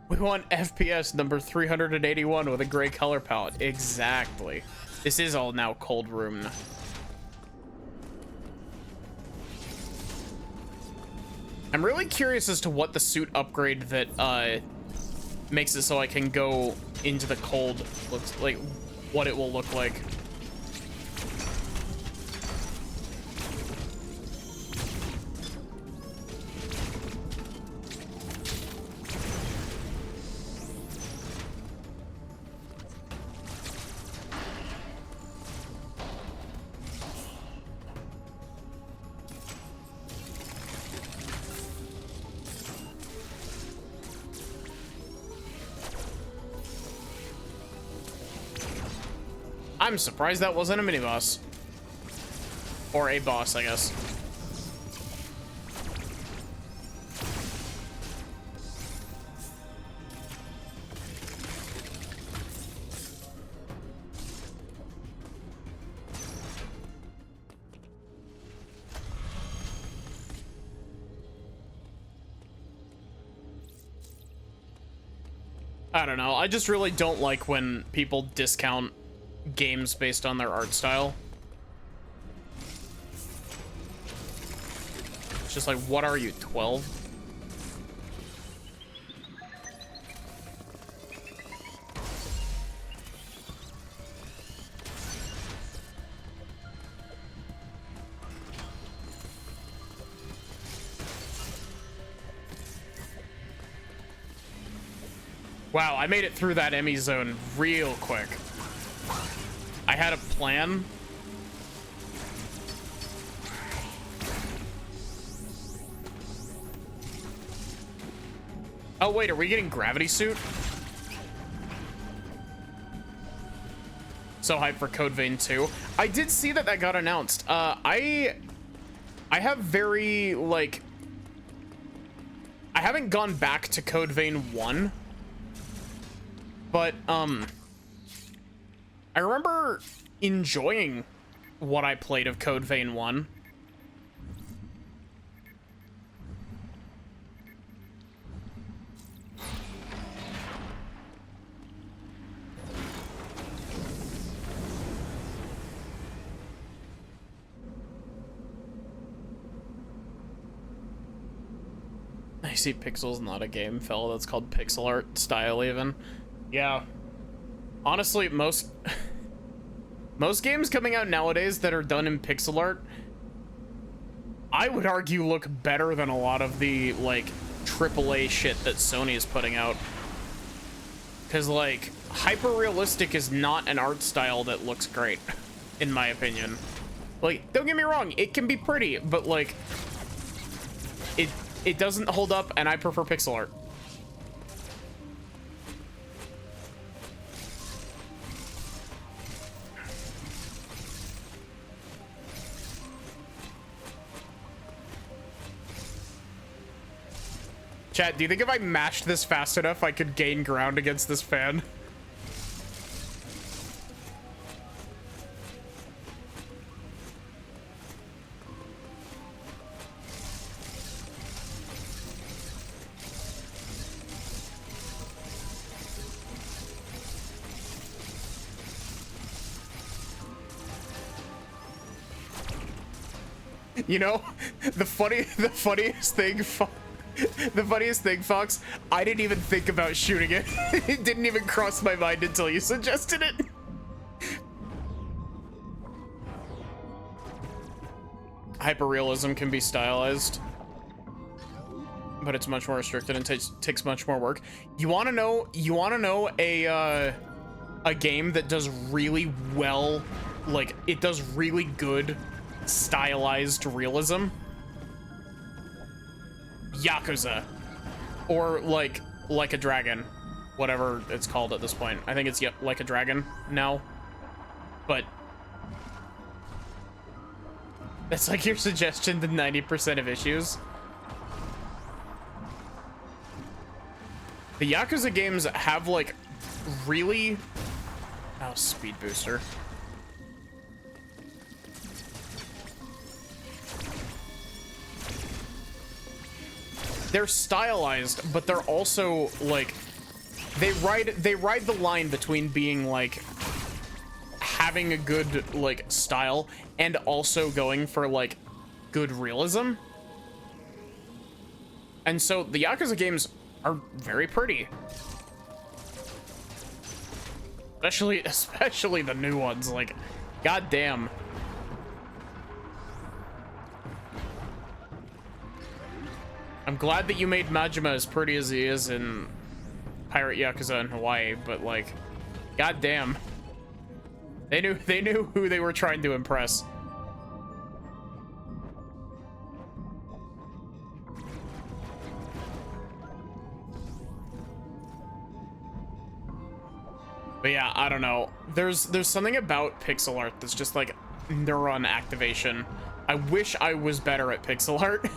A: We want FPS number 381 with a gray color palette. Exactly. This is all now cold room. I'm really curious as to what the suit upgrade that makes it so I can go into the cold looks like, what it will look like. I'm surprised that wasn't a mini boss. Or a boss, I guess. I don't know. I just really don't like when people discount games based on their art style. It's just like, what are you, 12? Wow, I made it through that Emmy zone real quick. I had a plan. Oh wait, are we getting Gravity Suit? So hyped for Code Vein 2. I did see that that got announced. I have very, like... I haven't gone back to Code Vein 1. But, I remember enjoying what I played of Code Vein 1. I see Pixel's not a game, fella. That's called pixel art style, even. Yeah. Honestly, most games coming out nowadays that are done in pixel art, I would argue look better than a lot of the, like, AAA shit that Sony is putting out. Because, like, hyper-realistic is not an art style that looks great, in my opinion. Like, don't get me wrong, it can be pretty, but, like, it doesn't hold up, and I prefer pixel art. Chat, do you think if I mashed this fast enough, I could gain ground against this fan? You know, the funniest thing, Fox, I didn't even think about shooting it. It didn't even cross my mind until you suggested it. Hyperrealism can be stylized, but it's much more restricted and takes much more work. You want to know a game that does really well, like it does really good stylized realism? Yakuza, or like a Dragon, whatever it's called at this point. I think it's Like a Dragon now, but that's like your suggestion to 90% of issues. The Yakuza games have like really... Oh, speed booster. They're stylized, but they're also like they ride the line between being like having a good like style and also going for like good realism. And so the Yakuza games are very pretty. Especially the new ones, like goddamn. I'm glad that you made Majima as pretty as he is in Pirate Yakuza in Hawaii, but like, goddamn, they knew who they were trying to impress. But yeah, I don't know. There's something about pixel art that's just like neuron activation. I wish I was better at pixel art.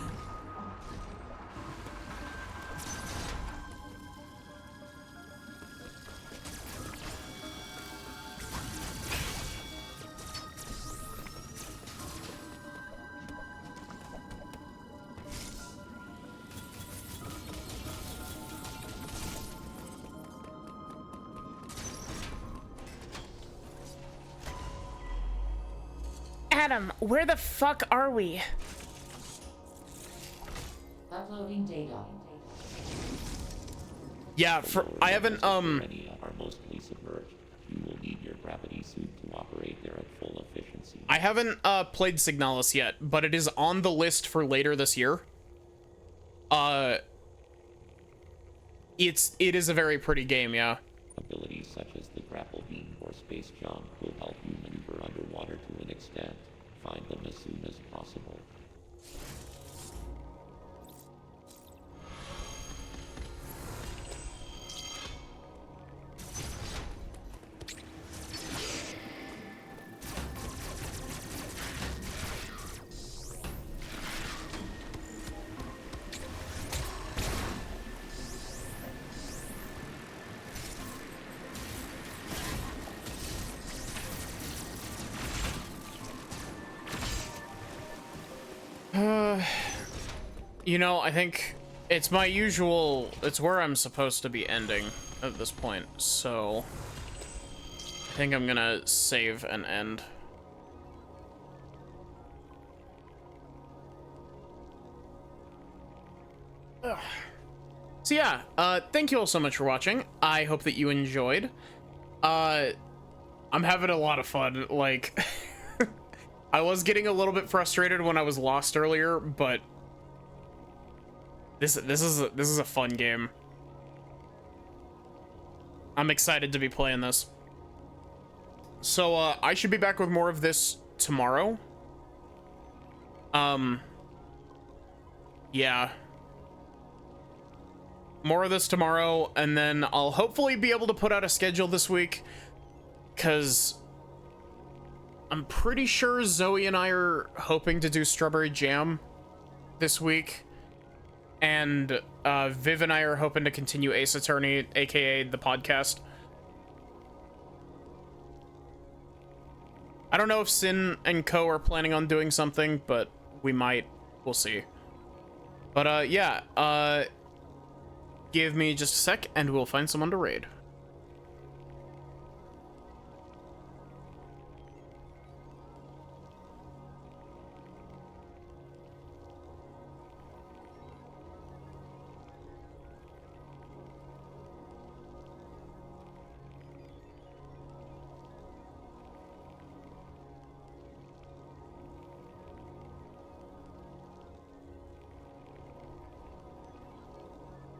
B: Adam, where the fuck are we?
C: Uploading data.
A: Yeah, I haven't
D: Many are mostly submerged. You will need your gravity suit to operate there at full efficiency.
A: I haven't played Signalis yet, but it is on the list for later this year. It is a very pretty game, yeah.
D: Abilities such as the grapple beam or space jump will help you maneuver underwater to an extent. Find them as soon as possible.
A: You know, I think it's my usual, it's where I'm supposed to be ending at this point, so I think I'm gonna save and end. Ugh. So yeah, thank you all so much for watching. I hope that you enjoyed. I'm having a lot of fun, like, I was getting a little bit frustrated when I was lost earlier, but this is a fun game. I'm excited to be playing this. So I should be back with more of this tomorrow. Yeah. More of this tomorrow, and then I'll hopefully be able to put out a schedule this week, because I'm pretty sure Zoe and I are hoping to do Strawberry Jam this week. And Viv and I are hoping to continue Ace Attorney, aka the podcast. I don't know if Sin and Co are planning on doing something, but we might. We'll see. But yeah, give me just a sec and we'll find someone to raid.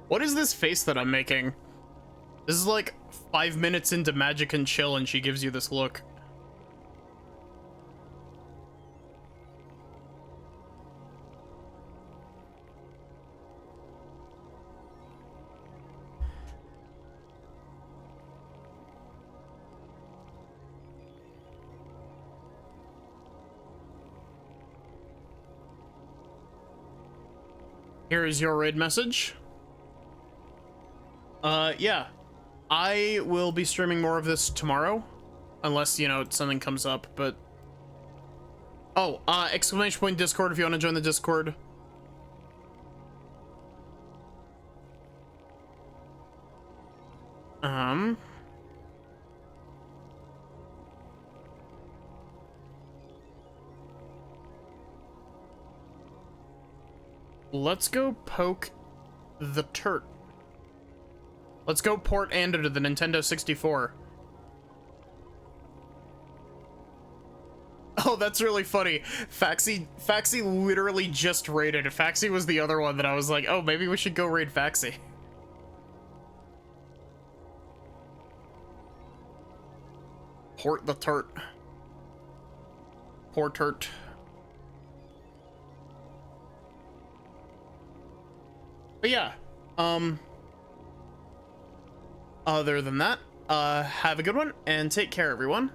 A: What is this face that I'm making? This is like 5 minutes into Magic and Chill and she gives you this look. Here is your raid message. Yeah, I will be streaming more of this tomorrow, unless, you know, something comes up, but... Oh, exclamation point Discord if you want to join the Discord. Let's go poke the turd. Let's go port Ando to the Nintendo 64. Oh, that's really funny. Faxi literally just raided. Faxi was the other one that I was like, oh, maybe we should go raid Faxi. Port the turt. Poor turt. But yeah, other than that, Have a good one and take care, everyone.